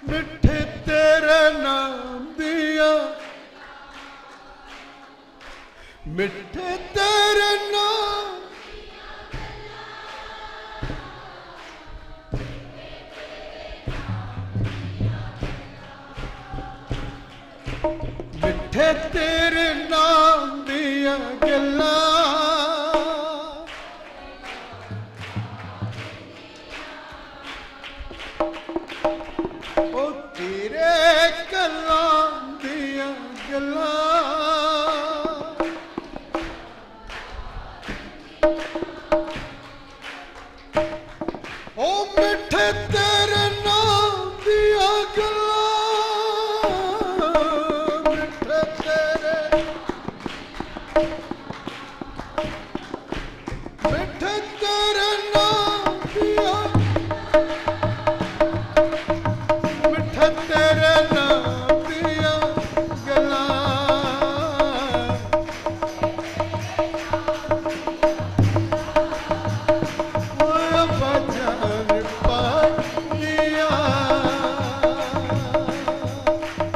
मिठे तेरे नाम दिया, मिठे तेरे नाम, मिठे तेरे नाम दिया गल्ला, ओ तेरे कलाम दिया गल्ला, ओ मिठे तेरे नाम दिया गल्ला, मिठे तेरे, मिठे तेरे नाम दिया, मिठे तेरे नाम दिया गल्ला, ओ बजान पा दिया,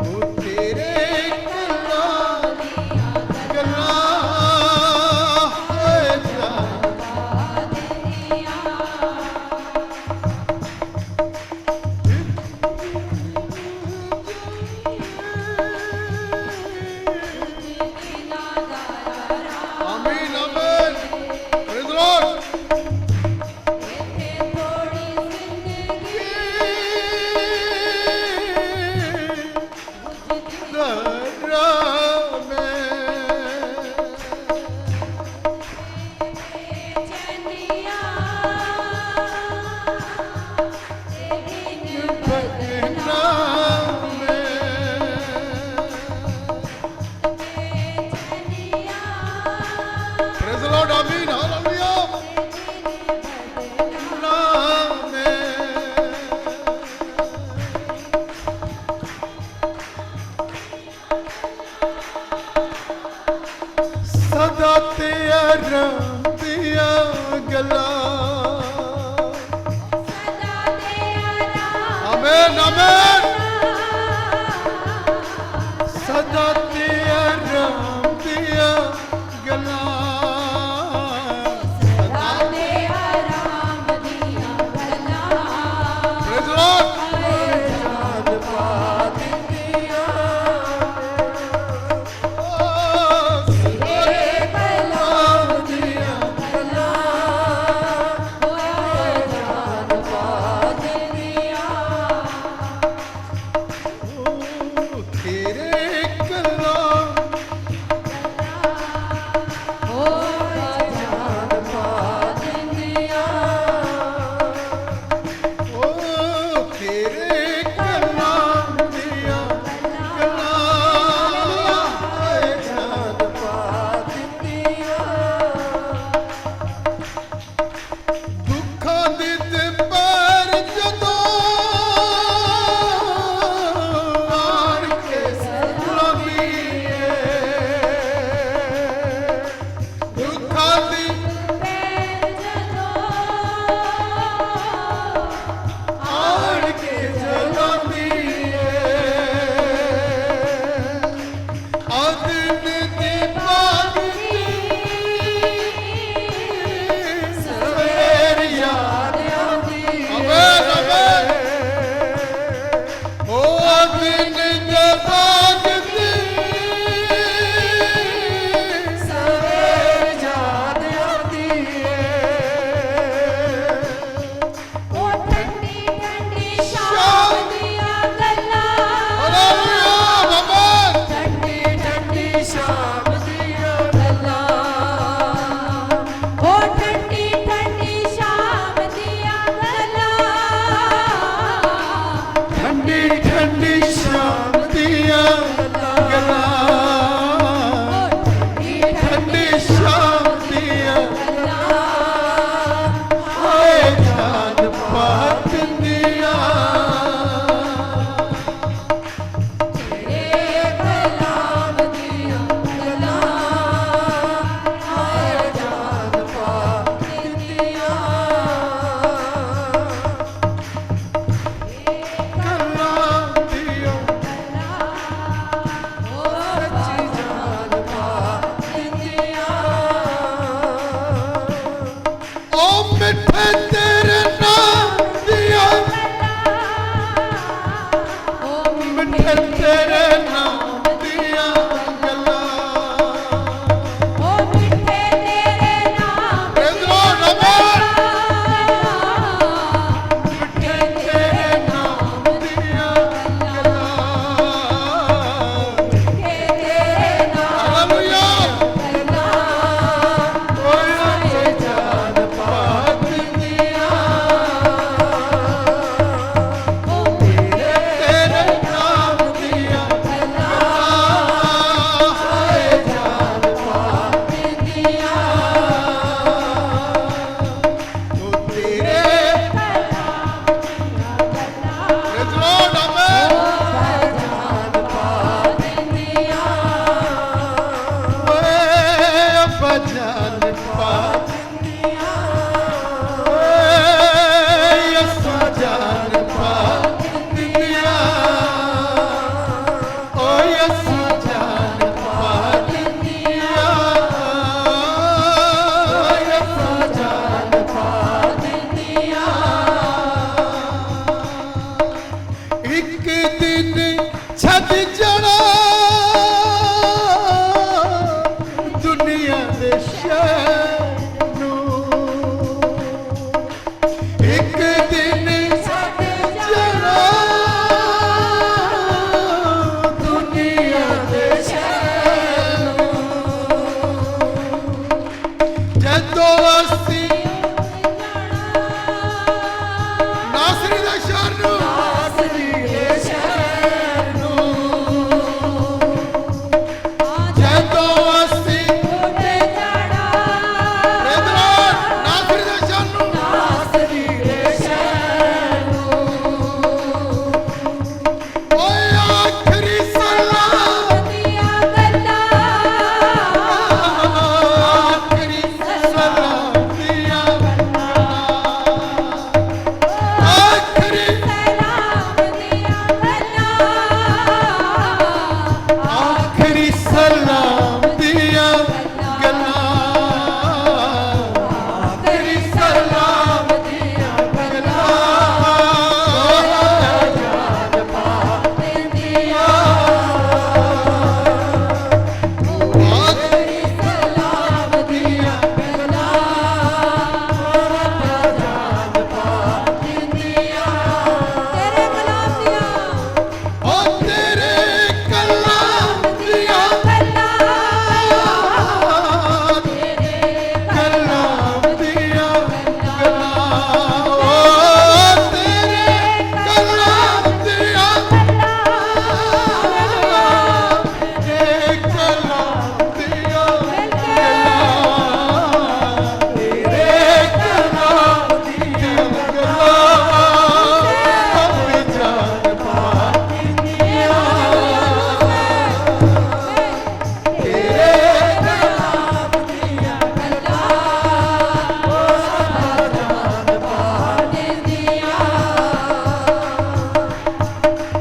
ओ तेरे कलाम गल्ला, होए जान आमीन आमीन, praise the Lord. Praise the Lord, Amen, Hallelujah. सदा तेरा दिया गला, आमीन आमीन, सदा तेरा दिया गला, Praise the Lord. तेरे नाम दिया गल्ला ओ मिठे तेरे नाम प्रेज़ लॉर्ड आमेन मिठे तेरे नाम दिया गल्ला तेरे नाम हालेलुया गल्ला ओए जान पाक दिया ओ तेरे नाम दिया गल्ला हाय जान पाक दिया तो तेरे प्रेज़ लॉर्ड आमेन ओए अब्बा जान पाक ओए अब्बा जान पाक दिया ओए अब्बा जान पाक दिया ओए अब्बा जान पाक एक दिन छद जाना दुनिया दे शहर नूं एक दिन छद जाना दुनिया दे शहर नूं जदों असीं नासरी दा शहर नूं जदों असीं प्रेज़ लॉर्ड नासरी दा शहर नूं ओए आखरी सलाम आखरी सलाम दिया आखरी आखरी सलाम दिया गल्ला आखरी सलाम दिया गल्ला जान पाक दिया आखरी सलाम दिया गल्ला जान पाक दिया ओ तेरे कलाम दिया कलाम दिया गल्ला ओ तेरे कलाम दिया तेरे कलाम दिया तेरे कलाम दिया गल्ला अब्बे जान पाक दिया तेरे कलाम दिया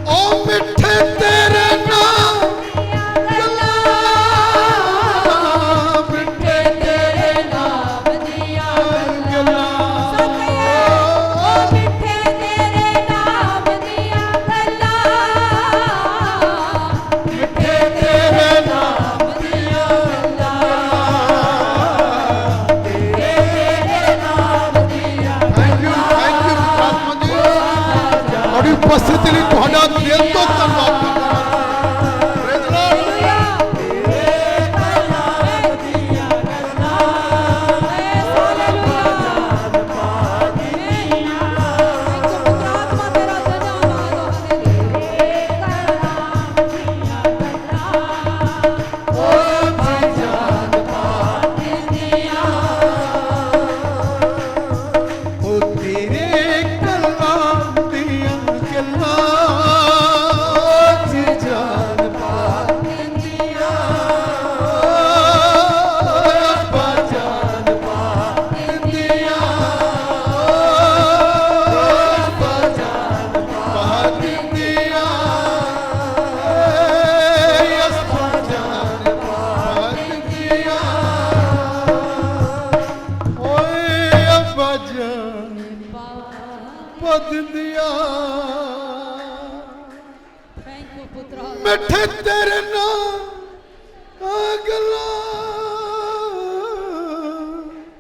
ओ मिठे तेरे नाम गल्ला मिठे तेरे नाम गल्ला मिठे तेरे नाम दिया थैंक यू प्रार्थना जी और उपस्थिति ਲਈ ਤੁਹਾਡਾ ਦਿਲ ਤੋਂ ਧੰਨਵਾਦ ਕਰਦਾ प्रेज़ लॉर्ड ओ तेरे कलाम दिया गल्ला जान पाक दिया अब्बा जान पाक दिया अब्बा जान पाक दिया अब्बा जान पाक दिया ओए अब्बा जान पद दिया ਪੁੱਤਰਾ ਮਿੱਠੇ ਤੇਰੇ ਨਾਲ ਅਗਲਾ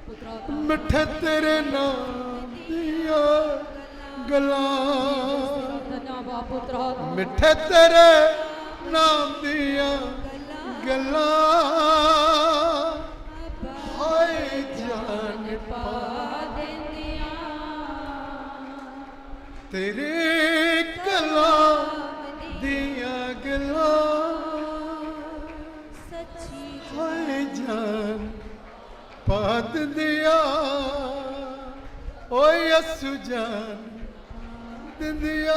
ਪੁੱਤਰਾ ਮਿੱਠੇ ਤੇਰੇ ਨਾਮ ਦੀਆਂ ਗੱਲਾਂ ਧੰਨਵਾਦ ਪੁੱਤਰਾ ਮਿੱਠੇ ਤੇਰੇ ਨਾਮ ਦੀਆਂ ਗੱਲਾਂ ਹਾਏ ਜਾਨ ਪਾ ਤੇਰੇ ਕਲਾਮ ਦੀਆਂ ਗੱਲਾਂ ਹਾਏ ਜਾਨ ਪਾ ਦਿੰਦਿਆ ਓਏ ਯਸੂ ਜਾਨ ਦਿੰਦਿਆ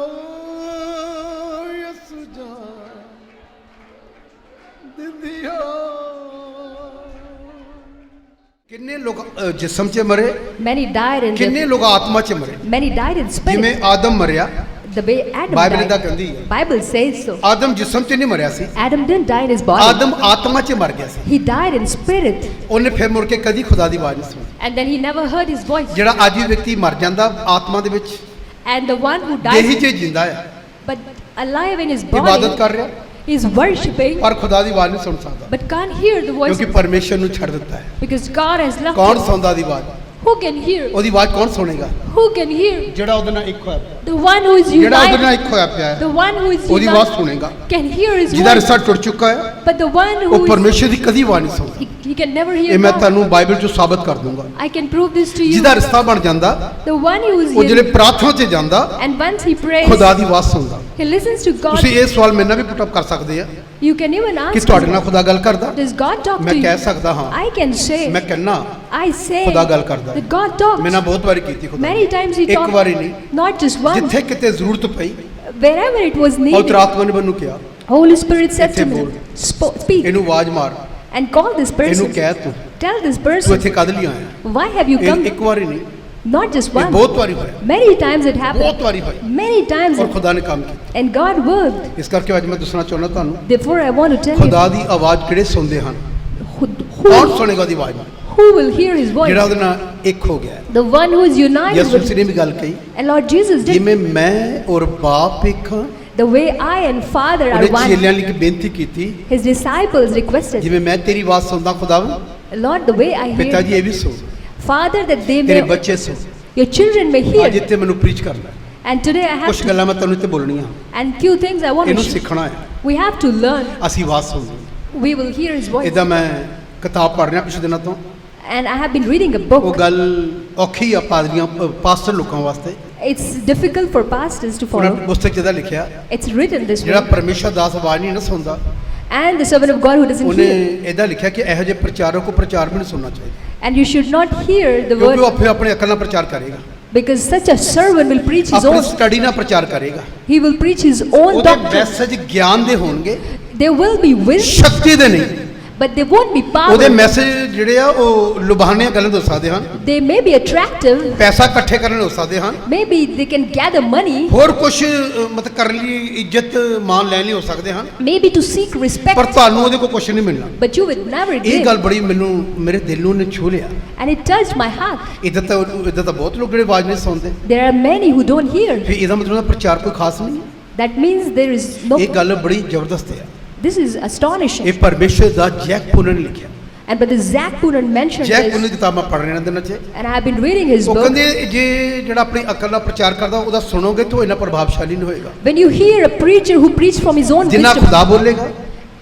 ਓਏ ਯਸੂ ਜਾਨ ਦਿੰਦਿਆ ਕਿੰਨੇ ਲੋਕ ਜਿਸਮ 'ਚ ਮਰੇ Many died in ਕਿੰਨੇ ਲੋਕ ਆਤਮਾ 'ਚ ਮਰੇ many died in ਜਿਵੇਂ spirit. ਆਦਮ ਮਰਿਆ The way Adam ਬਾਈਬਲ ਇਦਾਂ died. ਕਹਿੰਦੀ ਹੈ Bible says so. ਆਦਮ ਜਿਸਮ 'ਚ ਨਹੀਂ ਮਰਿਆ ਸੀ Adam didn't die in his body. ਆਦਮ ਆਤਮਾ 'ਚ ਮਰ ਗਿਆ ਸੀ He died in spirit. ਉਹਨੇ ਫਿਰ ਮੁੜ ਕੇ ਕਦੀ ਖੁਦਾ ਦੀ ਆਵਾਜ਼ ਨਹੀਂ ਸੁਣੀ And then he never heard his voice. ਜਿਹੜਾ ਅੱਜ ਵੀ ਵਿਅਕਤੀ ਮਰ ਜਾਂਦਾ ਆਤਮਾ ਦੇ ਵਿੱਚ And the one who ਦੇਹੀ dies 'ਚ ਜਿੰਦਾ ਹੈ but alive in his Ibadat body ਕਰ ਰਿਹਾ is worshipping ਪਰ ਖੁਦਾ ਦੀ ਆਵਾਜ਼ ਨਹੀਂ ਸੁਣ ਸਕਦਾ but can't hear the voice ਕਿਉਂਕਿ ਪਰਮੇਸ਼ਰ ਨੂੰ ਛੱਡ ਦਿੱਤਾ ਹੈ because God has left ਕੌਣ him. ਸੁਣਦਾ ਦੀ ਆਵਾਜ਼ Who can hear? ਉਹਦੀ ਆਵਾਜ਼ ਕੌਣ ਸੁਣੇਗਾ Who can hear? ਜਿਹੜਾ ਉਹਦੇ ਨਾਲ ਇੱਕ ਹੋਇਆ ਪਿਆ The one who is ਜਿਹੜਾ ਉਹਦੇ ਨਾਲ united. ਇੱਕ ਹੋਇਆ ਪਿਆ ਹੈ The one who is ਉਹਦੀ ਆਵਾਜ਼ united ਸੁਣੇਗਾ can hear his ਜਿਹਦਾ voice. ਰਿਸ਼ਤਾ ਟੁੱਟ ਚੁੱਕਾ ਹੈ But the one who ਉਹ is ਪਰਮੇਸ਼ਰ ਦੀ ਕਦੀ ਆਵਾਜ਼ ਨਹੀਂ ਸੁਣਦਾ he can never ਇਹ hear ਮੈਂ God. ਤੁਹਾਨੂੰ ਬਾਈਬਲ 'ਚੋਂ ਸਾਬਤ ਕਰ ਦੂੰਗਾ I can prove this to you. ਜਿਹਦਾ ਰਿਸ਼ਤਾ ਬਣ ਜਾਂਦਾ The one who is ਉਹ ਜਿਹੜੇ united ਪ੍ਰਾਰਥਨਾ 'ਚ ਜਾਂਦਾ and once he prays, ਖੁਦਾ ਦੀ ਆਵਾਜ਼ ਸੁਣਦਾ he listens to God. ਤੁਸੀਂ ਇਹ ਸਵਾਲ ਮੇਰੇ ਨਾਲ ਵੀ ਪੁੱਟ ਅਪ ਕਰ ਸਕਦੇ ਆ You can even ਕਿ ask, ਤੁਹਾਡੇ ਨਾਲ ਖੁਦਾ ਗੱਲ ਕਰਦਾ does God talk ਮੈਂ to ਕਹਿ you? ਸਕਦਾ ਹਾਂ I can say, ਮੈਂ ਕਹਿੰਨਾ I say ਖੁਦਾ ਗੱਲ ਕਰਦਾ that God talks. ਮੈਂ ਨਾ ਬਹੁਤ ਵਾਰੀ ਕੀਤੀ ਖੁਦਾ Many times he ਇੱਕ ਵਾਰੀ talks, ਨਹੀਂ not just once. ਜਿੱਥੇ ਕਿਤੇ ਜ਼ਰੂਰਤ ਪਈ Wherever it was needed, ਪਵਿੱਤਰ ਆਤਮਾ ਨੇ ਮੈਨੂੰ ਕਿਹਾ Holy Spirit said ਇੱਥੇ to me, ਬੋਲ। speak ਇਹਨੂੰ ਆਵਾਜ਼ ਮਾਰ and call this ਇਹਨੂੰ person. ਕਹਿ ਤੂੰ Tell this ਤੂੰ person, ਇੱਥੇ ਕਦ ਲਈ ਆਇਆ why have you ਇਹ come? ਇੱਕ ਵਾਰੀ ਨਹੀਂ Not just ਇਹ once. ਬਹੁਤ ਵਾਰੀ ਹੋਇਆ Many times it ਬਹੁਤ happened. ਵਾਰੀ ਹੋਇਆ Many times ਔਰ ਖੁਦਾ ਨੇ ਕੰਮ ਕੀਤਾ and God worked. ਇਸ ਕਰਕੇ ਅੱਜ ਮੈਂ ਦੱਸਣਾ ਚਾਹੁੰਦਾ ਤੁਹਾਨੂੰ Therefore, I want to tell you ਖੁਦਾ ਦੀ ਆਵਾਜ਼ ਕਿਹੜੇ ਸੁਣਦੇ ਹਨ who, ਕੌਣ who, ਸੁਣੇਗਾ ਉਹਦੀ ਆਵਾਜ਼ who will hear his voice. ਜਿਹੜਾ ਉਹਦੇ ਨਾਲ ਇੱਕ ਹੋ ਗਿਆ ਹੈ। The one who is united ਯਿਸੂ with ਮਸੀਹ ਨੇ ਵੀ ਗੱਲ ਕਹੀ and Lord Jesus did. ਜਿਵੇਂ ਮੈਂ ਔਰ ਬਾਪ ਇੱਕ ਹਾਂ The way I and Father are ਉਹਨੇ one. ਚੇਲਿਆਂ ਲਈ ਇੱਕ ਬੇਨਤੀ ਕੀਤੀ His disciples requested, ਜਿਵੇਂ ਮੈਂ ਤੇਰੀ ਆਵਾਜ਼ ਸੁਣਦਾ ਖੁਦਾਵੰ Lord, the way I ਪਿਤਾ hear, ਜੀ ਇਹ ਵੀ ਸੁਣ Father, that they ਤੇਰੇ may, ਬੱਚੇ ਸੁਣ your children may ਅੱਜ hear. ਇੱਥੇ ਮੈਨੂੰ ਪ੍ਰੀਚ ਕਰਨਾ ਹੈ। And today I have ਕੁਝ to, ਗੱਲਾਂ ਮੈਂ ਤੁਹਾਨੂੰ ਇੱਥੇ ਬੋਲਣੀਆਂ and few things I want ਇਹਨੂੰ to. ਸਿੱਖਣਾ ਹੈ We have to learn. ਅਸੀਂ ਆਵਾਜ਼ ਸੁਣਨੀ We will hear His voice. ਇਦਾਂ ਮੈਂ ਕਿਤਾਬ ਪੜ੍ਹ ਰਿਹਾ ਪਿਛਲੇ ਦਿਨਾਂ ਤੋਂ And I have been reading a ਉਹ book. ਗੱਲ ਔਖੀ ਆ ਪਾਸਟਰ ਲੋਕਾਂ ਵਾਸਤੇ It's difficult for pastors to ਉਹਨਾਂ follow. ਪੁਸਤਕ ਜਿਹਦਾ ਲਿਖਿਆ It's written this ਜਿਹੜਾ way. ਪਰਮੇਸ਼ਰ ਦਾਸ ਆਵਾਜ਼ ਨਹੀਂ ਨਾ ਸੁਣਦਾ And the servant of God who doesn't ਉਹਨੇ hear. ਇਹਦਾ ਲਿਖਿਆ ਕਿ ਇਹੋ ਜਿਹੇ ਪ੍ਰਚਾਰਕ ਕੋ ਪ੍ਰਚਾਰ ਵੀ ਨਹੀਂ ਸੁਣਨਾ ਚਾਹੀਦਾ And you should not hear the ਕਿਉਂਕਿ ਉਹ word ਆਪੇ ਆਪਣੇ ਅਕਲ ਨਾਲ ਪ੍ਰਚਾਰ ਕਰੇਗਾ because such a servant will preach his ਆਪਣੀ own. ਸਟੱਡੀ ਨਾਲ ਪ੍ਰਚਾਰ ਕਰੇਗਾ He will preach his own ਉਹਦੇ doctrine. ਮੈਸੇਜ ਗਿਆਨ ਦੇ ਹੋਣਗੇ There will be wisdom, ਸ਼ਕਤੀ ਦੇ ਨਹੀਂ but they won't be ਉਹਦੇ power. ਮੈਸੇਜ ਜਿਹੜੇ ਆ ਉਹ ਲੁਭਾਵਣੀਆਂ ਗੱਲਾਂ ਹੋ ਸਕਦੇ ਹਨ They may be attractive. ਪੈਸਾ ਇਕੱਠੇ ਕਰਨ ਹੋ ਸਕਦੇ ਹਨ Maybe they can gather money. ਹੋਰ ਕੁਝ ਮਤਲਬ ਕਰਨ ਲਈ ਇੱਜ਼ਤ ਮਾਨ ਲੈਣ ਲਈ ਹੋ ਸਕਦੇ ਹਨ Maybe to seek ਪਰ respect. ਤੁਹਾਨੂੰ ਉਹਦੇ ਕੋਲ ਕੁਝ ਨਹੀਂ ਮਿਲਣਾ But you would never ਇਹ give. ਗੱਲ ਬੜੀ ਮੈਨੂੰ ਮੇਰੇ ਦਿਲ ਨੂੰ ਨੇ ਛੂ ਲਿਆ And it touched my heart. ਇੱਦਾਂ ਤਾਂ ਬਹੁਤ ਲੋਕ ਜਿਹੜੇ ਆਵਾਜ਼ ਨਹੀਂ ਸੁਣਦੇ There are many who don't hear. ਫਿਰ ਇਹਦਾ ਮਤਲਬ ਉਹਦਾ ਪ੍ਰਚਾਰ ਕੋਈ ਖਾਸ ਨਹੀਂ ਹੈ। That means there is no. ਇਹ ਗੱਲ ਬੜੀ ਜ਼ਬਰਦਸਤ ਹੈ This is astonishing. ਇਹ ਪਰਮੇਸ਼ਰ ਦਾ ਜੈਕ ਪੁਨਰ ਨੇ ਲਿਖਿਆ And but the Zach Poonen mentioned Jack ਪੁਨਰ this, ਦੀ ਕਿਤਾਬਾਂ ਪੜ੍ਹ ਰਹੇ ਨੇ ਦਿਨਾਂ 'ਚ and I have been reading his ਉਹ book. ਕਹਿੰਦੇ ਜੇ ਜਿਹੜਾ ਆਪਣੀ ਅਕਲ ਨਾਲ ਪ੍ਰਚਾਰ ਕਰਦਾ ਉਹਦਾ ਸੁਣੋਗੇ ਤਾਂ ਉਹ ਇੰਨਾ ਪ੍ਰਭਾਵਸ਼ਾਲੀ ਨਹੀਂ ਹੋਏਗਾ When you hear a preacher who preaches from his own ਜਿੰਨਾ wisdom, ਖੁਦਾ ਬੋਲੇਗਾ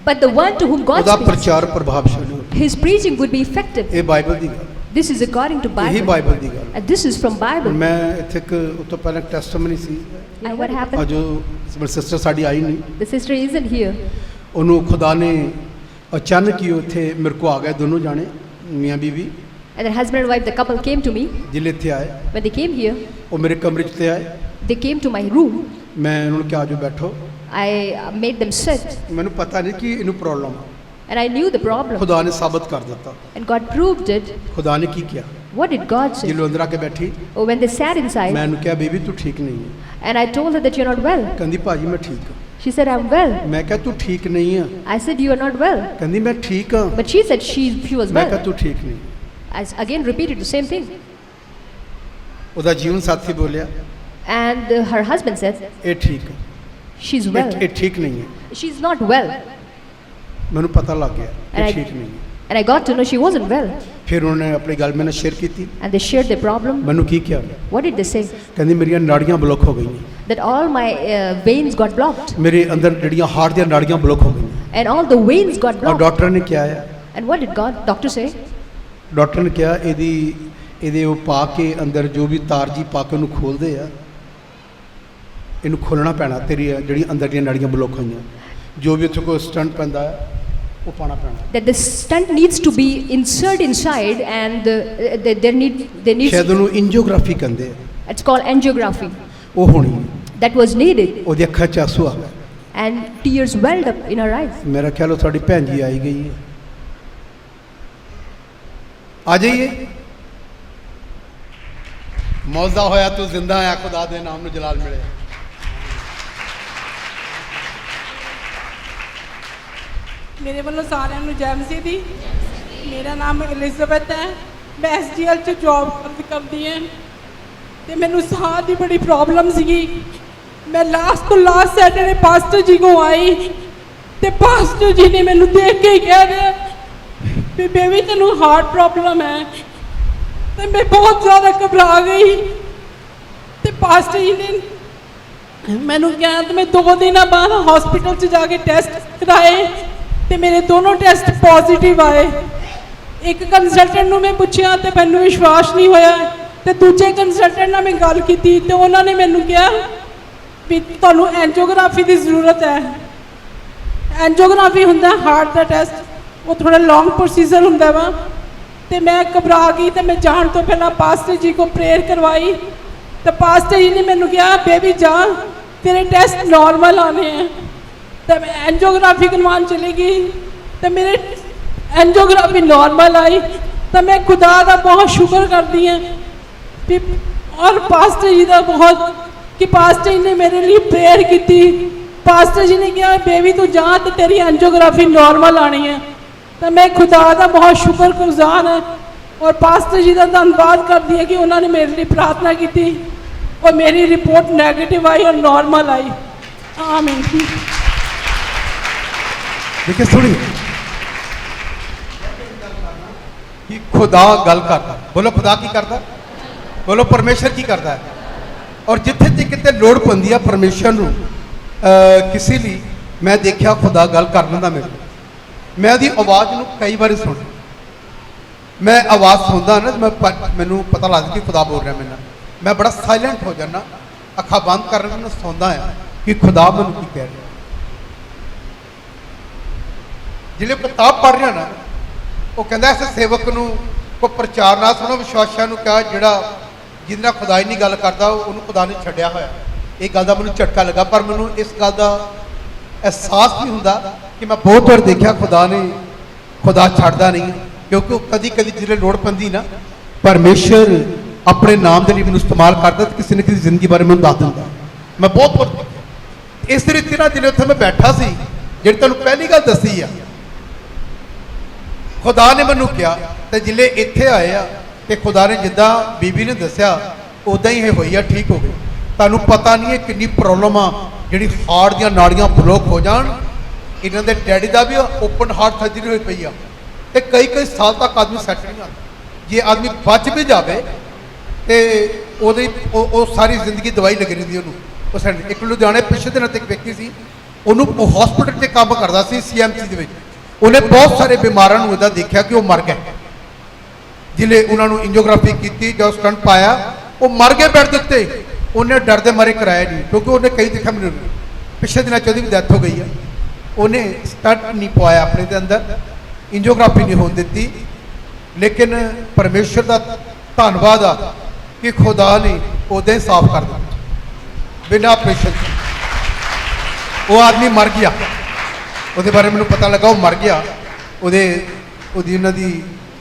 but the one to whom God ਉਹਦਾ speaks, ਪ੍ਰਚਾਰ ਪ੍ਰਭਾਵਸ਼ਾਲੀ ਹੋਏਗਾ his preaching would be effective. ਇਹ ਬਾਈਬਲ ਦੀ ਗੱਲ This is according to ਇਹੀ Bible. ਬਾਈਬਲ ਦੀ ਗੱਲ And this is from Bible. ਮੈਂ ਇੱਥੇ ਇੱਕ ਉਸ ਤੋਂ ਪਹਿਲਾਂ testimony C And what happened? ਜੋ ਸਿਸਟਰ ਸਾਡੀ ਆਈ ਨਹੀਂ The sister isn't here. ਉਹਨੂੰ ਖੁਦਾ ਨੇ ਅਚਾਨਕ ਹੀ ਉੱਥੇ ਮੇਰੇ ਕੋ ਆ ਗਏ ਦੋਨੋਂ ਜਾਣੇ ਮੀਆਂ ਬੀਵੀ And the husband and wife, the couple came to me. ਜਿਲੇ ਇੱਥੇ ਆਏ When they came here, ਉਹ ਮੇਰੇ ਕਮਰੇ 'ਚ ਤੇ ਆਏ they came to my room. ਮੈਂ ਉਹਨਾਂ ਨੂੰ ਕਿਹਾ ਆਜੋ ਬੈਠੋ I made them sit. ਮੈਨੂੰ ਪਤਾ ਨਹੀਂ ਕਿ ਇਹਨੂੰ ਪ੍ਰੋਬਲਮ ਆ And I knew the problem. ਖੁਦਾ ਨੇ ਸਾਬਤ ਕਰ ਦਿੱਤਾ And God proved it. ਖੁਦਾ ਨੇ ਕੀ ਕਿਹਾ What did God say? ਜਿਲੋ ਅੰਦਰ ਆ ਕੇ ਬੈਠੀ Oh, when they sat ਮੈਂ inside, ਉਹਨੂੰ ਕਿਹਾ ਬੇਬੀ ਤੂੰ ਠੀਕ ਨਹੀਂ ਹੈ and I told her that you're not well. ਕਹਿੰਦੀ ਭਾਜੀ ਮੈਂ ਠੀਕ ਹਾਂ She said, I'm well. ਮੈਂ ਕਿਹਾ ਤੂੰ ਠੀਕ ਨਹੀਂ ਆ I said, you are not well. ਕਹਿੰਦੀ ਮੈਂ ਠੀਕ ਹਾਂ But she said she was ਮੈਂ ਕਿਹਾ well. ਤੂੰ ਠੀਕ ਨਹੀਂ I again repeated the same thing. ਉਹਦਾ ਜੀਵਨ ਸਾਥੀ ਬੋਲਿਆ And her husband said, ਇਹ ਠੀਕ ਹੈ she's well. ਇਹ ਠੀਕ ਨਹੀਂ ਹੈ, She's not well. ਮੈਨੂੰ ਪਤਾ ਲੱਗ ਗਿਆ And ਇਹ I, ਠੀਕ ਨਹੀਂ ਹੈ। and I got to know she wasn't well. ਫਿਰ ਉਹਨੇ ਆਪਣੀ ਗੱਲ ਮੇਰੇ ਨਾਲ ਸ਼ੇਅਰ ਕੀਤੀ। And they shared their problem. ਮੈਨੂੰ ਕੀ ਕਿਹਾ? What did they say? ਕਹਿੰਦੀ ਮੇਰੀਆਂ ਨਾੜੀਆਂ ਬਲੌਕ ਹੋ ਗਈਆਂ, That all my veins got blocked. ਮੇਰੇ ਅੰਦਰ ਜਿਹੜੀਆਂ ਹਾਰਟ ਦੀਆਂ ਨਾੜੀਆਂ ਬਲੌਕ ਹੋ ਗਈਆਂ। And all the veins got ਔਰ blocked. ਡਾਕਟਰ ਨੇ ਕਿਹਾ ਹੈ, And what did doctor say? Doctor ਨੇ ਕਿਹਾ ਇਹਦੇ ਉਹ ਪਾ ਕੇ ਅੰਦਰ ਜੋ ਵੀ ਤਾਰ ਜੀ ਪਾ ਕੇ ਉਹਨੂੰ ਖੋਲਦੇ ਆ, ਇਹਨੂੰ ਖੋਲਣਾ ਪੈਣਾ, ਤੇਰੀ ਜਿਹੜੀ ਅੰਦਰ ਦੀਆਂ ਨਾੜੀਆਂ ਬਲੌਕ ਹੋਈਆਂ, ਜੋ ਵੀ ਉੱਥੇ ਕੋਈ ਸਟੰਟ ਪੈਂਦਾ ਹੈ ਉਹ ਪਾਣਾ ਪੈਣਾ। That the stunt needs to be inserted inside, and there needs. ਸ਼ਾਇਦ ਉਹਨੂੰ ਇੰਜੀਓਗ੍ਰਾਫੀ ਕਹਿੰਦੇ ਆ, It's called angiography. ਉਹ ਹੋਣੀ ਹੈ। That was needed, ਉਹਦੀ ਅੱਖਾਂ 'ਚ ਆਂਸੂ ਆ ਗਏ। and tears welled up in her eyes. ਮੇਰਾ ਖਿਆਲ ਉਹ ਤੁਹਾਡੀ ਭੈਣ ਜੀ ਆਈ ਗਈ ਹੈ, ਆ ਜਾਈਏ। ਮੌਜਾ ਹੋਇਆ ਤੂੰ ਜ਼ਿੰਦਾ ਆ, ਖੁਦਾ ਦੇ ਨਾਮ ਨੂੰ ਜਲਾਲ ਮਿਲੇ। ਮੇਰੇ ਵੱਲੋਂ ਸਾਰਿਆਂ ਨੂੰ ਜੈ ਮਸੀਹ ਦੀ। ਮੇਰਾ ਨਾਮ ਐਲਿਜ਼ਾਬeth ਹੈ, ਮੈਂ ਐਸਜੀਐਲ 'ਚ ਜੌਬ ਕਰਦੀ ਹਾਂ ਅਤੇ ਮੈਨੂੰ ਸਾਹ ਦੀ ਬੜੀ ਪ੍ਰੋਬਲਮ ਸੀਗੀ। ਮੈਂ ਲਾਸਟ ਤੋਂ ਲਾਸਟ ਸੈਟਰਡੇ ਪਾਸਟਰ ਜੀ ਕੋਲ ਆਈ ਅਤੇ ਪਾਸਟਰ ਜੀ ਨੇ ਮੈਨੂੰ ਦੇਖ ਕੇ ਹੀ ਕਹਿ ਦਿਆ ਵੀ ਬੇਬੀ ਤੈਨੂੰ ਹਾਰਟ ਪ੍ਰੋਬਲਮ ਹੈ, ਅਤੇ ਮੈਂ ਬਹੁਤ ਜ਼ਿਆਦਾ ਘਬਰਾ ਗਈ। ਅਤੇ ਪਾਸਟਰ ਜੀ ਨੇ ਮੈਨੂੰ ਕਿਹਾ ਅਤੇ ਮੈਂ 2 ਦਿਨਾਂ ਬਾਅਦ ਹੌਸਪੀਟਲ 'ਚ ਜਾ ਕੇ ਟੈਸਟ ਕਰਾਏ ਅਤੇ ਮੇਰੇ ਦੋਨੋਂ ਟੈਸਟ ਪੋਜ਼ੀਟਿਵ ਆਏ। ਇੱਕ ਕੰਸਲਟੈਂਟ ਨੂੰ ਮੈਂ ਪੁੱਛਿਆ ਅਤੇ ਮੈਨੂੰ ਵਿਸ਼ਵਾਸ ਨਹੀਂ ਹੋਇਆ, ਅਤੇ ਦੂਜੇ ਕੰਸਲਟੈਂਟ ਨਾਲ ਮੈਂ ਗੱਲ ਕੀਤੀ ਅਤੇ ਉਹਨਾਂ ਨੇ ਮੈਨੂੰ ਕਿਹਾ ਵੀ ਤੁਹਾਨੂੰ ਐਂਜੀਓਗ੍ਰਾਫੀ ਦੀ ਜ਼ਰੂਰਤ ਹੈ। ਐਂਜੀਓਗ੍ਰਾਫੀ ਹੁੰਦਾ ਹਾਰਟ ਦਾ ਟੈਸਟ, ਉਹ ਥੋੜ੍ਹਾ ਲੌਂਗ ਪ੍ਰੋਸੀਜਰ ਹੁੰਦਾ ਵਾ। ਅਤੇ ਮੈਂ ਘਬਰਾ ਗਈ ਅਤੇ ਮੈਂ ਜਾਣ ਤੋਂ ਪਹਿਲਾਂ ਪਾਸਟਰ ਜੀ ਕੋਲ ਪ੍ਰੇਅਰ ਕਰਵਾਈ, ਅਤੇ ਪਾਸਟਰ ਜੀ ਨੇ ਮੈਨੂੰ ਕਿਹਾ ਬੇਬੀ ਜਾ, ਤੇਰੇ ਟੈਸਟ ਨੋਰਮਲ ਆਉਣੇ ਹੈ। ਤਾਂ ਮੈਂ ਐਂਜੀਓਗ੍ਰਾਫੀ ਕਰਵਾਉਣ ਚਲੀ ਗਈ ਅਤੇ ਮੇਰੇ ਐਂਜੀਓਗ੍ਰਾਫੀ ਨੋਰਮਲ ਆਈ। ਤਾਂ ਮੈਂ ਖੁਦਾ ਦਾ ਬਹੁਤ ਸ਼ੁਕਰ ਕਰਦੀ ਹਾਂ ਵੀ, ਔਰ ਪਾਸਟਰ ਜੀ ਦਾ ਬਹੁਤ, ਕਿ ਪਾਸਟਰ ਜੀ ਨੇ ਮੇਰੇ ਲਈ ਪ੍ਰੇਅਰ ਕੀਤੀ। ਪਾਸਟਰ ਜੀ ਨੇ ਕਿਹਾ ਬੇਬੀ ਤੂੰ ਜਾ ਅਤੇ ਤੇਰੀ ਐਂਜੀਓਗ੍ਰਾਫੀ ਨੋਰਮਲ ਆਉਣੀ ਹੈ। ਤਾਂ ਮੈਂ ਖੁਦਾ ਦਾ ਬਹੁਤ ਸ਼ੁਕਰਗੁਜ਼ਾਰ ਹਾਂ ਔਰ ਪਾਸਟਰ ਜੀ ਦਾ ਧੰਨਵਾਦ ਕਰਦੀ ਹਾਂ ਕਿ ਉਹਨਾਂ ਨੇ ਮੇਰੇ ਲਈ ਪ੍ਰਾਰਥਨਾ ਕੀਤੀ ਔਰ ਮੇਰੀ ਰਿਪੋਰਟ ਨੈਗੇਟਿਵ ਆਈ ਔਰ ਨੋਰਮਲ ਆਈ। ਆਮੀਨ। ਦੇਖੇ ਸੁਣੀ ਕਿ ਖੁਦਾ ਗੱਲ ਕਰਦਾ। ਬੋਲੋ ਖੁਦਾ ਕੀ ਕਰਦਾ? ਬੋਲੋ ਪਰਮੇਸ਼ਰ ਕੀ ਕਰਦਾ ਹੈ? ਔਰ ਜਿੱਥੇ ਤੇ ਕਿਤੇ ਲੋੜ ਪੈਂਦੀ ਆ ਪਰਮੇਸ਼ਰ ਨੂੰ ਕਿਸੇ ਲਈ, ਮੈਂ ਦੇਖਿਆ ਖੁਦਾ ਗੱਲ ਕਰ ਲੈਂਦਾ ਮੇਰੇ ਨਾਲ। ਮੈਂ ਉਹਦੀ ਆਵਾਜ਼ ਨੂੰ ਕਈ ਵਾਰੀ ਸੁਣਿਆ, ਮੈਂ ਆਵਾਜ਼ ਸੁਣਦਾ ਨਾ ਮੈਨੂੰ ਪਤਾ ਲੱਗਦਾ ਕਿ ਖੁਦਾ ਬੋਲ ਰਿਹਾ ਮੇਰੇ ਨਾਲ। ਮੈਂ ਬੜਾ ਸਾਇਲੈਂਟ ਹੋ ਜਾਂਦਾ, ਅੱਖਾਂ ਬੰਦ ਕਰ ਕੇ ਮੈਂ ਸੁਣਦਾ ਆ ਕਿ ਖੁਦਾ ਮੈਨੂੰ ਕੀ ਕਹਿ ਰਿਹਾ। ਜਿਹੜੇ ਕਿਤਾਬ ਪੜ੍ਹ ਰਿਹਾ ਨਾ, ਉਹ ਕਹਿੰਦਾ ਇਸ ਸੇਵਕ ਨੂੰ ਕੋਈ ਪ੍ਰਚਾਰ ਨਾ ਸੁਣੋ, ਵਿਸ਼ਵਾਸੀਆਂ ਨੂੰ ਕਿਹਾ ਜਿਹੜਾ ਜਿਹਦੇ ਨਾਲ ਖੁਦਾ ਹੀ ਨਹੀਂ ਗੱਲ ਕਰਦਾ ਉਹਨੂੰ ਖੁਦਾ ਨੇ ਛੱਡਿਆ ਹੋਇਆ। ਇਹ ਗੱਲ ਦਾ ਮੈਨੂੰ ਝਟਕਾ ਲੱਗਾ, ਪਰ ਮੈਨੂੰ ਇਸ ਗੱਲ ਦਾ ਅਹਿਸਾਸ ਨਹੀਂ ਹੁੰਦਾ ਕਿ ਮੈਂ ਬਹੁਤ ਵਾਰ ਦੇਖਿਆ ਖੁਦਾ ਛੱਡਦਾ ਨਹੀਂ, ਕਿਉਂਕਿ ਉਹ ਕਦੀ ਕਦੀ ਜਿਹੜੇ ਲੋੜ ਪੈਂਦੀ ਨਾ, ਪਰਮੇਸ਼ਰ ਆਪਣੇ ਨਾਮ ਦੇ ਲਈ ਮੈਨੂੰ ਇਸਤੇਮਾਲ ਕਰਦਾ ਤੇ ਕਿਸੇ ਨਾ ਕਿਸੇ ਜ਼ਿੰਦਗੀ ਬਾਰੇ ਮੈਨੂੰ ਦੱਸ ਦਿੰਦਾ। ਮੈਂ ਬਹੁਤ ਵਾਰ ਦੇਖਿਆ। ਇਸ ਤਰੀਕੇ ਨਾਲ ਜਿਹੜੇ ਉੱਥੇ ਮੈਂ ਬੈਠਾ ਸੀ, ਜਿਹੜੀ ਤੁਹਾਨੂੰ ਪਹਿਲੀ ਗੱਲ ਦੱਸੀ ਆ, ਖੁਦਾ ਨੇ ਮੈਨੂੰ ਕਿਹਾ, ਤੇ ਜਿਲੇ ਇੱਥੇ ਆਏ ਆ ਤੇ ਖੁਦਾ ਨੇ ਜਿੱਦਾਂ ਬੀਬੀ ਨੇ ਦੱਸਿਆ ਉਦਾਂ ਹੀ ਇਹ ਹੋਈ ਆ, ਠੀਕ ਹੋ ਗਈ। ਤੁਹਾਨੂੰ ਪਤਾ ਨਹੀਂ ਹੈ ਕਿੰਨੀ ਪ੍ਰੋਬਲਮ ਆ ਜਿਹੜੀ ਹਾਰਟ ਦੀਆਂ ਨਾੜੀਆਂ ਬਲੌਕ ਹੋ ਜਾਣ। ਇਹਨਾਂ ਦੇ ਡੈਡੀ ਦਾ ਵੀ ਓਪਨ ਹਾਰਟ ਸਰਜਰੀ ਹੋਈ ਪਈ ਆ ਤੇ ਕਈ ਸਾਲ ਤੱਕ ਆਦਮੀ ਸੈੱਟ ਨਹੀਂ ਆਉਂਦਾ। ਜੇ ਆਦਮੀ ਬਚ ਵੀ ਜਾਵੇ ਤੇ ਉਹ ਸਾਰੀ ਜ਼ਿੰਦਗੀ ਦਵਾਈ ਲੱਗੀ ਰਹਿੰਦੀ ਉਹਨੂੰ। ਉਹ ਸੈੱਟ ਇੱਕ ਲੁਧਿਆਣੇ ਪਿਛਲੇ ਦਿਨਾਂ ਤੱਕ ਵਿਅਕਤੀ ਸੀ, ਉਹਨੂੰ ਹਸਪੀਟਲ 'ਚ ਕੰਮ ਕਰਦਾ ਸੀ CMC ਦੇ ਵਿੱਚ। ਉਹਨੇ ਬਹੁਤ ਸਾਰੇ ਬਿਮਾਰਾਂ ਨੂੰ ਇੱਦਾਂ ਦੇਖਿਆ ਕਿ ਉਹ ਮਰ ਗਏ। ਜਿਲੇ ਉਹਨਾਂ ਨੂੰ ਐਂਜੀਓਗ੍ਰਾਫੀ ਕੀਤੀ, ਜਦੋਂ ਸਟੰਟ ਪਾਇਆ ਉਹ ਮਰ ਗਏ ਬੈੱਡ ਦੇ ਉੱਤੇ। ਉਹਨੇ ਡਰ ਦੇ ਮਾਰੇ ਕਰਾਇਆ ਨਹੀਂ, ਕਿਉਂਕਿ ਉਹਨੇ ਕਈ ਦੇਖਿਆ ਮੈਨੂੰ ਪਿਛਲੇ ਦਿਨਾਂ 'ਚ ਉਹਦੀ ਵੀ ਡੈਥ ਹੋ ਗਈ ਆ। ਉਹਨੇ ਸਟੰਟ ਨਹੀਂ ਪਵਾਇਆ ਆਪਣੇ ਦੇ ਅੰਦਰ, ਐਂਜੀਓਗ੍ਰਾਫੀ ਨਹੀਂ ਹੋਣ ਦਿੱਤੀ। ਲੇਕਿਨ ਪਰਮੇਸ਼ਰ ਦਾ ਧੰਨਵਾਦ ਆ ਕਿ ਖੁਦਾ ਨੇ ਉਦੋਂ ਹੀ ਸਾਫ਼ ਕਰ ਦਿੱਤਾ ਬਿਨਾਂ ਆਪਰੇਸ਼ਨ। ਉਹ ਆਦਮੀ ਮਰ ਗਿਆ, ਉਹਦੇ ਬਾਰੇ ਮੈਨੂੰ ਪਤਾ ਲੱਗਾ ਉਹ ਮਰ ਗਿਆ।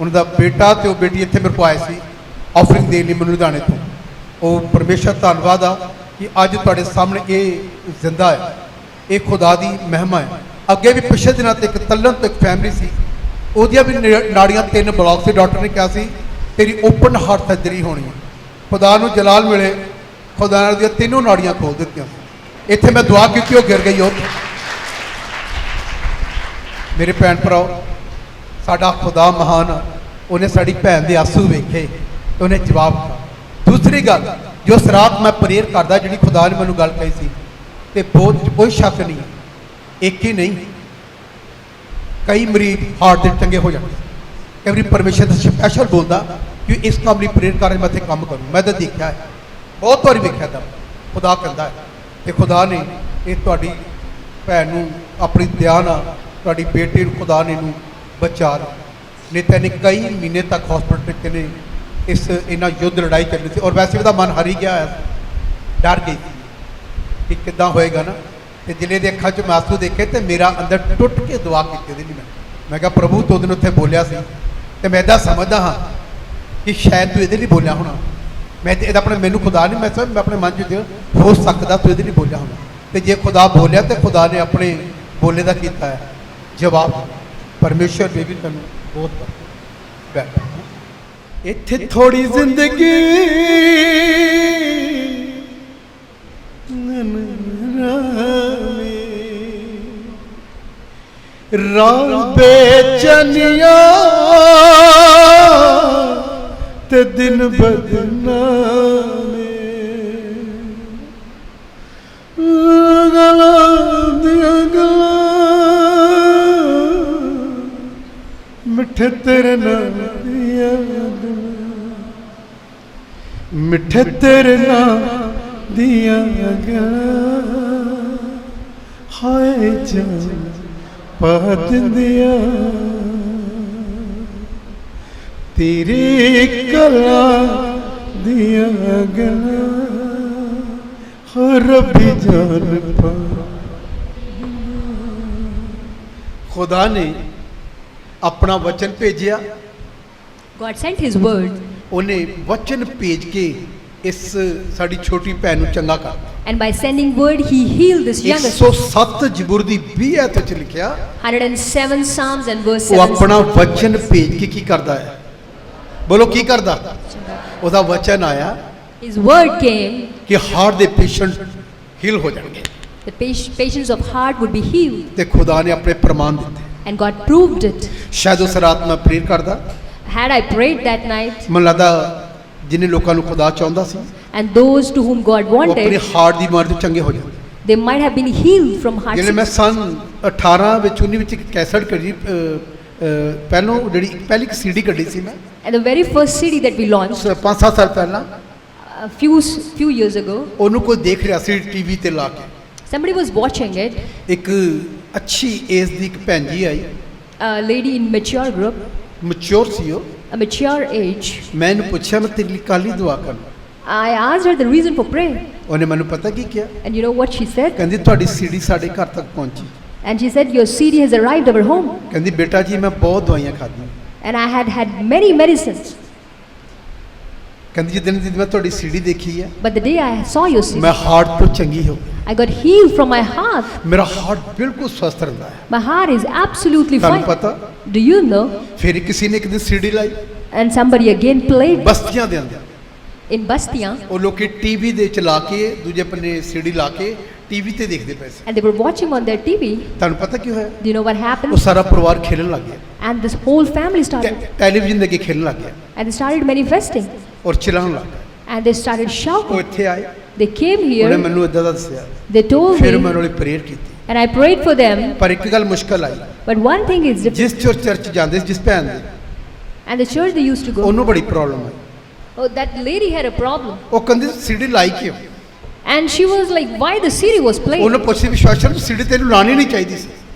ਉਹਨਾਂ ਦਾ ਬੇਟਾ ਤੇ ਉਹ ਬੇਟੀ ਇੱਥੇ ਮੇਰੇ ਕੋਲ ਆਏ ਸੀ ਆਫਰਿੰਗ ਦੇਣ ਲਈ ਮੈਨੂੰ ਲੁਧਿਆਣੇ ਤੋਂ। ਉਹ ਪਰਮੇਸ਼ਰ ਧੰਨਵਾਦ ਆ ਕਿ ਅੱਜ ਤੁਹਾਡੇ ਸਾਹਮਣੇ ਇਹ ਜ਼ਿੰਦਾ ਹੈ। ਇਹ ਖੁਦਾ ਦੀ ਮਹਿਮਾ ਹੈ। ਅੱਗੇ ਵੀ ਪਿਛਲੇ ਦਿਨਾਂ ਤੇ ਇੱਕ ਤਲਣ ਤੋਂ ਇੱਕ ਫੈਮਿਲੀ ਸੀ, ਉਹਦੀਆਂ ਵੀ ਨਾੜੀਆਂ 3 ਬਲੌਕ ਸੀ। ਡਾਕਟਰ ਨੇ ਕਿਹਾ ਸੀ ਤੇਰੀ ਓਪਨ ਹਾਰਟ ਸਰਜਰੀ ਹੋਣੀ ਹੈ। ਖੁਦਾ ਨੂੰ ਜਲਾਲ ਮਿਲੇ, ਖੁਦਾ ਨੇ ਉਹਦੀਆਂ 3 ਨਾੜੀਆਂ ਖੋਲ ਦਿੱਤੀਆਂ। ਇੱਥੇ ਮੈਂ ਦੁਆ ਕੀਤੀ, ਉਹ ਗਿਰ ਗਈ। ਉਹ ਮੇਰੇ ਭੈਣ ਭਰਾਓ, ਸਾਡਾ ਖੁਦਾ ਮਹਾਨ ਆ। ਉਹਨੇ ਸਾਡੀ ਭੈਣ ਦੇ ਆਂਸੂ ਵੇਖੇ ਤੇ ਉਹਨੇ ਜਵਾਬ ਦਿੱਤਾ। ਦੂਸਰੀ ਗੱਲ, ਜੋ ਸਰਾਤ ਮੈਂ ਪ੍ਰੇਅਰ ਕਰਦਾ, ਜਿਹੜੀ ਖੁਦਾ ਨੇ ਮੈਨੂੰ ਗੱਲ ਕਹੀ ਸੀ, ਤੇ ਬਹੁਤ ਕੋਈ ਸ਼ੱਕ ਨਹੀਂ, ਇੱਕ ਹੀ ਨਹੀਂ, ਕਈ ਮਰੀਜ਼ ਹਾਰਟ ਦੇ ਚੰਗੇ ਹੋ ਜਾਂਦੇ। ਕਈ ਵਾਰੀ ਪਰਮੇਸ਼ਰ ਦਾ ਸਪੈਸ਼ਲ ਬੋਲਦਾ ਕਿ ਇਸ ਕੰਮ ਲਈ ਪ੍ਰੇਅਰ ਕਰ, ਮੈਂ ਤੇ ਕੰਮ ਕਰੂੰ। ਮੈਂ ਤਾਂ ਦੇਖਿਆ ਹੈ, ਬਹੁਤ ਵਾਰੀ ਵੇਖਿਆ ਤਾਂ ਖੁਦਾ ਕਹਿੰਦਾ ਹੈ। ਤੇ ਖੁਦਾ ਨੇ ਇਹ ਤੁਹਾਡੀ ਭੈਣ ਨੂੰ ਆਪਣੀ ਦਇਆ ਨਾਲ, ਤੁਹਾਡੀ ਬੇਟੀ ਨੂੰ ਖੁਦਾ ਨੇ ਇਹਨੂੰ ਬਚਾ ਲਿਆ। ਨਹੀਂ ਤਾਂ ਇਹਨੇ ਕਈ ਮਹੀਨੇ ਤੱਕ ਹਸਪੀਟਲ ਵਿੱਚ ਨੇ ਇਹਨਾਂ ਯੁੱਧ ਲੜਾਈ ਚੱਲਣੀ ਸੀ। ਔਰ ਵੈਸੇ ਉਹਦਾ ਮਨ ਹਾਰੀ ਗਿਆ ਹੋਇਆ ਸੀ, ਡਰ ਗਈ ਕਿ ਕਿੱਦਾਂ ਹੋਏਗਾ ਨਾ। ਤੇ ਜ਼ਿਲ੍ਹੇ ਦੇ ਅੱਖਾਂ 'ਚ ਮੈਂ ਆਂਸੂ ਦੇਖੇ ਤੇ ਮੇਰਾ ਅੰਦਰ ਟੁੱਟ ਕੇ ਦੁਆ ਕੀਤੀ ਉਹਦੇ ਲਈ। ਮੈਂ ਕਿਹਾ ਪ੍ਰਭੂ ਤੂੰ ਉਹਦੇ ਨੂੰ ਉੱਥੇ ਬੋਲਿਆ ਸੀ ਤੇ ਮੈਂ ਇੱਦਾਂ ਸਮਝਦਾ ਹਾਂ ਕਿ ਸ਼ਾਇਦ ਤੂੰ ਇਹਦੇ ਲਈ ਬੋਲਿਆ ਹੋਣਾ। ਮੈਂ ਇਹਦਾ ਆਪਣੇ ਮੈਨੂੰ ਖੁਦਾ ਨਹੀਂ, ਮੈਂ ਆਪਣੇ ਮਨ 'ਚ ਹੋ ਸਕਦਾ ਤੂੰ ਇਹਦੇ ਲਈ ਬੋਲਿਆ ਹੋਣਾ। ਤੇ ਜੇ ਖੁਦਾ ਬੋਲਿਆ ਤੇ ਖੁਦਾ ਨੇ ਆਪਣੇ ਬੋਲੇ ਦਾ ਕੀਤਾ ਹੈ ਜਵਾਬ। ਪਰਮੇਸ਼ਰ ਨੇ ਵੀ ਤੈਨੂੰ ਬਹੁਤ ਬੈਠ ਇੱਥੇ ਥੋੜੀ ਜ਼ਿੰਦਗੀ ਰਾਤ ਬੇਚੈਨੀਆਂ ਤੇ ਦਿਨ ਬਦਨਾਮੇ ਗਲਾਂ ਦੀਆਂ ਗਲਾਂ ਮਿੱਠੇ ਤੇਰੇ ਨਾਮ ਦੀਆਂ ਗੱਲਾਂ, ਮਿੱਠੇ ਤੇਰੇ ਨਾਮ ਦੀਆਂ ਗੱਲਾਂ ਹਾਏ ਜਾਨ ਪਾ ਦਿੰਦੀਆਂ ਤੇਰੀ ਕਲਾਂ ਦੀਆਂ ਗੱਲਾਂ ਹਰ ਰੱਬੀ ਜਾਨ ਪਾ। ਖੁਦਾ ਨੇ ਆਪਣਾ ਵਚਨ ਭੇਜਿਆ। God sent His word, ਉਹਨੇ ਵਚਨ ਭੇਜ ਕੇ ਇਸ ਸਾਡੀ ਛੋਟੀ ਭੈਣ ਨੂੰ ਚੰਗਾ ਕਰ ਦਿੱਤਾ। and by sending word, He healed this youngest. 107 ਜ਼ਬੂਰ ਦੀ 20 ਆਇਤ ਵਿੱਚ ਲਿਖਿਆ 107 Psalms and verse ਉਹ 7. ਆਪਣਾ ਵਚਨ ਭੇਜ ਕੇ ਕੀ ਕਰਦਾ ਹੈ? ਬੋਲੋ ਕੀ ਕਰਦਾ? ਉਹਦਾ ਵਚਨ ਆਇਆ His word came, ਕਿ ਹਾਰਟ ਦੇ ਪੇਸ਼ੈਂਟ ਹੀਲ ਹੋ ਜਾਣਗੇ the patients of heart would be healed, ਤੇ ਖੁਦਾ ਨੇ ਆਪਣੇ ਪ੍ਰਮਾਣ ਦਿੱਤੇ। and God proved it. ਸ਼ਾਇਦ ਉਸ ਰਾਤ ਮੈਂ ਪ੍ਰੇਅਰ ਕਰਦਾ, Had I prayed that night, ਮੈਨੂੰ ਲੱਗਦਾ ਜਿੰਨੇ ਲੋਕਾਂ ਨੂੰ ਖੁਦਾ ਚਾਹੁੰਦਾ ਸੀ and those to whom God ਉਹ ਆਪਣੇ wanted, ਹਾਰਟ ਦੀ ਬਿਮਾਰੀ ਤੋਂ ਚੰਗੇ ਹੋ ਜਾਂਦੇ। they might have been healed from heart ਜਿਵੇਂ ਮੈਂ sickness. ਸਨ 18 ਵਿੱਚ 19 ਵਿੱਚ ਇੱਕ ਕੈਸਟ ਕੱਢੀ, ਪਹਿਲੋਂ ਜਿਹੜੀ ਪਹਿਲੀ ਇੱਕ ਸੀਡੀ ਕੱਢੀ ਸੀ ਮੈਂ And the very first CD that we launched 5-7 ਸਾਲ ਪਹਿਲਾਂ। a few years ago, ਉਹਨੂੰ ਕੋਈ ਦੇਖ ਰਿਹਾ ਸੀ ਟੀਵੀ ਤੇ ਲਾ ਕੇ। somebody was watching it. ਇੱਕ ਅੱਛੀ ਏਜ ਦੀ ਇੱਕ ਭੈਣ ਜੀ ਆਈ, A lady in mature group, mature ਸੀ ਉਹ। a mature age. ਮੈਂ ਇਹਨੂੰ ਪੁੱਛਿਆ ਮੈਂ ਤੇਰੇ ਲਈ ਕਾਲੀ ਦੁਆ ਕਰਾਂ। I asked her the reason for prayer, ਉਹਨੇ ਮੈਨੂੰ ਪਤਾ ਕੀ ਕਿਹਾ? and you know what she said? ਕਹਿੰਦੀ ਤੁਹਾਡੀ ਸੀਡੀ ਸਾਡੇ ਘਰ ਤੱਕ ਪਹੁੰਚੀ। And she said, your CD has arrived at our home, ਕਹਿੰਦੀ ਬੇਟਾ ਜੀ ਮੈਂ ਬਹੁਤ ਦਵਾਈਆਂ ਖਾਧੀਆਂ। and I had had many medicines. ਕਹਿੰਦੀ ਜਿੱਦਣ ਦੀ ਮੈਂ ਤੁਹਾਡੀ ਸੀਡੀ ਦੇਖੀ ਹੈ But the day I saw your CD, ਮੈਂ ਹਾਰਟ ਤੋਂ ਚੰਗੀ ਹੋ ਗਈ। I got healed from my heart. ਮੇਰਾ ਹਾਰਟ ਬਿਲਕੁਲ ਸਵਸਥ ਰਹਿੰਦਾ ਹੈ। My heart is absolutely ਤੁਹਾਨੂੰ fine. ਪਤਾ? Do you know? ਫਿਰ ਕਿਸੇ ਨੇ ਇੱਕ ਦਿਨ ਸੀਡੀ ਲਾਈ And somebody again played ਬਸਤੀਆਂ ਦੇ ਅੰਦਰ। in Bastia, ਉਹ ਲੋਕੀ ਟੀਵੀ ਦੇ ਚਲਾ ਕੇ ਦੂਜੇ ਪੰਨੇ ਸੀਡੀ ਲਾ ਕੇ ਟੀਵੀ ਤੇ ਦੇਖਦੇ ਪਏ ਸੀ। and they were watching on their TV. ਤੁਹਾਨੂੰ ਪਤਾ ਕੀ ਹੋਇਆ? Do you know what ਉਹ happened? ਸਾਰਾ ਪਰਿਵਾਰ ਖੇਲਣ ਲੱਗ ਗਿਆ, And this whole family started, television ਦੇ ਅੱਗੇ ਖੇਲਣ ਲੱਗ ਗਿਆ and they started manifesting, ਔਰ ਚਿਲਾਉਣ ਲੱਗ ਗਿਆ। and they started ਉਹ shouting. ਇੱਥੇ ਆਏ, They came ਉਹਨੇ here, ਮੈਨੂੰ ਇਦਾਂ ਦਾ ਦੱਸਿਆ। they told ਫਿਰ me, ਮੈਂ ਉਹਨੇ ਪ੍ਰੇਅਰ ਕੀਤੀ। and I prayed for them. ਪਰ ਇੱਕ ਗੱਲ ਮੁਸ਼ਕਲ ਆਈ, But one thing is different. ਜਿਸ ਚਰਚ ਜਾਂਦੇ ਸੀ, ਜਿਸ ਭੈਣ ਦੇ, And the church they used to go, ਉਹਨੂੰ ਬੜੀ problem I. oh, that lady had a problem. ਉਹ ਕਹਿੰਦੀ ਸੀਡੀ ਲਾਈ ਕਿਉਂ? And she was like, why the CD was played? ਉਹਨੂੰ ਪੁੱਛੀ ਵਿਸ਼ਵਾਸੀ ਨੂੰ ਸੀਡੀ ਤੈਨੂੰ ਲਾਣੀ ਨਹੀਂ ਚਾਹੀਦੀ ਸੀ।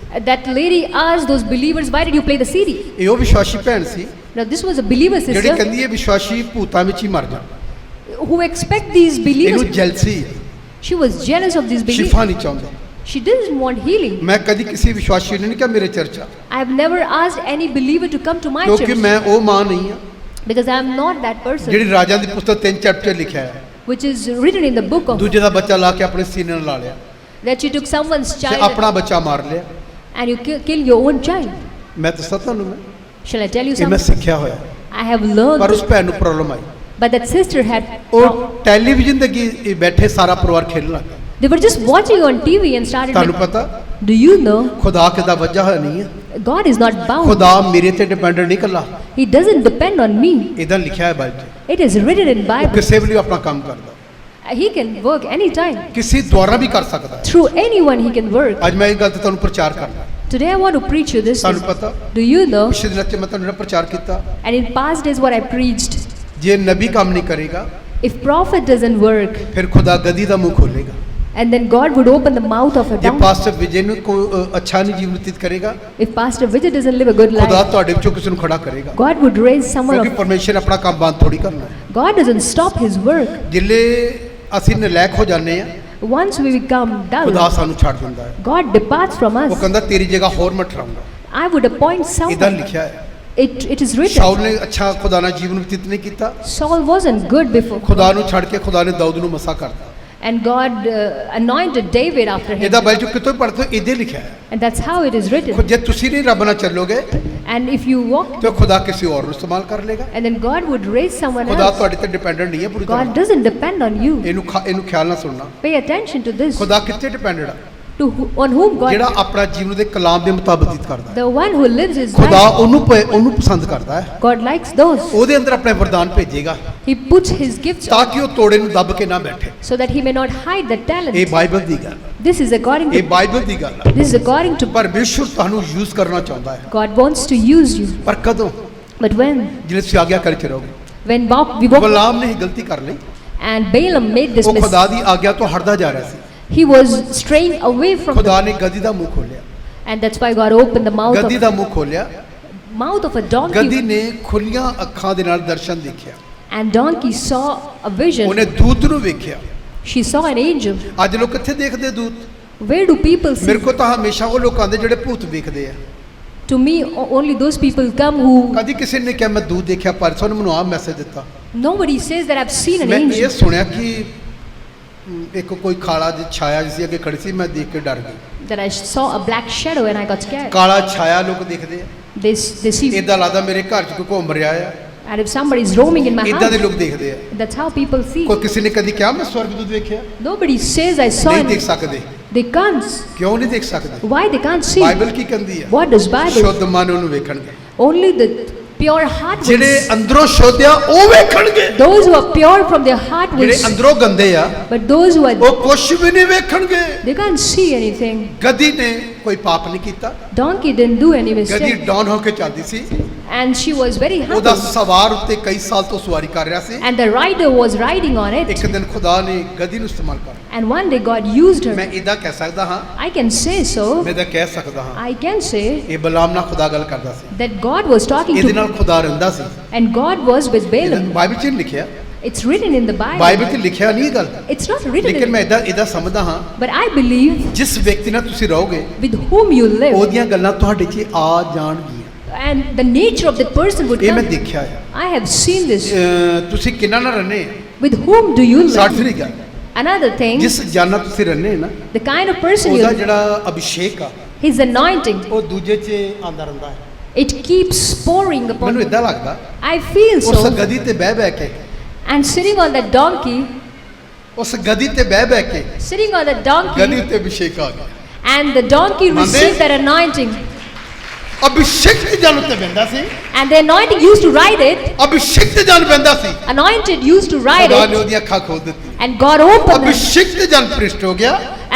That lady asked those believers, why did you play the CD? ਇਹ ਉਹ ਵਿਸ਼ਵਾਸੀ ਭੈਣ ਸੀ Now this was a believer ਜਿਹੜੀ sister ਕਹਿੰਦੀ ਹੈ ਵਿਸ਼ਵਾਸੀ ਭੂਤਾਂ ਵਿੱਚ ਹੀ ਮਰ ਜਾ। who expect these ਇਹਨੂੰ believers. Jealousy, She was jealous of these believers. Shifa ਨਹੀਂ ਚਾਹੁੰਦੀ। She didn't want healing. ਮੈਂ ਕਦੀ ਕਿਸੇ ਵਿਸ਼ਵਾਸੀ ਨੂੰ ਨਹੀਂ ਕਿਹਾ ਮੇਰੇ ਚਰਚ ਆ, I have never asked any believer to come to my ਕਿਉਂਕਿ church, ਮੈਂ ਉਹ ਮਾਂ ਨਹੀਂ ਆ because I am not that person, ਜਿਹੜੀ ਰਾਜਾਂ ਦੀ ਪੁਸਤਕ 3 ਚੈਪਟਰ ਲਿਖਿਆ ਹੈ which is written in the book of ਦੂਜੇ ਦਾ ਬੱਚਾ ਲਾ ਕੇ ਆਪਣੇ ਸੀਨੇ ਨਾਲ ਲਾ ਲਿਆ that you took someone's ਤੇ child ਆਪਣਾ ਬੱਚਾ ਮਾਰ ਲਿਆ। and you kill your own child. ਮੈਂ ਦੱਸਾਂ ਤੁਹਾਨੂੰ, ਮੈਂ Shall I tell you ਇਹ ਮੈਂ something? ਸਿੱਖਿਆ ਹੋਇਆ। I have learned ਪਰ ਉਸ this. ਭੈਣ ਨੂੰ problem I. But that sister had ਉਹ ਟੈਲੀਵਿਜ਼ਨ ਦੇ ਅੱਗੇ ਬੈਠੇ ਸਾਰਾ ਪਰਿਵਾਰ ਖੇਲਣ ਲੱਗ ਗਿਆ। They were just watching on TV and started. ਤੁਹਾਨੂੰ ਪਤਾ Do you know ਖੁਦਾ ਕਿੱਦਾਂ ਵੱਜਾ ਹੋਇਆ ਨਹੀਂ ਹੈ। God is not bound. ਖੁਦਾ ਮੇਰੇ ਤੇ ਡਿਪੈਂਡੈਂਟ ਨਹੀਂ ਕੱਲਾ, He doesn't depend on me. ਇਦਾਂ ਲਿਖਿਆ ਹੈ ਬਾਈਬਲ 'ਚ। It is written in ਉਹ Bible. ਕਿਸੇ ਵੇਲੇ ਆਪਣਾ ਕੰਮ ਕਰਦਾ, He can work anytime. ਕਿਸੇ ਦੁਆਰਾ ਵੀ ਕਰ ਸਕਦਾ ਹੈ। Through anyone he can work. ਅੱਜ ਮੈਂ ਇਹ ਗੱਲ ਤੇ ਤੁਹਾਨੂੰ ਪ੍ਰਚਾਰ ਕਰਨਾ। Today I want to preach you this. ਤੁਹਾਨੂੰ ਪਤਾ Do you know? ਪਿਛਲੇ ਦਿਨਾਂ 'ਚ ਮੈਂ ਤੁਹਾਨੂੰ ਜਿਹੜਾ ਪ੍ਰਚਾਰ ਕੀਤਾ, And in past days what I preached, ਜੇ ਨਬੀ ਕੰਮ ਨਹੀਂ ਕਰੇਗਾ if prophet doesn't work, ਫਿਰ ਖੁਦਾ ਗਦੀ ਦਾ ਮੂੰਹ ਖੋਲੇਗਾ। and then God would open the mouth of a ਜੇ donkey. ਪਾਸਟਰ ਵਿਜੇ ਨੂੰ ਕੋਈ ਅੱਛਾ ਨਹੀਂ ਜੀਵਨ ਬਤੀਤ ਕਰੇਗਾ, If Pastor Vijay doesn't live a good ਖੁਦਾ life, ਤੁਹਾਡੇ ਵਿੱਚੋਂ ਕਿਸੇ ਨੂੰ ਖੜਾ ਕਰੇਗਾ। God would raise someone ਕਿਉਂਕਿ of. ਪਰਮੇਸ਼ਰ ਆਪਣਾ ਕੰਮ ਬੰਦ ਥੋੜੀ ਕਰਨਾ ਹੈ। God doesn't stop his work. ਜਿੱਲੇ ਅਸੀਂ ਨਲਾਇਕ ਹੋ ਜਾਂਦੇ ਆ, Once we become ਖੁਦਾ dull, ਸਾਨੂੰ ਛੱਡ ਦਿੰਦਾ ਹੈ। God departs from ਉਹ us. ਕਹਿੰਦਾ ਤੇਰੀ ਜਗ੍ਹਾ ਹੋਰ ਮੈਂ ਠਹਿਰਾਊਂਗਾ। I would appoint ਇਦਾਂ someone. ਲਿਖਿਆ ਹੈ। It is written. ਸ਼ਾਉਲ ਨੇ ਅੱਛਾ ਖੁਦਾ ਨਾਲ ਜੀਵਨ ਬਤੀਤ ਨਹੀਂ ਕੀਤਾ, Saul wasn't good before, ਖੁਦਾ ਨੂੰ ਛੱਡ ਕੇ ਖੁਦਾ ਨੇ ਦਾਊਦ ਨੂੰ ਮਸਾ ਕਰਤਾ। and God anointed David after him. ਇਹਦਾ ਬਾਈਬਲ 'ਚ ਕਿਤੋਂ ਪੜ੍ਹਦੇ ਹੋ, ਇਹਦੇ ਲਿਖਿਆ ਹੈ। And that's how it is written. ਜੇ ਤੁਸੀਂ ਨਹੀਂ ਰੱਬ ਨਾਲ ਚੱਲੋਗੇ And if you walk, ਤੇ ਖੁਦਾ ਕਿਸੇ ਹੋਰ ਨੂੰ ਇਸਤੇਮਾਲ ਕਰ ਲੇਗਾ। and then God would raise someone ਖੁਦਾ else. ਤੁਹਾਡੇ ਤੇ ਡਿਪੈਂਡੈਂਟ ਨਹੀਂ ਹੈ ਪੂਰੀ God ਤਰ੍ਹਾਂ। doesn't depend on you. ਇਹਨੂੰ ਖਿਆਲ ਨਾਲ ਸੁਣਨਾ। Pay attention to this. ਖੁਦਾ ਕਿੱਥੇ ਡਿਪੈਂਡੈਂਟ ਆ? On whom ਜਿਹੜਾ God, ਆਪਣਾ ਜੀਵਨ ਦੇ ਕਲਾਮ ਦੇ ਮੁਤਾਬਕ ਬਤੀਤ ਕਰਦਾ ਹੈ। the one who lives his ਖੁਦਾ life, ਉਹਨੂੰ ਪਸੰਦ ਕਰਦਾ ਹੈ। God likes those. ਉਹਦੇ ਅੰਦਰ ਆਪਣੇ ਵਰਦਾਨ ਭੇਜੇਗਾ He puts his gifts ਤਾਂ ਕਿ ਉਹ ਤੋੜੇ ਨੂੰ ਦੱਬ ਕੇ ਨਾ ਬੈਠੇ। so that he may not hide the ਇਹ talent. ਬਾਈਬਲ ਦੀ ਗੱਲ, This is according ਇਹ to, ਬਾਈਬਲ ਦੀ ਗੱਲ ਹੈ। this is according to, ਪਰਮੇਸ਼ਰ ਤੁਹਾਨੂੰ ਯੂਜ਼ ਕਰਨਾ ਚਾਹੁੰਦਾ ਹੈ, God wants to use you. ਪਰ ਕਦੋਂ? But when ਜਿਹੜੇ ਤੁਸੀਂ ਆਗਿਆ ਕਰ ਚ ਰਹੋਗੇ। we walk, ਬਲਾਮ ਨੇ ਇਹ ਗਲਤੀ ਕਰ ਲਈ, and Balaam made this ਉਹ mistake. ਖੁਦਾ ਦੀ ਆਗਿਆ ਤੋਂ ਹਟਦਾ ਜਾ ਰਿਹਾ ਸੀ। He was straying away from the, ਖੁਦਾ ਨੇ ਗਦੀ ਦਾ ਮੂੰਹ ਖੋਲਿਆ, and that's why God opened the ਗਦੀ ਦਾ ਮੂੰਹ ਖੋਲਿਆ। mouth of a ਗਦੀ donkey, ਨੇ ਖੁੱਲੀਆਂ ਅੱਖਾਂ ਦੇ ਨਾਲ ਦਰਸ਼ਨ ਦੇਖਿਆ, and donkey saw a vision. ਉਹਨੇ ਦੂਤ ਨੂੰ ਵੇਖਿਆ। She saw an angel. ਅੱਜ ਲੋਕ ਕਿੱਥੇ ਦੇਖਦੇ ਦੂਤ? Where do people see? ਮੇਰੇ ਕੋਲ ਤਾਂ ਹਮੇਸ਼ਾ ਉਹ ਲੋਕ ਆਉਂਦੇ ਜਿਹੜੇ ਭੂਤ ਵੇਖਦੇ ਆ। To me, only those people come who, ਕਦੀ ਕਿਸੇ ਨੇ ਕਿਹਾ ਮੈਂ ਦੂਤ ਦੇਖਿਆ, ਪਰਸੋਂ ਨੇ ਮੈਨੂੰ ਆਹ ਮੈਸੇਜ ਦਿੱਤਾ। nobody says that I've seen an ਮੈਂ ਇਹ angel. ਸੁਣਿਆ ਕਿ ਇੱਕ ਕੋਈ ਕਾਲਾ ਜਿਹਾ ਛਾਇਆ ਜਿਸ ਅੱਗੇ ਖੜੀ ਸੀ, ਮੈਂ ਦੇਖ ਕੇ ਡਰ ਗਈ। That I saw a black shadow and I got scared. ਕਾਲਾ ਛਾਇਆ ਲੋਕ ਦੇਖਦੇ ਆ, They see, ਇਦਾਂ ਲੱਗਦਾ ਮੇਰੇ ਘਰ 'ਚ ਕੋਈ ਘੁੰਮ ਰਿਹਾ ਆ, and if somebody is roaming in my ਇਦਾਂ ਦੇ house, ਲੋਕ ਦੇਖਦੇ ਆ। that's how people see. ਕੋਈ ਕਿਸੇ ਨੇ ਕਦੀ ਕਿਹਾ ਮੈਂ ਸਵਰਗਦੂਤ ਵੇਖਿਆ? Nobody says I saw ਨਹੀਂ ਦੇਖ an. ਸਕਦੇ। They can't. ਕਿਉਂ ਨਹੀਂ ਦੇਖ ਸਕਦੇ? Why they can't see? Bible ਕੀ ਕਹਿੰਦੀ ਆ? What does Bible? ਸ਼ੁੱਧ ਮਨ ਉਹਨੂੰ ਵੇਖਣਗੇ, Only the pure heart will ਜਿਹੜੇ see. ਅੰਦਰੋਂ ਸ਼ੁੱਧ ਆ ਉਹ ਵੇਖਣਗੇ। Those who are pure from their heart will ਜਿਹੜੇ see. ਅੰਦਰੋਂ ਗੰਦੇ ਆ But those who are, ਉਹ ਕੁਝ ਵੀ ਨਹੀਂ ਵੇਖਣਗੇ। they can't see anything. ਗਦੀ ਨੇ ਕੋਈ ਪਾਪ ਨਹੀਂ ਕੀਤਾ, Donkey didn't do any ਗਦੀ mistake. Down ਹੋ ਕੇ ਚੱਲਦੀ ਸੀ, And she was very ਉਹਦਾ humble. ਸਵਾਰ ਉੱਤੇ ਕਈ ਸਾਲ ਤੋਂ ਸਵਾਰੀ ਕਰ ਰਿਹਾ ਸੀ। And the rider was riding on it. ਇੱਕ ਦਿਨ ਖੁਦਾ ਨੇ ਗਦੀ ਨੂੰ ਇਸਤੇਮਾਲ ਕਰ, And one day God used ਮੈਂ her. ਇਹਦਾ ਕਹਿ ਸਕਦਾ ਹਾਂ, I can say so. ਮੈਂ ਇਹਦਾ ਕਹਿ ਸਕਦਾ ਹਾਂ, I can say ਇਹ ਬਲਾਮ ਨਾਲ ਖੁਦਾ ਗੱਲ ਕਰਦਾ ਸੀ, that God was talking ਇਹਦੇ to, ਨਾਲ ਖੁਦਾ ਰਹਿੰਦਾ ਸੀ। and God was with Balaam. Bible 'ਚ ਨਹੀਂ ਲਿਖਿਆ, It's written in the Bible. Bible 'ਚ ਲਿਖਿਆ ਨਹੀਂ ਇਹ ਗੱਲ, It's not written ਲੇਕਿਨ in, ਮੈਂ ਇਹਦਾ ਸਮਝਦਾ ਹਾਂ, but I believe ਜਿਸ ਵਿਅਕਤੀ ਨਾਲ ਤੁਸੀਂ ਰਹੋਗੇ with whom you live, ਉਹਦੀਆਂ ਗੱਲਾਂ ਤੁਹਾਡੇ 'ਚ ਆ ਜਾਣਗੀਆਂ। and the nature of that person would ਇਹ ਮੈਂ come. ਦੇਖਿਆ ਹੈ। I have seen this. ਤੁਸੀਂ ਕਿੰਨਾ ਨਾਲ ਰਹਿੰਦੇ? With whom do you live? ਸਾਡੀ ਗੱਲ, Another thing, ਜਿਸ ਜਾਨ ਨਾਲ ਤੁਸੀਂ ਰਹਿੰਦੇ ਨਾ, the kind of person ਉਹਦਾ you, ਜਿਹੜਾ ਅਭਿਸ਼ੇਕ ਆ his anointing, ਉਹ ਦੂਜੇ 'ਚ ਆਂਦਾ ਰਹਿੰਦਾ ਹੈ। it keeps pouring upon ਮੈਨੂੰ you. ਇਦਾਂ ਲੱਗਦਾ I feel ਉਸ so. ਗਦੀ ਤੇ ਬਹਿ ਕੇ, And sitting on that donkey, ਉਸ ਗਦੀ ਤੇ ਬਹਿ ਕੇ sitting on that ਗਦੀ donkey, ਉੱਤੇ ਅਭਿਸ਼ੇਕ ਆ ਗਿਆ। and the donkey Mande? received that anointing. Abhishek ਤੇ ਜਨ ਉੱਤੇ ਬੈੰਦਾ ਸੀ, And the anointing used to ride it, Abhishek ਤੇ ਜਨ ਬੈੰਦਾ ਸੀ। anointed used to ride ਖੁਦਾ ਨੇ it, ਉਹਦੀਆਂ ਅੱਖਾਂ ਖੋਲ ਦਿੱਤੀ, and God opened them, Abhishek ਤੇ ਜਨ ਪ੍ਰਿਸ਼ਟ ਹੋ ਗਿਆ।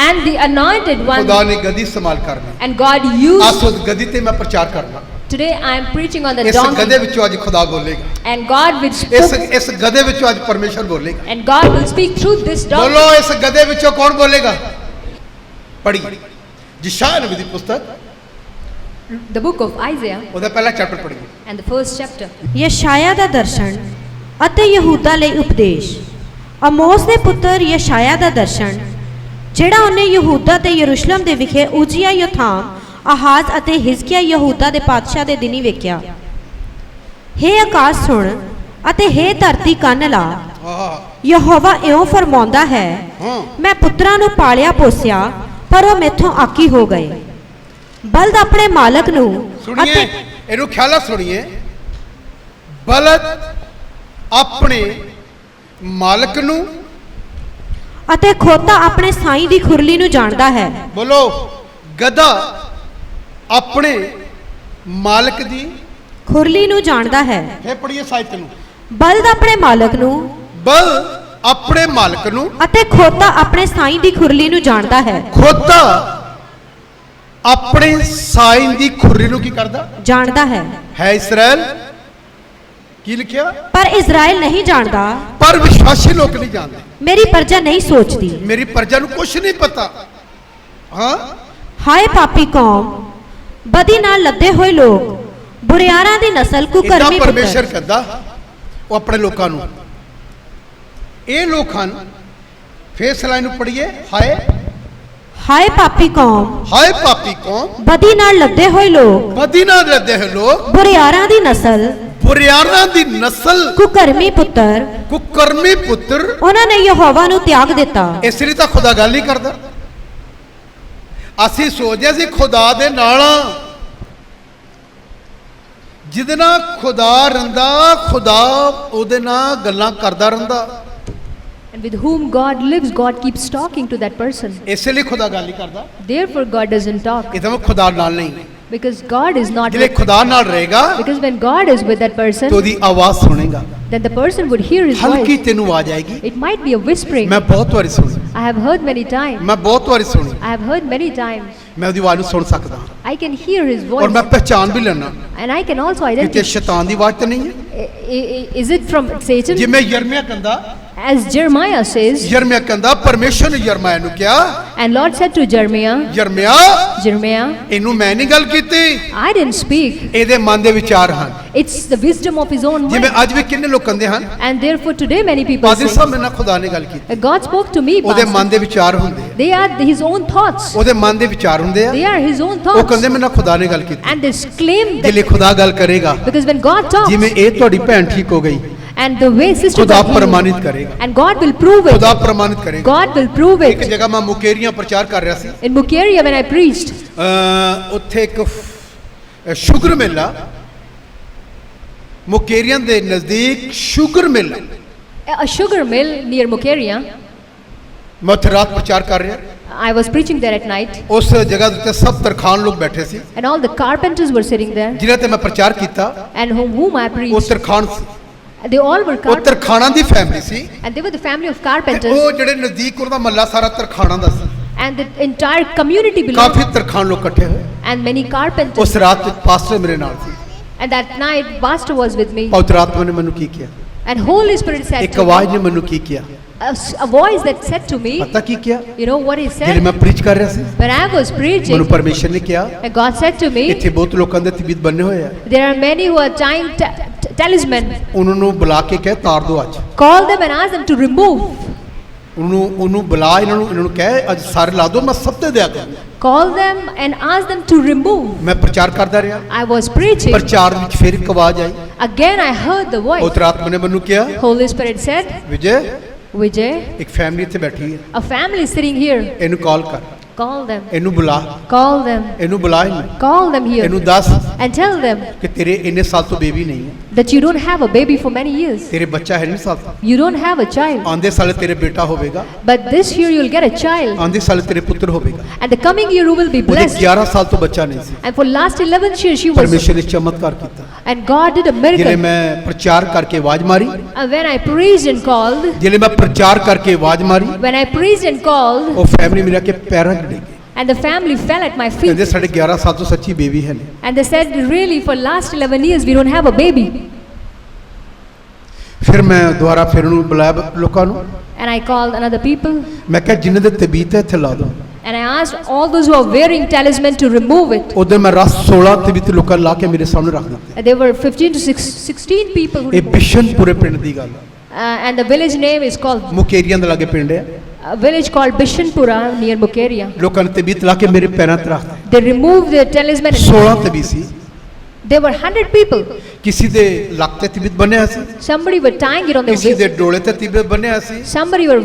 and the anointed one, ਖੁਦਾ ਨੇ ਗਦੀ ਇਸਤੇਮਾਲ ਕਰਨੀ। and God ਆਸ used. ਉਸ ਗਦੀ ਤੇ ਮੈਂ ਪ੍ਰਚਾਰ ਕਰਨਾ। Today I am preaching on the ਇਸ ਗਦੇ donkey, ਵਿੱਚੋਂ ਅੱਜ ਖੁਦਾ ਬੋਲੇਗਾ, and God will ਇਸ speak, ਇਸ ਗਦੇ ਵਿੱਚੋਂ ਅੱਜ ਪਰਮੇਸ਼ਰ ਬੋਲੇਗਾ। and God will speak through this donkey. ਬੋਲੋ, ਇਸ ਗਦੇ ਵਿੱਚੋਂ ਕੌਣ ਬੋਲੇਗਾ? ਪੜ੍ਹੀ ਯਸ਼ਾਇਆ ਨਬੀ ਦੀ ਪੁਸਤਕ, The book of Isaiah ਉਹਦਾ ਪਹਿਲਾ ਚੈਪਟਰ ਪੜ੍ਹੀਏ। and the first chapter. ਯਸ਼ਾਇਆ ਦਾ ਦਰਸ਼ਨ ਅਤੇ ਯਹੂਦਾ ਲਈ ਉਪਦੇਸ਼। ਅਮੋਸ ਦੇ ਪੁੱਤਰ ਯਸ਼ਾਇਆ ਦਾ ਦਰਸ਼ਨ, ਜਿਹੜਾ ਉਹਨੇ ਯਹੂਦਾ ਤੇ ਯਰੂਸ਼ਲਮ ਦੇ ਵਿਖੇ ਉਜੀਆ, ਯੋਥਾਮ, ਆਹਾਜ਼ ਅਤੇ ਹਿਜ਼ਕੀਆ ਯਹੂਦਾ ਦੇ ਪਾਤਸ਼ਾਹ ਦੇ ਦਿਨੀ ਵੇਖਿਆ। ਹੇ ਆਕਾਸ਼ ਸੁਣ ਅਤੇ ਹੇ ਧਰਤੀ ਕੰਨ ਲਾ, ਆਹ ਯਹੋਵਾ ਇਉਂ ਫਰਮਾਉਂਦਾ ਹੈ, ਹਾਂ, ਮੈਂ ਪੁੱਤਰਾਂ ਨੂੰ ਪਾਲਿਆ ਪੋਸਿਆ, ਪਰ ਉਹ ਮੈਥੋਂ ਆਕੀ ਹੋ ਗਏ। ਬਲਦ ਆਪਣੇ ਮਾਲਕ ਨੂੰ ਸੁਣੀਏ, ਇਹਨੂੰ ਖਿਆਲ ਨਾਲ ਸੁਣੀਏ। ਬਲਦ ਆਪਣੇ ਮਾਲਕ ਨੂੰ ਅਤੇ ਖੋਤਾ ਆਪਣੇ ਸਾਈਂ ਦੀ ਖੁਰਲੀ ਨੂੰ ਜਾਣਦਾ ਹੈ। ਬੋਲੋ, ਗਧਾ ਆਪਣੇ ਮਾਲਕ ਦੀ ਖੁਰਲੀ ਨੂੰ ਜਾਣਦਾ ਹੈ। ਫੇਰ ਪੜੀਏ ਸਾਹਿਤ ਨੂੰ। ਬਲਦ ਆਪਣੇ ਮਾਲਕ ਨੂੰ ਬਲ ਆਪਣੇ ਮਾਲਕ ਨੂੰ, ਅਤੇ ਖੋਤਾ ਆਪਣੇ ਸਾਈਂ ਦੀ ਖੁਰਲੀ ਨੂੰ ਜਾਣਦਾ ਹੈ। ਖੋਤਾ ਆਪਣੇ ਸਾਈਂ ਦੀ ਖੁਰਲੀ ਨੂੰ ਕੀ ਕਰਦਾ ਜਾਣਦਾ ਹੈ। ਇਸਰਾਇਲ ਕੀ ਲਿਖਿਆ? ਪਰ ਇਜ਼ਰਾਈਲ ਨਹੀਂ ਜਾਣਦਾ, ਪਰ ਵਿਸ਼ਵਾਸੀ ਲੋਕ ਨਹੀਂ ਜਾਣਦੇ। ਮੇਰੀ ਪ੍ਰਜਾ ਨਹੀਂ ਸੋਚਦੀ। ਮੇਰੀ ਪ੍ਰਜਾ ਨੂੰ ਕੁਝ ਨਹੀਂ ਪਤਾ। ਹਾਂ, ਹਾਏ ਪਾਪੀ ਕੌਮ, ਬਦੀ ਨਾਲ ਲੱਦੇ ਹੋਏ ਲੋਕ, ਬੁਰਿਆਰਾਂ ਦੀ ਨਸਲ ਇਦਾਂ ਕੁਕਰਮੀ ਪਰਮੇਸ਼ਰ ਪੁੱਤਰ। ਕਹਿੰਦਾ ਉਹ ਆਪਣੇ ਲੋਕਾਂ ਨੂੰ। ਇਹ ਲੋਕ ਹਨ, ਫੇਸਲਾ ਨੂੰ ਪੜੀਏ। ਹਾਏ ਹਾਏ ਪਾਪੀ ਕੌਮ, ਹਾਏ ਪਾਪੀ ਕੌਮ, ਬਦੀ ਨਾਲ ਲੱਦੇ ਹੋਏ ਲੋਕ, ਬਦੀ ਨਾਲ ਲੱਦੇ ਹੋਏ ਲੋਕ, ਬੁਰਿਆਰਾਂ ਦੀ ਨਸਲ ਬੁਰਿਆਰਾਂ ਦੀ ਨਸਲ, ਕੁਕਰਮੀ ਪੁੱਤਰ। ਕੁਕਰਮੀ ਪੁੱਤਰ। ਉਹਨਾਂ ਨੇ ਯਹੋਵਾ ਨੂੰ ਤਿਆਗ ਦਿੱਤਾ। ਇਸ ਲਈ ਤਾਂ ਖੁਦਾ ਗੱਲ ਨਹੀਂ ਕਰਦਾ। ਅਸੀਂ ਸੋਚਦੇ ਸੀ ਖੁਦਾ ਦੇ ਨਾਲ ਆ। ਜਿਹਦੇ ਨਾਲ ਖੁਦਾ ਰਹਿੰਦਾ, ਖੁਦਾ ਉਹਦੇ ਨਾਲ ਗੱਲਾਂ ਕਰਦਾ ਰਹਿੰਦਾ। And with whom God lives, God keeps talking to that person. ਇਸੇ ਲਈ ਖੁਦਾ ਗੱਲ ਨਹੀਂ ਕਰਦਾ। Therefore, God doesn't talk. ਇਹਦਾ ਮਤਲਬ ਖੁਦਾ ਨਾਲ ਨਹੀਂ। Because God is not ਜਿਹੜੇ with, ਖੁਦਾ ਨਾਲ ਰਹੇਗਾ because when God is with that तो person, ਉਹਦੀ ਆਵਾਜ਼ ਸੁਣੇਗਾ। then the person would hear his ਹਲਕੀ voice. ਤੈਨੂੰ ਆਵਾਜ਼ ਆਏਗੀ। It might be a whispering. ਮੈਂ ਬਹੁਤ ਵਾਰੀ ਸੁਣੀ, I have heard many times. ਮੈਂ ਬਹੁਤ ਵਾਰੀ ਸੁਣੀ। I have heard many times. ਮੈਂ ਉਹਦੀ ਆਵਾਜ਼ ਨੂੰ ਸੁਣ ਸਕਦਾ ਹਾਂ I can hear his ਔਰ voice. ਮੈਂ ਪਹਿਚਾਨ ਵੀ ਲੈਣਾ And I can also ਕਿ ਤੇ identify. ਸ਼ੈਤਾਨ ਦੀ ਆਵਾਜ਼ ਤਾਂ ਨਹੀਂ ਹੈ। Is it from Satan? ਜਿਵੇਂ ਯਰਮੀਆ ਕਹਿੰਦਾ, As Jeremiah says, ਯਰਮੀਆ ਕਹਿੰਦਾ ਪਰਮੇਸ਼ਰ ਨੇ ਯਰਮੀਆ ਨੂੰ ਕਿਹਾ, and Lord said to Jeremiah, ਯਰਮੀਆ ਇਹਨੂੰ ਮੈਂ ਨਹੀਂ ਗੱਲ ਕੀਤੀ, I didn't speak. ਇਹਦੇ ਮਨ ਦੇ ਵਿਚਾਰ ਹਨ। It's the wisdom of his own ਜਿਵੇਂ mind. ਅੱਜ ਵੀ ਕਿੰਨੇ ਲੋਕ ਕਹਿੰਦੇ ਹਨ, And therefore today many people ਪਾਦਰੀ say, ਸਾਹਿਬ ਮੇਰੇ ਨਾਲ ਖੁਦਾ ਨੇ ਗੱਲ ਕੀਤੀ। God spoke to me, ਉਹਦੇ ਮਨ Pastor. ਦੇ ਵਿਚਾਰ ਹੁੰਦੇ ਆ, They are his own thoughts. ਉਹਦੇ ਮਨ ਦੇ ਵਿਚਾਰ ਹੁੰਦੇ ਆ। They are his own ਉਹ thoughts. ਕਹਿੰਦੇ ਮੇਰੇ ਨਾਲ ਖੁਦਾ ਨੇ ਗੱਲ ਕੀਤੀ। And they claim that ਜਿਲੇ ਖੁਦਾ ਗੱਲ ਕਰੇਗਾ, because when God talks, ਜਿਵੇਂ ਇਹ ਤੁਹਾਡੀ ਭੈਣ ਠੀਕ ਹੋ ਗਈ, and the way sister ਖੁਦਾ got healed, ਪ੍ਰਮਾਣਿਤ ਕਰੇਗਾ। and God will prove it. ਖੁਦਾ ਪ੍ਰਮਾਣਿਤ ਕਰੇਗਾ। God will prove ਇੱਕ it. ਜਗ੍ਹਾ ਮੈਂ ਮੁਕੇਰੀਆਂ ਪ੍ਰਚਾਰ ਕਰ ਰਿਹਾ ਸੀ। In Mukeria when I preached, ਉੱਥੇ ਇੱਕ ਸ਼ੂਗਰ ਮੇਲਾ, ਮੁਕੇਰੀਆਂ ਦੇ ਨਜ਼ਦੀਕ ਸ਼ੂਗਰ ਮੇਲਾ, a sugar mill near Mukeria, ਮੈਂ ਉੱਥੇ ਰਾਤ ਪ੍ਰਚਾਰ ਕਰ ਰਿਹਾ। I was preaching there at night, ਉਸ ਜਗ੍ਹਾ ਦੇ ਉੱਤੇ ਸਭ ਤਰਖਾਨ ਲੋਕ ਬੈਠੇ ਸੀ, and all the carpenters were sitting there, ਜਿਨ੍ਹਾਂ ਤੇ ਮੈਂ ਪ੍ਰਚਾਰ ਕੀਤਾ। and whom I ਉਹ preached. ਤਰਖਾਨ ਸੀ, They all were ਉਹ carpenters, ਤਰਖਾਨਾਂ ਦੀ ਫੈਮਿਲੀ ਸੀ। and they were the family of ਤੇ carpenters, ਉਹ ਜਿਹੜੇ ਨਜ਼ਦੀਕ ਉਹਨਾਂ ਦਾ ਮੱਲਾ ਸਾਰਾ ਤਰਖਾਨਾਂ ਦਾ ਸੀ। and the entire community coffee belonged, ਤਰਖਾਨ ਲੋਕ ਇਕੱਠੇ ਹੋਏ। and many carpenters. ਉਸ ਰਾਤ ਵਿੱਚ ਪਾਸਟਰ ਮੇਰੇ ਨਾਲ ਸੀ। And that night, Pastor was with me, ਪਵਿੱਤਰ ਆਤਮਾ ਨੇ ਮੈਨੂੰ ਕੀ ਕਿਹਾ? and Holy Spirit said ਇੱਕ to me, ਆਵਾਜ਼ ਨੇ ਮੈਨੂੰ ਕੀ ਕਿਹਾ? a voice that said to me, ਪਤਾ ਕੀ ਕਿਹਾ? you know what he ਜਿਹੜੇ said? ਮੈਂ ਪ੍ਰੀਚ ਕਰ ਰਿਹਾ ਸੀ, When I was preaching, ਮੈਨੂੰ ਪਰਮੇਸ਼ਰ ਨੇ ਕਿਹਾ, and God said to me, ਇੱਥੇ ਬਹੁਤ ਲੋਕਾਂ ਦੇ ਤਬੀਤ ਬੰਨੇ ਹੋਏ ਆ, there are many who are tying talisman. ਉਹਨਾਂ ਨੂੰ ਬੁਲਾ ਕੇ ਕਹਿ ਤਾਰ ਦੋ ਅੱਜ। Call them and ask them to remove. ਉਹਨੂੰ ਬੁਲਾ, ਇਹਨਾਂ ਨੂੰ ਕਹਿ ਅੱਜ ਸਾਰੇ ਲਾ ਦੋ, ਮੈਂ ਸਭ ਤੇ ਦਿਆ ਕਰਾਂ। Call them and ask them to remove. ਮੈਂ ਪ੍ਰਚਾਰ ਕਰਦਾ ਰਿਹਾ। I was preaching. ਪ੍ਰਚਾਰ ਵਿੱਚ ਫਿਰ ਇੱਕ ਆਵਾਜ਼ ਆਈ। Again I heard the voice. ਪਵਿੱਤਰ ਆਤਮਾ ਨੇ ਮੈਨੂੰ ਕਿਹਾ, Holy Spirit said, Vijay Vijay, ਇੱਕ ਫੈਮਿਲੀ ਇੱਥੇ ਬੈਠੀ ਹੈ, a family sitting here. ਇਹਨੂੰ ਕਾਲ ਕਰ, Call them. ਇਹਨੂੰ ਬੁਲਾ, Call them. ਇਹਨੂੰ ਬੁਲਾ, ਇਹਨੂੰ Call them here. ਇਹਨੂੰ ਦੱਸ And tell them ਕਿ ਤੇਰੇ ਇੰਨੇ ਸਾਲ ਤੋਂ ਬੇਬੀ ਨਹੀਂ ਹੈ, that you don't have a baby for many years. ਤੇਰੇ ਬੱਚਾ ਹੈ ਨਹੀਂ ਸਾਲ ਦਾ, You don't have a child. ਆਂਦੇ ਸਾਲ ਤੇਰੇ ਬੇਟਾ ਹੋਵੇਗਾ, But this year you'll get a child. ਆਂਦੇ ਸਾਲ ਤੇਰੇ ਪੁੱਤਰ ਹੋਵੇਗਾ। And the coming year you will be ਉਹਦੇ blessed. 11 ਸਾਲ ਤੋਂ ਬੱਚਾ ਨਹੀਂ ਸੀ। And for last 11 years she was. ਪਰਮੇਸ਼ਰ ਨੇ ਚਮਤਕਾਰ ਕੀਤਾ। And God did a ਜਿਹੜੇ miracle. ਮੈਂ ਪ੍ਰਚਾਰ ਕਰਕੇ ਆਵਾਜ਼ ਮਾਰੀ, And when I preached and called, ਜਿਹੜੇ ਮੈਂ ਪ੍ਰਚਾਰ ਕਰਕੇ ਆਵਾਜ਼ ਮਾਰੀ, when I preached and called, ਉਹ ਫੈਮਿਲੀ ਮੇਰੇ ਕੇ ਪੈਰਾਂ 'ਚ ਡਿੱਗੀ। and the family fell at my ਕਹਿੰਦੇ feet. ਸਾਡੇ 11 ਸਾਲ ਤੋਂ ਸੱਚੀ ਬੇਬੀ ਹੈ ਨਹੀਂ। And they said, really, for last 11 years we don't have a baby. ਫਿਰ ਮੈਂ ਦੁਬਾਰਾ ਫਿਰ ਉਹਨੂੰ ਬੁਲਾਇਆ ਲੋਕਾਂ ਨੂੰ, And I called another people. ਮੈਂ ਕਿਹਾ ਜਿਨ੍ਹਾਂ ਦੇ ਤਬੀਤ ਹੈ ਇੱਥੇ ਲਾ ਦਿਓ। And I asked all those who are wearing talisman to remove it. ਉਦੋਂ ਮੈਂ 16 ਤਬੀਤ ਲੋਕਾਂ ਲਾ ਕੇ ਮੇਰੇ ਸਾਹਮਣੇ ਰੱਖ ਦਿੱਤੇ। And there were 15 to 16 people who ਇਹ removed. ਬਿਸ਼ਨਪੁਰੇ ਪਿੰਡ ਦੀ ਗੱਲ ਹੈ, And the village name is called, Mukerian ਦੇ ਲਾਗੇ ਪਿੰਡ ਹੈ। a village called Bishanpura near Mukeria. ਲੋਕਾਂ ਨੇ ਤਬੀਤ ਲਾ ਕੇ ਮੇਰੇ ਪੈਰਾਂ 'ਤੇ ਰੱਖ ਦਿੱਤੇ। They removed the talisman. 16 ਤਬੀਤ C. There were 100 people. ਕਿਸੇ ਦੇ ਲੱਕ ਤੇ ਤਬੀਤ ਬੰਨਿਆ ਸੀ, Somebody were tying it on their ਕਿਸੇ ਦੇ waist. ਡੋਲੇ ਤੇ ਤਬੀਤ ਬੰਨਿਆ ਸੀ, Somebody were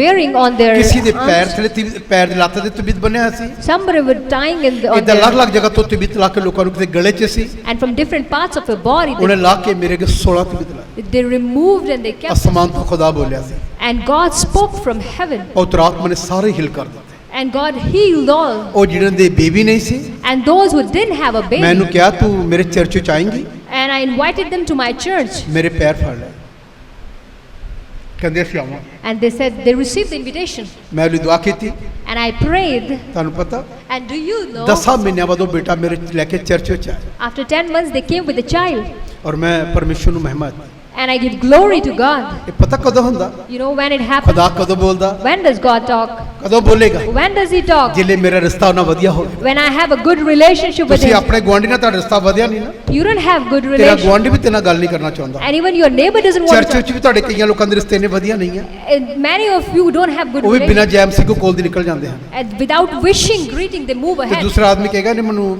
wearing on their ਕਿਸੇ ਦੇ ਪੈਰ arms. ਥਲੇ ਪੈਰ ਦੇ ਲੱਤ ਤੇ ਤਬੀਤ ਬੰਨਿਆ ਸੀ। Somebody were tying on ਇਦਾਂ their, ਅਲੱਗ-ਅਲੱਗ ਜਗ੍ਹਾ ਤੋਂ ਤਬੀਤ ਲਾ ਕੇ ਲੋਕਾਂ ਨੂੰ ਕਿਸੇ ਗਲੇ 'ਚ ਸੀ, and from different parts of your body ਉਹਨੇ ਲਾ ਕੇ ਮੇਰੇ ਅੱਗੇ 16 ਤਬੀਤ ਲਾ। they removed and they kept. ਅਸਮਾਨ ਤੋਂ ਖੁਦਾ ਬੋਲਿਆ ਸੀ, And God spoke from heaven. ਪਵਿੱਤਰ ਆਤਮਾ ਨੇ ਸਾਰੇ ਹਿਲ ਕਰ ਦਿੱਤੇ। And God healed all. ਉਹ ਜਿਹਨਾਂ ਦੇ ਬੇਬੀ ਨਹੀਂ ਸੀ, And those who didn't have a ਮੈਂ ਇਹਨੂੰ baby. ਕਿਹਾ ਤੂੰ ਮੇਰੇ ਚਰਚ ਚ ਆਏਂਗੀ, And I invited them to my church. ਮੇਰੇ ਪੈਰ ਫੜ ਲੈ। ਕਹਿੰਦੇ ਅਸੀਂ ਆਵਾਂ। And they said they received the invitation. ਮੈਂ ਉਹਦੀ ਦੁਆ ਕੀਤੀ। And I prayed. ਤੁਹਾਨੂੰ ਪਤਾ And do you know, 10 ਮਹੀਨਿਆਂ ਬਾਅਦ ਉਹ ਬੇਟਾ ਮੇਰੇ ਲੈ ਕੇ ਚਰਚ ਵਿੱਚ ਆਇਆ after 10 months they came with a child. ਔਰ ਮੈਂ ਪਰਮੇਸ਼ਰ ਨੂੰ ਮਹਿਮਾ ਦਿੱਤੀ। And I give glory to God. ਇਹ ਪਤਾ ਕਦੋਂ ਹੁੰਦਾ? You know when it happens? ਖੁਦਾ ਕਦੋਂ ਬੋਲਦਾ? When does God talk? ਕਦੋਂ ਬੋਲੇਗਾ? When does He talk? ਜਿਲੇ ਮੇਰਾ ਰਿਸ਼ਤਾ ਉਹਨਾਂ ਵਧੀਆ ਹੋਵੇ। When I have a good relationship with ਤੁਸੀਂ Him. ਆਪਣੇ ਗੁਆਂਢੀ ਨਾਲ ਤੁਹਾਡਾ ਰਿਸ਼ਤਾ ਵਧਿਆ ਨਹੀਂ ਨਾ, You don't have good ਤੇਰਾ relationship. ਗੁਆਂਢੀ ਵੀ ਤੇਰੇ ਨਾਲ ਗੱਲ ਨਹੀਂ ਕਰਨਾ ਚਾਹੁੰਦਾ। And even your neighbor doesn't want church to. ਵਿੱਚ ਵੀ ਤੁਹਾਡੇ ਕਈਆਂ ਲੋਕਾਂ ਦੇ ਰਿਸ਼ਤੇ ਨੇ ਵਧੀਆ ਨਹੀਂ ਆ, And many of you don't have good ਉਹ ਵੀ ਬਿਨਾਂ relationship. ਜੈਮਸੀ ਕੋ ਕੋਲ ਦੀ ਨਿਕਲ ਜਾਂਦੇ ਹਨ। And without wishing, greeting, they move ਤੇ ahead. ਦੂਸਰਾ ਆਦਮੀ ਕਹੇਗਾ ਨੇ ਮੈਨੂੰ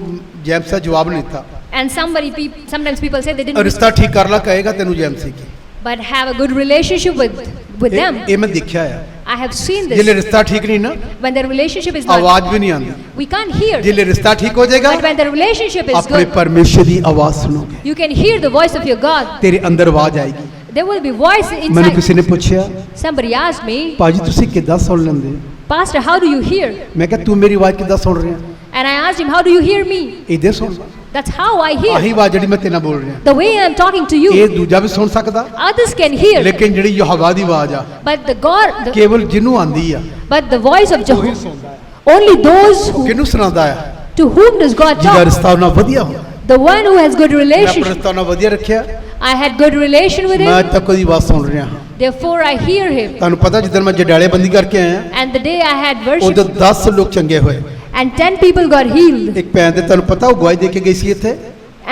ਜੈਮਸ ਦਾ ਜਵਾਬ ਨਹੀਂ ਦਿੱਤਾ, And sometimes people say they didn't, ਰਿਸ਼ਤਾ ਠੀਕ ਕਰ ਲਾ ਕਹੇਗਾ ਤੈਨੂੰ ਜੈਮਸੀ ਕੀ। but have a good relationship with them. ਇਹ ਮੈਂ ਦੇਖਿਆ ਆ। I have seen ਜਿਲੇ this. ਰਿਸ਼ਤਾ ਠੀਕ ਨਹੀਂ ਨਾ, When the relationship is not, ਆਵਾਜ਼ ਵੀ ਨਹੀਂ ਆਉਂਦੀ। we can't hear. ਜਿਲੇ ਰਿਸ਼ਤਾ ਠੀਕ ਹੋ ਜਾਏਗਾ, But when the relationship is ਆਪਣੇ good, ਪਰਮੇਸ਼ਰ ਦੀ ਆਵਾਜ਼ ਸੁਣੋਗੇ, you can hear the voice of your God. ਤੇਰੇ ਅੰਦਰ ਆਵਾਜ਼ ਆਏਗੀ। There will be voice ਮੈਨੂੰ inside. ਕਿਸੇ ਨੇ ਪੁੱਛਿਆ, Somebody asked me, ਭਾਜੀ ਤੁਸੀਂ ਕਿੱਦਾਂ ਸੁਣ ਲੈਂਦੇ? Pastor, how do you hear? ਮੈਂ ਕਿਹਾ ਤੂੰ ਮੇਰੀ ਆਵਾਜ਼ ਕਿੱਦਾਂ ਸੁਣ ਰਿਹਾ? And I asked him, how do you hear me? ਇਹਦੇ ਸੁਣ, That's how I hear. ਆਹੀ ਆਵਾਜ਼ ਜਿਹੜੀ ਮੈਂ ਤੇਰੇ ਨਾਲ ਬੋਲ ਰਿਹਾ। The way I'm talking to you, ਇਹ ਦੂਜਾ ਵੀ ਸੁਣ ਸਕਦਾ, others can hear. ਲੇਕਿਨ ਜਿਹੜੀ ਯਹੋਵਾ ਦੀ ਆਵਾਜ਼ ਆ, But the God, ਕੇਵਲ ਜਿਹਨੂੰ ਆਂਦੀ ਆ but the voice of ਉਹੀ Jehovah, ਸੁਣਦਾ ਹੈ। only those who, ਕਿਹਨੂੰ ਸੁਣਾਉਂਦਾ ਆ? to whom does God ਜਿਹਦਾ talk? ਰਿਸ਼ਤਾ ਉਹਨਾਂ ਵਧੀਆ ਹੁੰਦਾ। The one who has good ਮੈਂ ਆਪਣਾ relationship. ਰਿਸ਼ਤਾ ਉਹਨਾਂ ਵਧੀਆ ਰੱਖਿਆ, I had good relation with ਮੈਂ ਅੱਜ him, ਤੱਕ ਉਹਦੀ ਆਵਾਜ਼ ਸੁਣ ਰਿਹਾ ਹਾਂ। therefore I hear him. ਤੁਹਾਨੂੰ ਪਤਾ ਜਿੱਦਣ ਮੈਂ ਜਡਾਲੇ ਬੰਦੀ ਕਰਕੇ ਆਇਆ, And the day I had ਉਦੋਂ worship, 10 ਲੋਕ ਚੰਗੇ ਹੋਏ। and 10 people got healed. ਇੱਕ ਭੈਣ ਦੇ ਤੁਹਾਨੂੰ ਪਤਾ ਉਹ ਗਵਾਹੀ ਦੇ ਕੇ ਗਈ ਸੀ ਇੱਥੇ।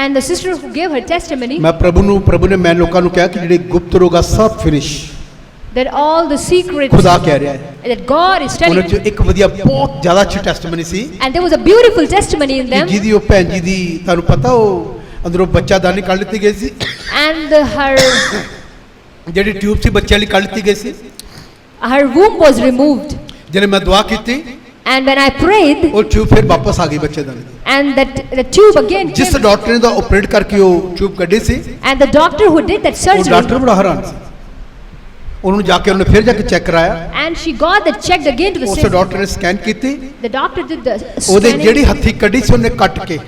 And the sister who gave her testimony, ਮੈਂ ਪ੍ਰਭੂ ਨੇ ਮੈਂ ਲੋਕਾਂ ਨੂੰ ਕਿਹਾ ਕਿ ਜਿਹੜੇ ਗੁਪਤ ਰੋਗ ਆ ਸਭ finish, that all the secrets, ਖੁਦਾ ਕਹਿ ਰਿਹਾ ਹੈ। that God is ਉਹਨਾਂ telling. ਚ ਇੱਕ ਵਧੀਆ ਬਹੁਤ ਜ਼ਿਆਦਾ ਅੱਛੀ testimony C And there was a beautiful testimony in ਕਿ them. ਜਿਹਦੀ ਉਹ ਭੈਣ ਜੀ ਦੀ ਤੁਹਾਨੂੰ ਪਤਾ ਉਹ ਅੰਦਰੋਂ ਬੱਚਾ ਦਾਨੀ ਕੱਢ ਲਿੱਤੀ ਗਈ ਸੀ, And ਜਿਹੜੀ ਟਿਊਬ ਸੀ ਬੱਚੇ ਲਈ ਕੱਢ ਲਿੱਤੀ ਗਈ ਸੀ। her womb was removed. ਜਿਹਨੇ ਮੈਂ ਦੁਆ ਕੀਤੀ And when I prayed, ਉਹ ਟਿਊਬ ਫਿਰ ਵਾਪਸ ਆ ਗਈ ਬੱਚੇ ਦਾਨੀ ਦੀ। and that the tube again ਜਿਸ came, ਡਾਕਟਰ ਨੇ ਦਾ ਆਪਰੇਟ ਕਰਕੇ ਉਹ ਟਿਊਬ ਕੱਢੀ ਸੀ, and the doctor who did that ਉਹ surgery, ਡਾਕਟਰ ਬੜਾ ਹੈਰਾਨ ਸੀ। ਉਹਨੂੰ ਜਾ ਕੇ ਉਹਨੇ ਫਿਰ ਜਾ ਕੇ ਚੈੱਕ ਕਰਾਇਆ, and she got that checked again to the ਉਸ system. ਡਾਕਟਰ ਨੇ ਸਕੈਨ ਕੀਤੀ, The doctor did the ਉਹਦੇ scanning, ਜਿਹੜੀ ਹੱਥੀ ਕੱਢੀ ਸੀ ਉਹਨੇ ਕੱਟ ਕੇ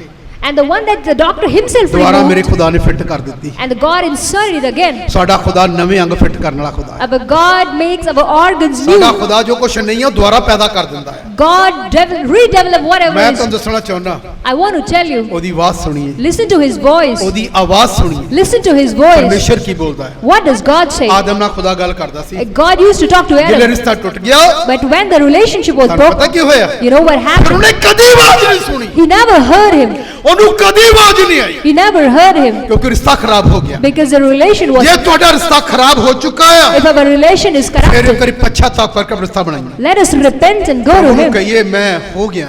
and the one that the doctor himself ਦੁਬਾਰਾ ਮੇਰੇ removed, ਖੁਦਾ ਨੇ ਫਿੱਟ ਕਰ ਦਿੱਤੀ। and the God inserted it again. ਸਾਡਾ ਖੁਦਾ ਨਵੇਂ ਅੰਗ ਫਿੱਟ ਕਰਨ ਵਾਲਾ ਖੁਦਾ ਹੈ। But God makes our organs ਸਾਡਾ new. ਖੁਦਾ ਜੋ ਕੁਛ ਨਹੀਂ ਹੈ ਉਹ ਦੁਬਾਰਾ ਪੈਦਾ ਕਰ ਦਿੰਦਾ ਹੈ। God redevelop whatever ਮੈਂ is. ਤੁਹਾਨੂੰ ਦੱਸਣਾ ਚਾਹੁੰਦਾ, I want to tell you, ਉਹਦੀ ਆਵਾਜ਼ ਸੁਣੀਏ, listen to his voice. ਉਹਦੀ ਆਵਾਜ਼ ਸੁਣੀਏ। Listen to his voice. ਪਰਮੇਸ਼ਰ ਕੀ ਬੋਲਦਾ ਹੈ? What does God say? ਆਦਮ ਨਾਲ ਖੁਦਾ ਗੱਲ ਕਰਦਾ ਸੀ, God used to talk to ਜਿਹੜੇ Adam, ਰਿਸ਼ਤਾ ਟੁੱਟ ਗਿਆ, but when the relationship was ਤੁਹਾਨੂੰ ਪਤਾ broken, ਕੀ ਹੋਇਆ? you know what ਫਿਰ happened? ਉਹਨੇ ਕਦੀ ਆਵਾਜ਼ ਨਹੀਂ ਸੁਣੀ, He never heard him. ਉਹਨੂੰ ਕਦੀ ਆਵਾਜ਼ ਨਹੀਂ ਆਈ, He never heard him ਕਿਉਂਕਿ ਰਿਸ਼ਤਾ ਖਰਾਬ ਹੋ ਗਿਆ। because the relation was. ਜੇ ਤੁਹਾਡਾ ਰਿਸ਼ਤਾ ਖਰਾਬ ਹੋ ਚੁੱਕਾ ਹੈ, If our relation is ਫਿਰ corrupted, ਕਰੀ ਪਛਤਾਪ ਕਰਕੇ ਰਿਸ਼ਤਾ ਬਣਾਈਏ। let us repent and go to ਉਹਨੂੰ him. ਕਹੀਏ ਮੈਂ ਹੋ ਗਿਆ,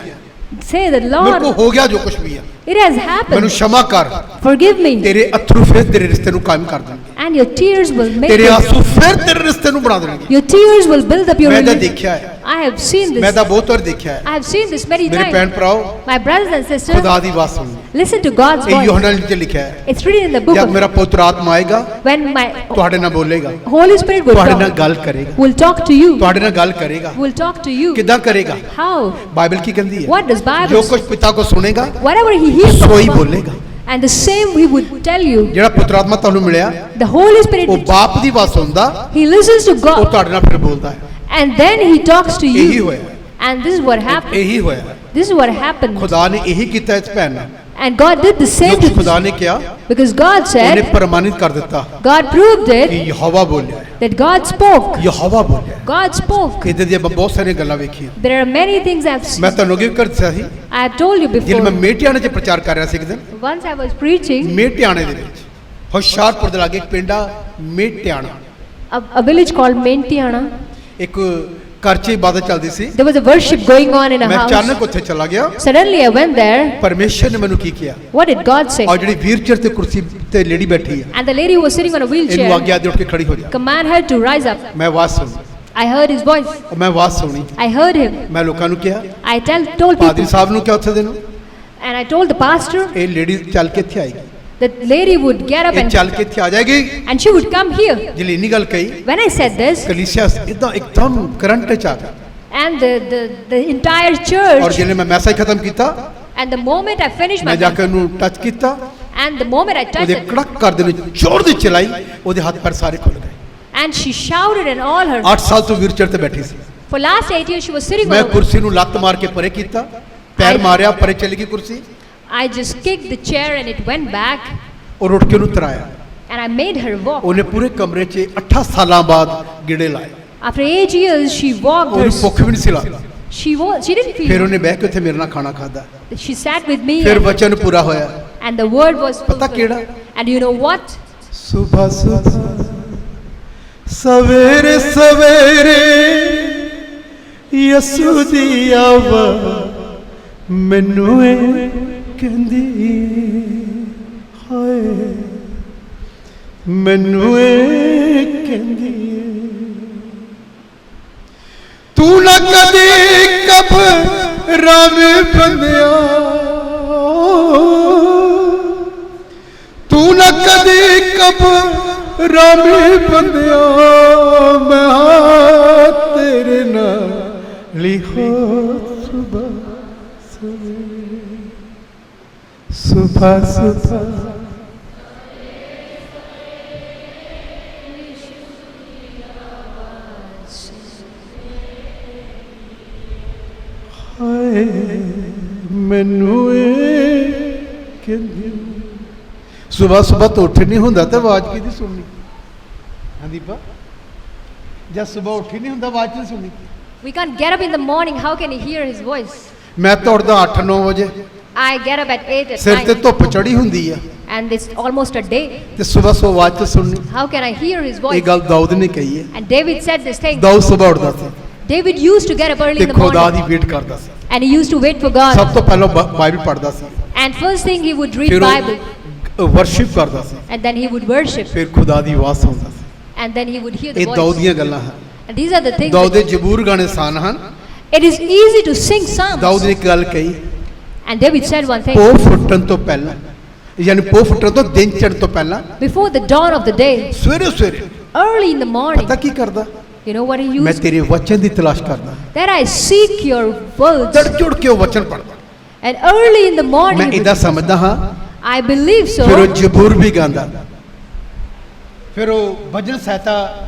Say that, ਮੇਰੇ ਕੋ Lord, ਹੋ ਗਿਆ ਜੋ ਕੁਛ ਵੀ ਹੈ, it has ਮੈਨੂੰ happened. क्षमा ਕਰ। Forgive me. ਤੇਰੇ ਅਥਰੂ ਫਿਰ ਤੇਰੇ ਰਿਸ਼ਤੇ ਨੂੰ ਕਾਇਮ ਕਰ ਦੇਣਗੇ, And your tears will make ਤੇਰੇ it. ਆਂਸੂ ਫਿਰ ਤੇਰੇ ਰਿਸ਼ਤੇ ਨੂੰ ਬਣਾ ਦੇਣਗੇ। Your tears will build up your ਮੈਂ ਤਾਂ relation. ਦੇਖਿਆ ਹੈ, I have seen ਮੈਂ this. ਤਾਂ ਬਹੁਤ ਵਾਰ ਦੇਖਿਆ ਹੈ। I have seen this many ਮੇਰੇ ਭੈਣ times. ਭਰਾਓ, My brothers and sisters, ਖੁਦਾ ਦੀ ਆਵਾਜ਼ ਸੁਣੋ। listen to God's ਇਹ voice. ਯੋਹਨਾ ਵਿੱਚ ਲਿਖਿਆ ਹੈ, It's written in the book ਜਦ of, ਮੇਰਾ ਪੁੱਤਰ ਆਤਮਾ ਆਏਗਾ when my ਤੁਹਾਡੇ ਨਾਲ ਬੋਲੇਗਾ, Holy Spirit will ਤੁਹਾਡੇ ਨਾਲ talk, ਗੱਲ ਕਰੇਗਾ, will talk to you, ਤੁਹਾਡੇ ਨਾਲ ਗੱਲ ਕਰੇਗਾ। will talk to you. ਕਿੱਦਾਂ ਕਰੇਗਾ? How? ਬਾਈਬਲ ਕੀ ਕਹਿੰਦੀ ਹੈ? What does Bible ਜੋ say? ਕੁਝ ਪਿਤਾ ਕੋ ਸੁਣੇਗਾ Whatever he hears from ਸੋਈ God, ਬੋਲੇਗਾ। and the same we would tell you. ਜਿਹੜਾ ਪੁੱਤਰ ਆਤਮਾ ਤੁਹਾਨੂੰ ਮਿਲਿਆ, The Holy Spirit, ਉਹ ਬਾਪ ਦੀ ਆਵਾਜ਼ ਸੁਣਦਾ, he listens to ਉਹ God, ਤੁਹਾਡੇ ਨਾਲ ਫਿਰ ਬੋਲਦਾ ਹੈ। and then he talks to ਇਹੀ you. ਹੋਇਆ, And this is what happened. ਇਹੀ ਹੋਇਆ। This is what happened. ਖੁਦਾ ਨੇ ਇਹੀ ਕੀਤਾ ਇਸ ਭੈਣ ਨਾਲ, And God did the ਜੋ same ਕਿ to ਖੁਦਾ ਨੇ ਕਿਹਾ because God ਉਹਨੇ said, ਪ੍ਰਮਾਣਿਤ ਕਰ ਦਿੱਤਾ God proved ਕਿ it, ਯਹੋਵਾ ਬੋਲਿਆ ਹੈ, that God spoke. ਯਹੋਵਾ ਬੋਲਿਆ ਹੈ। God spoke. ਇਹਦੇ ਦੀਆਂ ਬਹੁਤ ਸਾਰੀਆਂ ਗੱਲਾਂ ਵੇਖੀਆਂ। There are many things I've seen. ਮੈਂ ਤੁਹਾਨੂੰ ਅੱਗੇ ਵੀ ਕਰ ਦਿੱਤਾ ਸੀ, I have told you ਜਦੋਂ ਮੈਂ before. ਮੇਟਿਆਣੇ 'ਚ ਪ੍ਰਚਾਰ ਕਰ ਰਿਹਾ ਸੀ ਇੱਕ ਦਿਨ, Once I was preaching, ਮੇਟਿਆਣੇ ਦੇ ਵਿੱਚ ਹੁਸ਼ਿਆਰਪੁਰ ਦੇ ਲਾਗੇ ਇੱਕ ਪਿੰਡ ਆ Metiana, a village called Mentiana. ਇੱਕ ਘਰ 'ਚ ਇਬਾਦਤ ਚੱਲਦੀ ਸੀ। There was a worship going on in a ਮੈਂ house. ਅਚਾਨਕ ਉੱਥੇ ਚਲਾ ਗਿਆ। Suddenly I went there. ਪਰਮੇਸ਼ਰ ਨੇ ਮੈਨੂੰ ਕੀ ਕਿਹਾ? What did God say? ਔਰ ਜਿਹੜੀ ਵੀਲਚੇਅਰ ਤੇ ਕੁਰਸੀ ਤੇ ਲੇਡੀ ਬੈਠੀ ਹੈ, And the lady who was sitting on a ਇਹਨੂੰ wheelchair, ਆਗਿਆ ਦੇ ਉੱਠ ਕੇ ਖੜੀ ਹੋ ਜਾ। command her to rise up. ਮੈਂ ਆਵਾਜ਼ ਸੁਣੀ, I heard his voice. ਮੈਂ ਆਵਾਜ਼ ਸੁਣੀ, I heard him. ਮੈਂ ਲੋਕਾਂ ਨੂੰ ਕਿਹਾ, I told ਪਾਦਰੀ people, ਸਾਹਿਬ ਨੂੰ ਕਿਹਾ ਉੱਥੇ ਦੇ ਨੂੰ, and I told the pastor, ਇਹ ਲੇਡੀ ਚੱਲ ਕੇ ਇੱਥੇ ਆਏਗੀ। the lady would get up ਇਹ ਚੱਲ ਕੇ ਇੱਥੇ ਆ ਜਾਏਗੀ and she would come here. ਜਿਲੇ ਇੰਨੀ ਗੱਲ ਕਹੀ When I said this, ਕਲੀਸਿਆ ਇਦਾਂ ਇੱਕਦਮ ਕਰੰਟ ਚ ਆ ਗਿਆ and the entire ਔਰ church, ਜਿਲੇ ਮੈਂ ਮੈਸੇਜ ਖਤਮ ਕੀਤਾ and the moment I finished my ਮੈਂ ਜਾ ਕੇ message, ਉਹਨੂੰ ਟੱਚ ਕੀਤਾ and the moment I touched ਉਹਦੇ it, ਕੜਕ ਕਰਦੇ ਨੇ ਜ਼ੋਰ ਦੀ ਚਲਾਈ ਉਹਦੇ ਹੱਥ ਪੈਰ ਸਾਰੇ ਖੁੱਲ ਗਏ and she shouted and all her. 8 ਸਾਲ ਤੋਂ ਵੀਰਚਰ ਤੇ ਬੈਠੀ ਸੀ For last 8 years she was sitting ਮੈਂ on. ਕੁਰਸੀ ਨੂੰ ਲੱਤ ਮਾਰ ਕੇ ਪਰੇ ਕੀਤਾ ਪੈਰ ਮਾਰਿਆ ਪਰੇ ਚਲੀ ਗਈ ਕੁਰਸੀ I just kicked the chair and it went back, ਔਰ ਉੱਠ ਕੇ ਉਹਨੂੰ ਤਰਾਇਆ and I made her walk. ਉਹਨੇ ਪੂਰੇ ਕਮਰੇ 'ਚ 8 ਸਾਲਾਂ ਬਾਅਦ ਗਿੜੇ ਲਾਏ After 8 years, she walked. ਉਹਨੂੰ ਭੁੱਖ ਵੀ ਨਹੀਂ ਸੀ ਲੱਗਦੀ She didn't ਫਿਰ feel. ਉਹਨੇ ਬਹਿ ਕੇ ਉੱਥੇ ਮੇਰੇ ਨਾਲ ਖਾਣਾ ਖਾਦਾ She sat with me, ਫਿਰ ਵਚਨ ਪੂਰਾ ਹੋਇਆ and the word was ਪਤਾ fulfilled. ਕਿਹੜਾ And you know what? ਸੁਬਹ ਸੁਬਹ ਸਵੇਰੇ ਸਵੇਰੇ ਯਿਸੂ ਦੀ ਆਵਾਜ਼ ਮੈਨੂੰ ਇਹ ਕਹਿੰਦੀ ਹਾਏ ਮੈਨੂੰ ਇਹ ਕਹਿੰਦੀ ਤੂੰ ਨਾ ਕਦੇ ਕਬਰਾਂ ਵਿੱਚ ਬੰਦਿਆ ਤੂੰ ਨਾ ਕਦੇ ਕਬਰਾਂ ਵਿੱਚ ਬੰਦਿਆ ਮੈਂ ਹਾਂ ਤੇਰੇ ਨਾਲ ਹੀ ਹੋ ਸੁਬਹ ਸਵੇਰੇ ਸੁਬਹ ਸੁਬਹ ਹਾਏ ਮੈਨੂੰ ਇਹ ਕਹਿੰਦੀ ਸਵੇਰ ਸਵੇਰ ਤੋਂ ਉੱਠ ਨਹੀਂ ਹੁੰਦਾ ਤੇ ਆਵਾਜ਼ ਕਿਹਦੀ ਸੁਣਨੀ ਹਾਂ ਦੀਪਾ ਜਦ ਸਵੇਰ ਉੱਠ ਨਹੀਂ ਹੁੰਦਾ ਆਵਾਜ਼ ਕਿਹਦੀ ਸੁਣਨੀ We can't get up in the morning. How can he hear his voice? ਮੈਂ ਤਾਂ ਉੱਠਦਾ 8-9 ਵਜੇ I get up at 8 at ਸਿਰ ਤੇ night, ਧੁੱਪ ਚੜੀ ਹੁੰਦੀ ਆ and it's almost a day. ਤੇ ਸਵੇਰ ਸਵੇਰ ਆਵਾਜ਼ ਤੇ ਸੁਣਨੀ How can I hear his ਇਹ voice? ਗੱਲ ਦਾਊਦ ਨੇ ਕਹੀ ਹੈ And David said this thing. Dawood ਸਵੇਰ ਉੱਠਦਾ ਸੀ David used to get up early ਤੇ in the ਖੁਦਾ morning, ਦੀ ਵੇਟ ਕਰਦਾ ਸੀ and he used to wait for ਸਭ God. ਤੋਂ ਪਹਿਲਾਂ ਬਾਈਬਲ ਪੜ੍ਹਦਾ ਸੀ And first thing he would read ਫਿਰ Bible, ਉਹ ਵਰਸ਼ਿਪ ਕਰਦਾ ਸੀ and then he would worship, ਫਿਰ ਖੁਦਾ ਦੀ ਆਵਾਜ਼ ਸੁਣਦਾ ਸੀ and then he would hear the ਇਹ ਦਾਊਦ voice. ਦੀਆਂ ਗੱਲਾਂ ਹਨ And these are the things. Dawood ਦੇ ਜ਼ਬੂਰ ਗਾਣੇ ਆਸਾਨ ਹਨ It is easy to sing psalms. Dawood ਨੇ ਇੱਕ ਗੱਲ ਕਹੀ And David said one thing. ਪੋਹ ਫੁੱਟਣ ਤੋਂ ਪਹਿਲਾਂ ਯਾਨੀ ਪੋਹ ਫੁੱਟਣ ਤੋਂ ਦਿਨ ਚੜ੍ਹਨ ਤੋਂ ਪਹਿਲਾਂ Before the dawn of the day, ਸਵੇਰੇ ਸਵੇਰੇ early in the morning, ਪਤਾ ਕੀ ਕਰਦਾ you know what he ਮੈਂ used? ਤੇਰੇ ਵਚਨ ਦੀ ਤਲਾਸ਼ ਕਰਦਾ That I seek your words. ਤੜ ਜੁੜ ਕੇ ਉਹ ਵਚਨ ਪੜਦਾ And early in the ਮੈਂ morning, ਇਹਦਾ ਸਮਝਦਾ ਹਾਂ I believe ਫਿਰ ਉਹ so. ਜ਼ਬੂਰ ਵੀ ਗਾਉਂਦਾ ਫਿਰ ਉਹ ਭਜਨ ਸਹਾਇਤਾ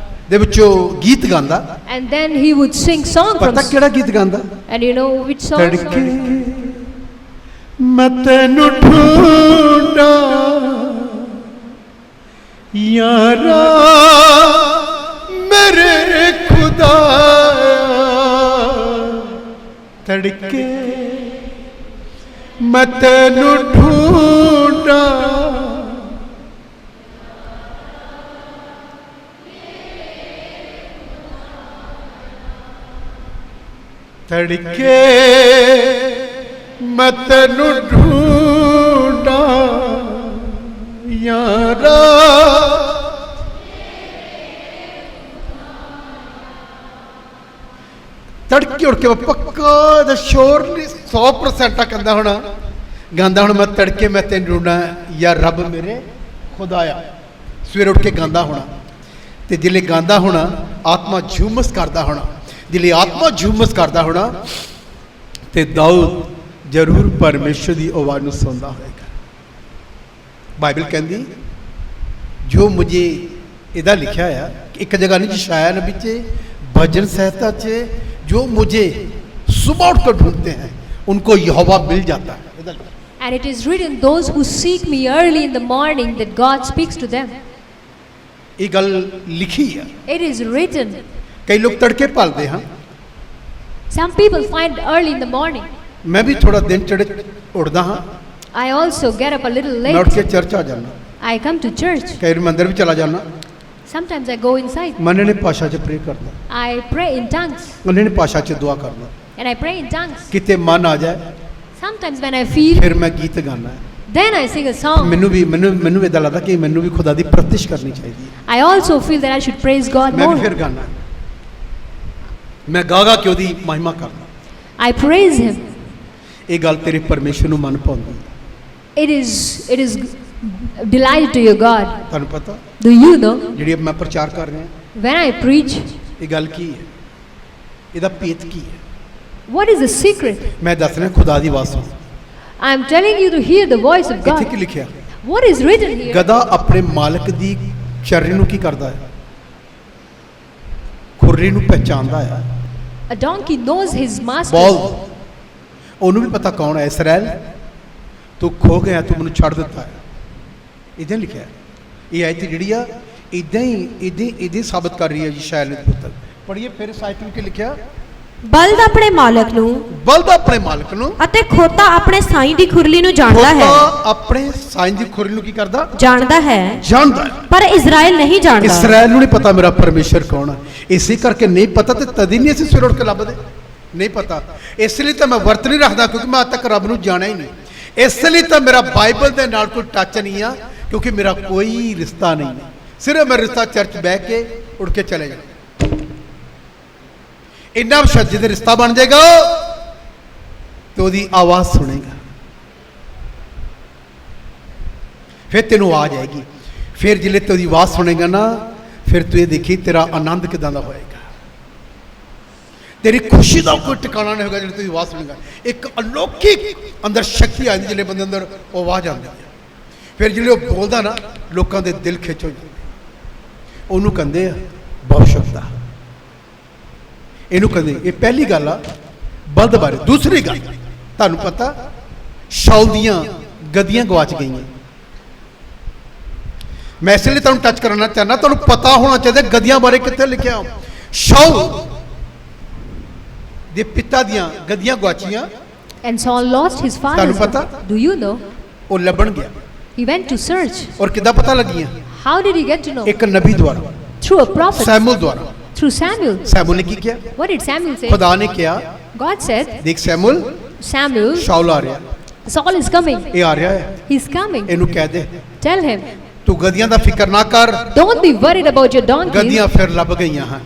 ਦੇ ਵਿੱਚੋਂ ਗੀਤ ਗਾਉਂਦਾ And then he would sing song from. ਪਤਾ ਕਿਹੜਾ ਗੀਤ ਗਾਉਂਦਾ And you know which song? ਤੜਕੇ ਮੈਂ ਤੈਨੂੰ ਢੂੰਡਾਂ ਯਾਰਾ ਮੇਰੇ ਖੁਦਾਇਆ ਤੜਕੇ ਮੈਂ ਤੈਨੂੰ ਢੂੰਡਾਂ ਤੜਕੇ ਮੈਂ ਤੈਨੂੰ ਢੂੰਡਾਂ ਯਾਰਾ ਤੜਕੇ ਉੱਠ ਕੇ ਮੈਂ ਪੱਕਾ ਦਾ ਸ਼ੋਰ ਨਹੀਂ 100% ਕਹਿੰਦਾ ਹੁਣ ਗਾਉਂਦਾ ਹੁਣ ਮੈਂ ਤੜਕੇ ਮੈਂ ਤੈਨੂੰ ਢੂੰਡਾਂ ਯਾ ਰੱਬ ਮੇਰੇ ਖੁਦਾਇਆ ਸਵੇਰੇ ਉੱਠ ਕੇ ਗਾਉਂਦਾ ਹੋਣਾ ਤੇ ਜਿਲੇ ਗਾਉਂਦਾ ਹੋਣਾ ਆਤਮਾ ਝੂਮਸ ਕਰਦਾ ਹੋਣਾ ਜਿਲੇ ਆਤਮਾ ਝੂਮਸ ਕਰਦਾ ਹੋਣਾ ਤੇ ਦਾਊਦ ਜ਼ਰੂਰ ਪਰਮੇਸ਼ਰ ਦੀ ਆਵਾਜ਼ ਨੂੰ ਸੁਣਦਾ ਹੋਵੇਗਾ ਬਾਈਬਲ ਕਹਿੰਦੀ ਜੋ ਮੁਝੇ ਇਹਦਾ ਲਿਖਿਆ ਆ ਇੱਕ ਜਗ੍ਹਾ ਨਹੀਂ ਸ਼ਾਇਆ ਨਬੀ 'ਚ भजन सहता चे जो मुझे सुबह उठकर ढूंढते हैं उनको यहोवा मिल जाता है And it is written, those who seek me early in the morning, that God speaks to them. ये गल लिखी है It is written. कई लोग तड़के पालते हैं Some people find early in the morning. मैं भी थोड़ा दिन चढ़े उठता हाँ I also get up a little मैं उठ late. के चर्च आ जाना I come to church. कई बार मंदिर भी चला जाना Sometimes I go inside. मन ने भाषा च प्रे करना I pray in tongues. उन्होंने भाषा च दुआ करना And I pray in tongues. किते मन आ जाए Sometimes when I feel, फिर मैं गीत गाना है then I sing a song. ਮੈਨੂੰ ਇਦਾਂ ਲੱਗਦਾ ਕਿ ਮੈਨੂੰ ਵੀ ਖੁਦਾ ਦੀ ਪ੍ਰਤਿਸ਼ ਕਰਨੀ ਚਾਹੀਦੀ ਹੈ I also feel that I should praise God ਮੈਂ ਵੀ ਫਿਰ more. ਗਾਣਾ ਮੈਂ ਗਾ ਕੇ ਉਹਦੀ ਮਹਿਮਾ ਕਰਨਾ I praise Him. ਇਹ ਗੱਲ ਤੇਰੇ ਪਰਮੇਸ਼ਰ ਨੂੰ ਮਨ ਪਾਉਂਦੀ It is delight to your God. ਤੁਹਾਨੂੰ ਪਤਾ Do you know? ਜਿਹੜੀ ਮੈਂ ਪ੍ਰਚਾਰ ਕਰ ਰਿਹਾ When I preach, ਇਹ ਗੱਲ ਕੀ ਹੈ, ਇਹਦਾ ਭੇਤ ਕੀ ਹੈ? what is the secret? ਮੈਂ ਦੱਸ ਰਿਹਾ ਖੁਦਾ ਦੀ ਆਵਾਜ਼ ਸੁਣ। I am telling you to hear the voice of ਇੱਥੇ ਕੀ God. ਲਿਖਿਆ? What is written here? ਗਧਾ ਆਪਣੇ ਮਾਲਕ ਦੀ ਚਰਨੀ ਨੂੰ ਕੀ ਕਰਦਾ ਹੈ? ਖੁਰਲੀ ਨੂੰ ਪਹਿਚਾਨਦਾ ਹੈ। A donkey knows his master. ਬੋਲ, ਉਹਨੂੰ ਵੀ ਪਤਾ ਕੌਣ ਹੈ। ਇਸਰਾਇਲ, ਤੂੰ ਖੋ ਗਿਆ, ਤੂੰ ਮੈਨੂੰ ਛੱਡ ਦਿੱਤਾ ਹੈ। ਇਦਾਂ ਲਿਖਿਆ ਹੈ। ਇਹ ਆਇਤ ਜਿਹੜੀ ਆ ਇਦਾਂ ਹੀ ਸਾਬਤ ਕਰ ਰਹੀ ਹੈ ਜੀ ਸ਼ਾਇਲ ਦੇ ਪੁੱਤਰ। ਪੜ੍ਹੀਏ ਫਿਰ ਇਸ ਆਇਤ ਵਿੱਚ ਕੀ ਲਿਖਿਆ? ਬਲਦ ਆਪਣੇ ਮਾਲਕ ਨੂੰ ਬਲਦ ਆਪਣੇ ਮਾਲਕ ਨੂੰ ਅਤੇ ਖੋਤਾ ਆਪਣੇ ਸਾਈਂ ਦੀ ਖੁਰਲੀ ਨੂੰ ਜਾਣਦਾ ਹੈ। ਖੋਤਾ ਆਪਣੇ ਸਾਈਂ ਦੀ ਖੁਰਲੀ ਨੂੰ ਕੀ ਕਰਦਾ? ਜਾਣਦਾ ਹੈ, ਜਾਣਦਾ ਹੈ। ਪਰ ਇਜ਼ਰਾਈਲ ਨਹੀਂ ਜਾਣਦਾ। ਇਸਰਾਇਲ ਨੂੰ ਨਹੀਂ ਪਤਾ ਮੇਰਾ ਪਰਮੇਸ਼ਰ ਕੌਣ ਹੈ। ਇਸੇ ਕਰਕੇ ਨਹੀਂ ਪਤਾ ਤੇ ਤਦ ਹੀ ਨਹੀਂ ਅਸੀਂ ਸਿਰ ਉੱਠ ਕੇ ਲੱਭਦੇ। ਨਹੀਂ ਪਤਾ, ਇਸ ਲਈ ਤਾਂ ਮੈਂ ਵਰਤ ਨਹੀਂ ਰੱਖਦਾ ਕਿਉਂਕਿ ਮੈਂ ਅੱਜ ਤੱਕ ਰੱਬ ਨੂੰ ਜਾਣਿਆ ਹੀ ਨਹੀਂ। ਇਸ ਲਈ ਤਾਂ ਮੇਰਾ ਬਾਈਬਲ ਦੇ ਨਾਲ ਕੋਈ ਟੱਚ ਨਹੀਂ ਆ ਕਿਉਂਕਿ ਮੇਰਾ ਕੋਈ ਰਿਸ਼ਤਾ ਨਹੀਂ ਹੈ। ਸਿਰਫ ਮੇਰਾ ਰਿਸ਼ਤਾ ਚਰਚ ਬਹਿ ਕੇ ਉੱਠ ਕੇ ਚਲੇ ਜਾਣਾ। ਇੰਨਾ ਸ਼ਬਦ ਜਿਹਦੇ ਰਿਸ਼ਤਾ ਬਣ ਜਾਏਗਾ ਤੇ ਉਹਦੀ ਆਵਾਜ਼ ਸੁਣੇਗਾ, ਫਿਰ ਤੈਨੂੰ ਆ ਜਾਏਗੀ। ਫਿਰ ਜਿਲੇ ਤੇ ਉਹਦੀ ਆਵਾਜ਼ ਸੁਣੇਗਾ ਨਾ, ਫਿਰ ਤੂੰ ਇਹ ਦੇਖੀ ਤੇਰਾ ਆਨੰਦ ਕਿਦਾਂ ਦਾ ਹੋਏਗਾ। ਤੇਰੀ ਖੁਸ਼ੀ ਦਾ ਕੋਈ ਟਿਕਾਣਾ ਨਹੀਂ ਹੋਗਾ। ਜਦੋਂ ਤੂੰ ਆਵਾਜ਼ ਸੁਣੇਗਾ, ਇੱਕ ਅਲੌਕਿਕ ਅੰਦਰ ਸ਼ਕਤੀ ਆਉਂਦੀ ਜਿਹੜੇ ਬੰਦੇ ਅੰਦਰ ਉਹ ਆਵਾਜ਼ ਆਉਂਦੀ ਹੈ। ਫਿਰ ਜਿਹੜੇ ਉਹ ਬੋਲਦਾ ਨਾ, ਲੋਕਾਂ ਦੇ ਦਿਲ ਖਿੱਚ ਹੋ ਜਾਂਦੇ। ਉਹਨੂੰ ਕਹਿੰਦੇ ਆ ਬਹੁਤ ਸ਼ਕਤਾ। ਇਹਨੂੰ ਕਹਿੰਦੇ, ਇਹ ਪਹਿਲੀ ਗੱਲ ਆ ਬਲਦ ਬਾਰੇ। ਦੂਸਰੀ ਗੱਲ, ਤੁਹਾਨੂੰ ਪਤਾ ਸ਼ਾਉਲ ਦੀਆਂ ਗਦੀਆਂ ਗਵਾਚ ਗਈਆਂ। ਮੈਂ ਇਸ ਲਈ ਤੁਹਾਨੂੰ ਟੱਚ ਕਰਨਾ ਚਾਹੁੰਦਾ, ਤੁਹਾਨੂੰ ਪਤਾ ਹੋਣਾ ਚਾਹੀਦਾ ਗਦੀਆਂ ਬਾਰੇ ਕਿੱਥੇ ਲਿਖਿਆ। ਸ਼ਾਉਲ ਦੇ ਪਿਤਾ ਦੀਆਂ ਗਦੀਆਂ ਗਵਾਚੀਆਂ। And Saul lost his ਤੁਹਾਨੂੰ father's. ਪਤਾ? Do you know? ਉਹ ਲੱਭਣ ਗਿਆ। He went to search. ਔਰ ਕਿੱਦਾਂ ਪਤਾ ਲੱਗੀਆਂ? How did he get to know? ਇੱਕ ਨਬੀ ਦੁਆਰਾ, Through a prophet. ਸੈਮੂਅਲ ਦੁਆਰਾ। Through Samuel. ਸੈਮੂਅਲ ਨੇ ਕੀ ਕਿਹਾ? What did Samuel say? ਖੁਦਾ ਨੇ ਕਿਹਾ, God said, ਦੇਖ ਸੈਮੂਅਲ, Samuel, ਸ਼ਾਉਲ ਆ ਰਿਹਾ, Saul is coming. ਇਹ ਆ ਰਿਹਾ ਹੈ, He's coming. ਇਹਨੂੰ ਕਹਿ ਦੇ Tell him, ਤੂੰ ਗਦੀਆਂ ਦਾ ਫਿਕਰ ਨਾ ਕਰ, don't be worried about your donkeys, ਗਦੀਆਂ ਫਿਰ ਲੱਭ ਗਈਆਂ ਹਨ।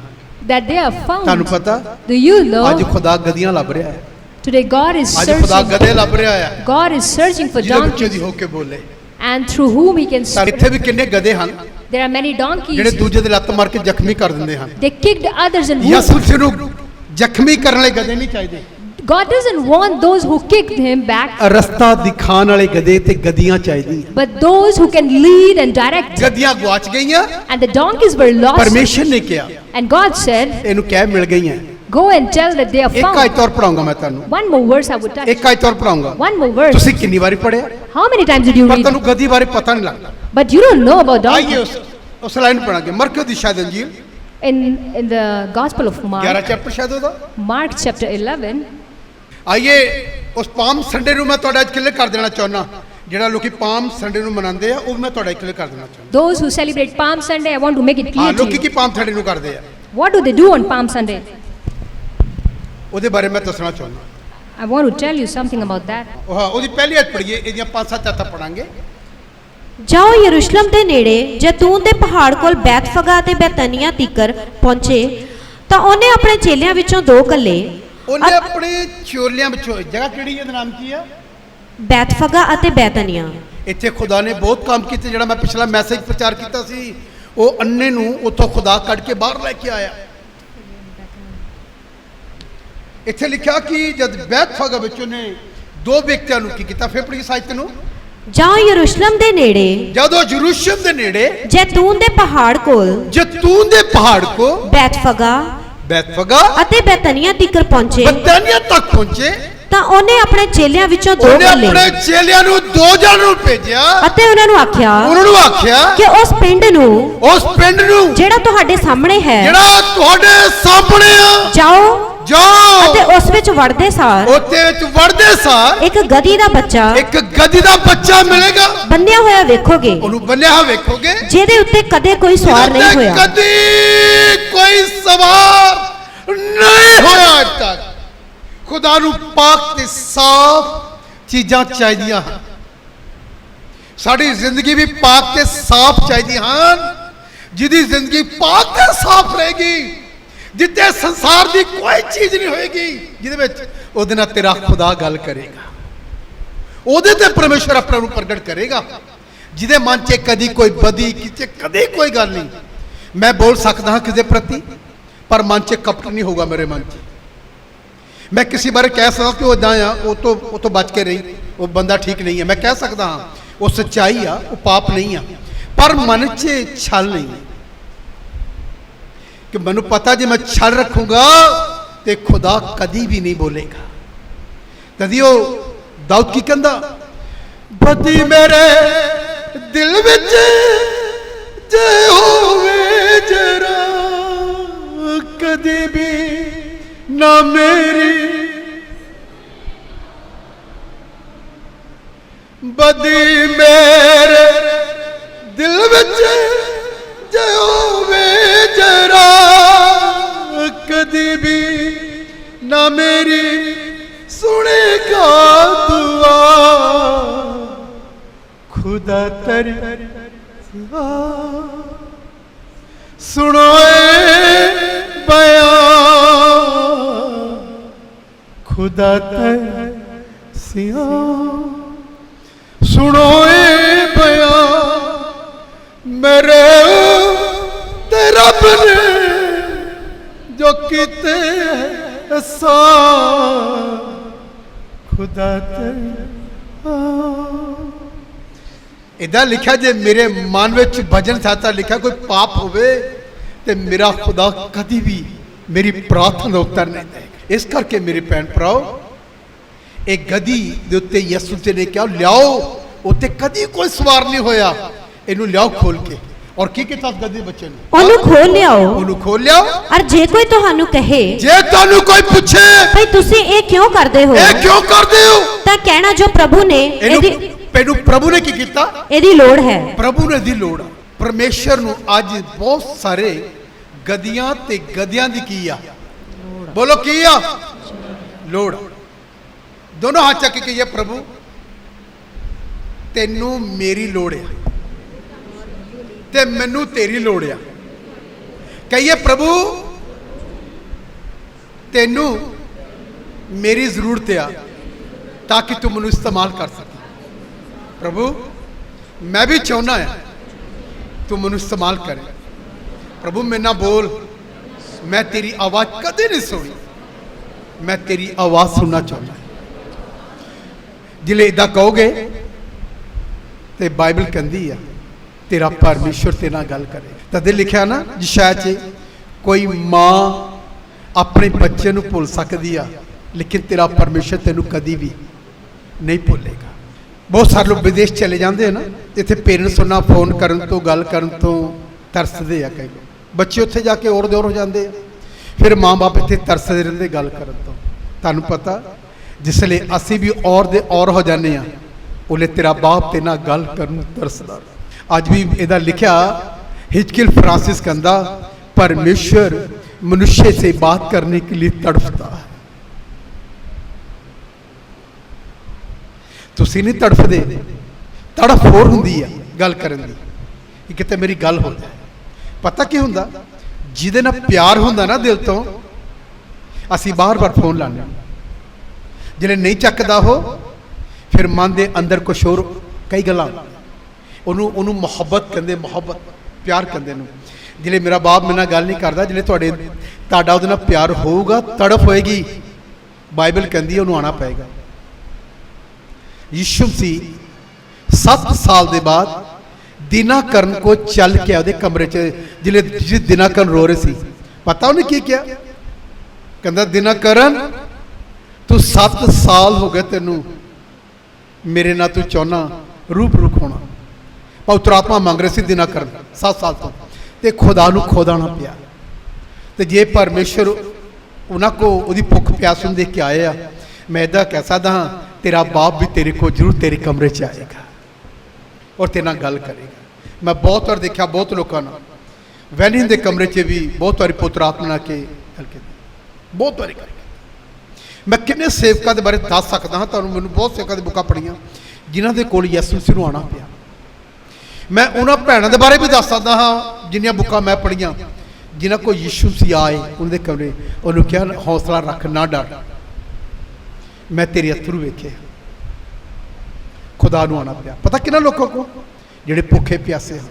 that they are ਤੁਹਾਨੂੰ found. ਪਤਾ Do you know? ਅੱਜ ਖੁਦਾ ਗਦੀਆਂ ਲੱਭ ਰਿਹਾ ਹੈ। Today God is ਅੱਜ ਖੁਦਾ searching. ਗਧੇ ਲੱਭ ਰਿਹਾ ਹੈ God is searching for ਜਿਹਦੇ ਬੱਚੇ ਦੀ donkeys, ਹੋ ਕੇ ਬੋਲੇ। and through whom He can. ਤਾਂ ਇੱਥੇ ਵੀ ਕਿੰਨੇ ਗਧੇ ਹਨ There are many ਜਿਹੜੇ donkeys. ਦੂਜੇ ਦੇ ਲੱਤ ਮਾਰ ਕੇ ਜ਼ਖਮੀ ਕਰ ਦਿੰਦੇ ਹਨ। They kicked others and ਯਿਸੂ wounded. ਨੂੰ ਜ਼ਖਮੀ ਕਰਨ ਵਾਲੇ ਗਧੇ ਨਹੀਂ ਚਾਹੀਦੇ। God doesn't want those who kicked him back, ਰਸਤਾ ਦਿਖਾਉਣ ਵਾਲੇ ਗਧੇ ਤੇ ਗਧੀਆਂ ਚਾਹੀਦੀਆਂ। but those who can lead and direct. ਗਧੀਆਂ ਗਵਾਚ ਗਈਆਂ, And the donkeys were lost. ਪਰਮੇਸ਼ਰ ਨੇ ਕਿਹਾ And God said, ਇਹਨੂੰ ਕਹਿ ਮਿਲ ਗਈਆਂ। go and tell that they are ਇੱਕ found. ਆਇਤ ਔਰ ਪੜਾਉਂਗਾ ਮੈਂ ਤੁਹਾਨੂੰ, One more verse I would touch. ਇੱਕ ਆਇਤ ਔਰ ਪੜਾਉਂਗਾ। One more verse. ਤੁਸੀਂ ਕਿੰਨੀ ਵਾਰੀ ਪੜਿਆ? How many times did you ਪਰ read? ਤੁਹਾਨੂੰ ਗਧੀ ਬਾਰੇ ਪਤਾ ਨਹੀਂ ਲੱਗਦਾ। But you don't know about ਆਈਏ donkeys. ਉਸ ਲਾਈਨ ਪੜਾਂਗੇ। ਮਰਕੋ ਦੀ ਸ਼ਾਇਦ ਅੰਜੀਲ In the Gospel of 11 Mark, chapter ਸ਼ਾਇਦ ਉਹਦਾ। Mark chapter 11, ਆਈਏ ਉਸ ਪਾਮ ਸੰਡੇ ਨੂੰ ਮੈਂ ਤੁਹਾਡਾ ਅੱਜ ਕਲੀਅਰ ਕਰ ਦੇਣਾ ਚਾਹੁੰਦਾ। ਜਿਹੜਾ ਲੋਕੀ ਪਾਮ ਸੰਡੇ ਨੂੰ ਮਨਾਉਂਦੇ ਆ ਉਹ ਮੈਂ ਤੁਹਾਡਾ ਕਲੀਅਰ ਕਰ ਦੇਣਾ ਚਾਹੁੰਦਾ। those who celebrate Palm Sunday, I want to make it ਹਾਂ, clear to ਲੋਕੀ ਕੀ you. ਪਾਮ ਸੰਡੇ ਨੂੰ ਕਰਦੇ ਆ What do they do on Palm Sunday? ਉਹਦੇ ਬਾਰੇ ਮੈਂ ਦੱਸਣਾ ਚਾਹੁੰਦਾ। I want to tell you something about that. ਉਹ ਹਾਂ, ਉਹਦੀ ਪਹਿਲੀ ਆਇਤ ਪੜ੍ਹੀਏ, ਇਹਦੀਆਂ 5-7 ਆਇਤਾਂ ਪੜਾਂਗੇ। ਜਾਓ ਯਰੂਸ਼ਲਮ ਦੇ ਨੇੜੇ ਜੈਤੂਨ ਦੇ ਪਹਾੜ ਕੋਲ ਬੈਤਫਗਾ ਅਤੇ ਬੈਤਨੀਆ ਤੀਕਰ ਪਹੁੰਚੇ ਤਾਂ ਉਹਨੇ ਆਪਣੇ ਚੇਲਿਆਂ ਵਿੱਚੋਂ 2 ਕੱਲੇ ਉਹਨੇ ਆਪਣੇ ਚੋਲਿਆਂ ਵਿੱਚੋਂ ਜਗ੍ਹਾ ਕਿਹੜੀ ਹੈ, ਨਾਮ ਕੀ ਆ? ਬੈਤਫਗਾ ਅਤੇ ਬੈਤਨੀਆ। ਇੱਥੇ ਖੁਦਾ ਨੇ ਬਹੁਤ ਕੰਮ ਕੀਤੇ। ਜਿਹੜਾ ਮੈਂ ਪਿਛਲਾ ਮੈਸੇਜ ਪ੍ਰਚਾਰ ਕੀਤਾ ਸੀ, ਉਹ ਅੰਨੇ ਨੂੰ ਉੱਥੋਂ ਖੁਦਾ ਕੱਢ ਕੇ ਬਾਹਰ ਲੈ ਕੇ ਆਇਆ। ਇੱਥੇ ਲਿਖਿਆ ਕਿ ਜਦ ਬੈਤਫਗਾ ਵਿੱਚ ਉਹਨੇ 2 ਵਿਅਕਤੀਆਂ ਨੂੰ ਕੀ ਕੀਤਾ। ਫਿਰ ਪੜ੍ਹੀ ਸਾਇਤ ਨੂੰ। ਜਾਓ ਯਰੂਸ਼ਲਮ ਦੇ ਨੇੜੇ ਜਦੋਂ ਯਰੂਸ਼ਲਮ ਦੇ ਨੇੜੇ ਜੈਤੂਨ ਦੇ ਪਹਾੜ ਕੋਲ ਜੈਤੂਨ ਦੇ ਪਹਾੜ ਕੋ ਬੈਤਫਗਾ ਬੈਤਫਗਾ ਅਤੇ ਬੈਤਨੀਆ ਤੀਕਰ ਪਹੁੰਚੇ ਬਤਾਨੀਆ ਤੱਕ ਪਹੁੰਚੇ ਤਾਂ ਉਹਨੇ ਆਪਣੇ ਚੇਲਿਆਂ ਵਿੱਚੋਂ 2 ਉਹਨੇ ਕੱਲੇ ਆਪਣੇ ਚੇਲਿਆਂ ਨੂੰ 2 ਜਣ ਨੂੰ ਭੇਜਿਆ। ਅਤੇ ਉਹਨਾਂ ਨੂੰ ਆਖਿਆ ਉਹਨਾਂ ਨੂੰ ਆਖਿਆ ਕਿ ਉਸ ਪਿੰਡ ਨੂੰ ਉਸ ਪਿੰਡ ਨੂੰ ਜਿਹੜਾ ਤੁਹਾਡੇ ਸਾਹਮਣੇ ਹੈ ਜਿਹੜਾ ਤੁਹਾਡੇ ਸਾਹਮਣੇ ਆ, ਜਾਓ ਜਾਓ ਅਤੇ ਉਸ ਵਿੱਚ ਵੜਦੇ ਸਾਰ ਉੱਥੇ ਵਿੱਚ ਵੜਦੇ ਸਾਰ ਇੱਕ ਗਧੀ ਦਾ ਬੱਚਾ ਇੱਕ ਗਧੀ ਦਾ ਬੱਚਾ ਮਿਲੇਗਾ। ਬੰਨਿਆ ਹੋਇਆ ਵੇਖੋਗੇ ਉਹਨੂੰ ਬੰਨਿਆ ਹੋਇਆ ਵੇਖੋਗੇ, ਜਿਹਦੇ ਉੱਤੇ ਕਦੇ ਕੋਈ ਸਵਾਰ ਜਿਹਦੇ ਨਹੀਂ ਤੇ ਹੋਇਆ। ਕਦੀ ਕੋਈ ਸਵਾਰ ਨਹੀਂ ਹੋਇਆ ਅੱਜ ਤੱਕ। ਖੁਦਾ ਨੂੰ ਪਾਕ ਤੇ ਸਾਫ਼ ਚੀਜ਼ਾਂ ਚਾਹੀਦੀਆਂ ਹਨ। ਸਾਡੀ ਜ਼ਿੰਦਗੀ ਵੀ ਪਾਕ ਤੇ ਸਾਫ਼ ਚਾਹੀਦੀਆਂ ਹਨ। ਜਿਹਦੀ ਜ਼ਿੰਦਗੀ ਪਾਕ ਤੇ ਸਾਫ਼ ਰਹੇਗੀ, ਜਿੱਤੇ ਸੰਸਾਰ ਦੀ ਕੋਈ ਚੀਜ਼ ਨਹੀਂ ਹੋਏਗੀ, ਜਿਹਦੇ ਵਿੱਚ ਉਹਦੇ ਨਾਲ ਤੇਰਾ ਖੁਦਾ ਗੱਲ ਕਰੇਗਾ, ਉਹਦੇ ਤੇ ਪਰਮੇਸ਼ਰ ਆਪਣਾ ਨੂੰ ਪ੍ਰਗਟ ਕਰੇਗਾ। ਜਿਹਦੇ ਮਨ 'ਚ ਕਦੀ ਕੋਈ ਬਦੀ ਕਿਤੇ ਕਦੇ ਕੋਈ ਗੱਲ ਨਹੀਂ, ਮੈਂ ਬੋਲ ਸਕਦਾ ਹਾਂ ਕਿਸੇ ਪ੍ਰਤੀ, ਪਰ ਮਨ 'ਚ ਕਪਟ ਨਹੀਂ ਹੋਊਗਾ ਮੇਰੇ ਮਨ 'ਚ। ਮੈਂ ਕਿਸੇ ਬਾਰੇ ਕਹਿ ਸਕਦਾ ਕਿ ਉਹ ਇੱਦਾਂ ਆ, ਉਹ ਤੋਂ ਬਚ ਕੇ ਰਹੀ, ਉਹ ਬੰਦਾ ਠੀਕ ਨਹੀਂ ਹੈ, ਮੈਂ ਕਹਿ ਸਕਦਾ ਹਾਂ ਉਹ ਸੱਚਾਈ ਆ, ਉਹ ਪਾਪ ਨਹੀਂ ਆ, ਪਰ ਮਨ 'ਚ ਛਲ ਨਹੀਂ ਹੈ। ਕਿ ਮੈਨੂੰ ਪਤਾ ਜੇ ਮੈਂ ਛਲ ਰੱਖੂੰਗਾ ਤੇ ਖੁਦਾ ਕਦੀ ਵੀ ਨਹੀਂ ਬੋਲੇਗਾ। ਕਦੀ ਉਹ ਦਾਊਦ ਕੀ ਕਹਿੰਦਾ, ਬਦੀ ਮੇਰੇ ਦਿਲ ਵਿੱਚ ਜੇ ਹੋਵੇ ਜਰਾ, ਕਦੀ ਵੀ ਨਾ ਮੇਰੀ ਬਦੀ ਮੇਰੇ ਦਿਲ ਵਿੱਚ ਜੇ ਹੋਵੇ ਜਰਾ, ਕਦੀ ਵੀ ਨਾ ਮੇਰੀ ਸੁਣੇਗਾ ਦੁਆ, खुदा तेरी सुनो बयान, खुदा तेरी सुनो बयान मेरे ते रब ने जो कीते एहसान, खुदा तेरी इदा लिखा जे मेरे मन में भजन साता लिखा कोई पाप होवे ते मेरा खुदा कभी भी मेरी प्रार्थना उत्तर नहीं देगा। इस करके मेरे भैन भराओ, एक गधी दे उत्ते यसू जी ने क्या लियाओ, उत्ते कभी कोई सवार नहीं होया, इनू लियाओ खोल के। और की किता गधी बच्चे ने ओनू खोल लियाओ, ओनू खोल लियाओ। और जे कोई तुहानू कहे, जे तुहानू कोई पूछे भाई तुसी ये क्यों करदे हो, ये क्यों करदे हो, तां कहना जो प्रभु ने पेनू प्रभु ने की कीता, एदी लोड़ है। प्रभु ने दी लोड़। परमेश्वर नू अज बहुत सारे गदियां ते गदियां दी की आ, बोलो की आ लोड़। दोनों हाथ चक के कहिए, प्रभु तेनू मेरी लोड़ है ते मैनू तेरी लोड़ है। कहिए, प्रभु तेनू मेरी जरूरत है ताकि तू मैनू इस्तेमाल कर सके। प्रभु मैं भी चाहना है तू मैनू इस्तेमाल करे। प्रभु मेरे ना बोल, मैं तेरी आवाज़ कदे नहीं सुनी, मैं तेरी आवाज़ सुनना चाहता। जिले इदा कहोगे तो बाइबल कहती है तेरा परमेश्वर तेरे नाल गल करे। तदे लिखा ना यशायाह च, कोई माँ अपने बच्चे नू भुल सकती है लेकिन तेरा परमेश्वर तेनू कदी भी नहीं भुलेगा। बहुत सारे लोग विदेश चले जाते हैं ना, इतने पेरेंट्स उन्हें फोन करन तो गल करन तो तरसते हैं। कई लोग बच्चे उत्थे जाके और दौर हो जाते हैं, फिर माँ बाप इतने तरसते रहते गल करन तो। तुहानू पता जिसले असी भी और दे और हो जाने हैं, उले तेरा बाप तेरे नाल गल करन तरसदा। अज भी इहदा लिखा हिजकिल फ्रांसिस कहंदा, परमेश्वर मनुष्य से बात करने के लिए तड़फता है। तुसी नहीं तड़फदे, तड़फ होर हुंदी है गल करन दी कि किते मेरी गल हो जाए। पता की हुंदा, जिहदे नाल प्यार हुंदा ना दिल तो, असी बार बार फोन लाने, जिहड़े नहीं चकदा हो फिर मन दे अंदर कुछ होर कई गल्लां ओनू मुहब्बत कहंदे, मुहब्बत प्यार कहंदे नूं। जिहड़े मेरा बाप मेरे नाल गल नहीं करदा, जिहड़े तुहाडा उहदे नाल प्यार होऊगा, तड़फ होएगी, बाइबल कहंदी है उहनूं आना पएगा। यीशु मसीह 7 साल के बाद दिनाकरन को चल के ਉਹਦੇ कमरे जिस दिनाकरन रो रहे सी, पता उन्हें की किया, कहता दिनाकरन तू 7 साल हो गए तेनू मेरे ना तू चाहना रूबरू होना। पवित्र आत्मा मंग रहे सी दिनाकरन 7 साल तो, ते खुदा नू खोदाना पिया। ते जे परमेश्वर उन्होंने को उहदी भुख प्यास देख के आए आ, मैं इदा कह सकदा हाँ तेरा बाप भी तेरे को जरूर तेरे कमरे च आएगा और तेरे नाल गल करेगा। मैं बहुत बार देखा, बहुत लोगों ने वैनिंग के कमरे च भी बहुत बारी पुत्र आत्मा के गल की, बहुत बारी करके। मैं किन्ने सेवकों के बारे दस सकता हाँ तुहानूं, मैनूं बहुत सेवकों की बुकां पढ़ियां जिन्हां दे कोल यसू मसीह नूं आना पिया। मैं उन्हां भैणां दे बारे भी दस सकदा हाँ जिन्नियां बुकां मैं पढ़ियां, जिन्हां को यीशु मसीह आए उन्हां दे कमरे, उन्होंने कहा हौसला रख, ना डर, मैं तेरे अथरू वेखे। खुदा नूं आना पिया। पता किन्ना लोगों को ਜਿਹੜੇ ਭੁੱਖੇ ਪਿਆਸੇ ਹਨ।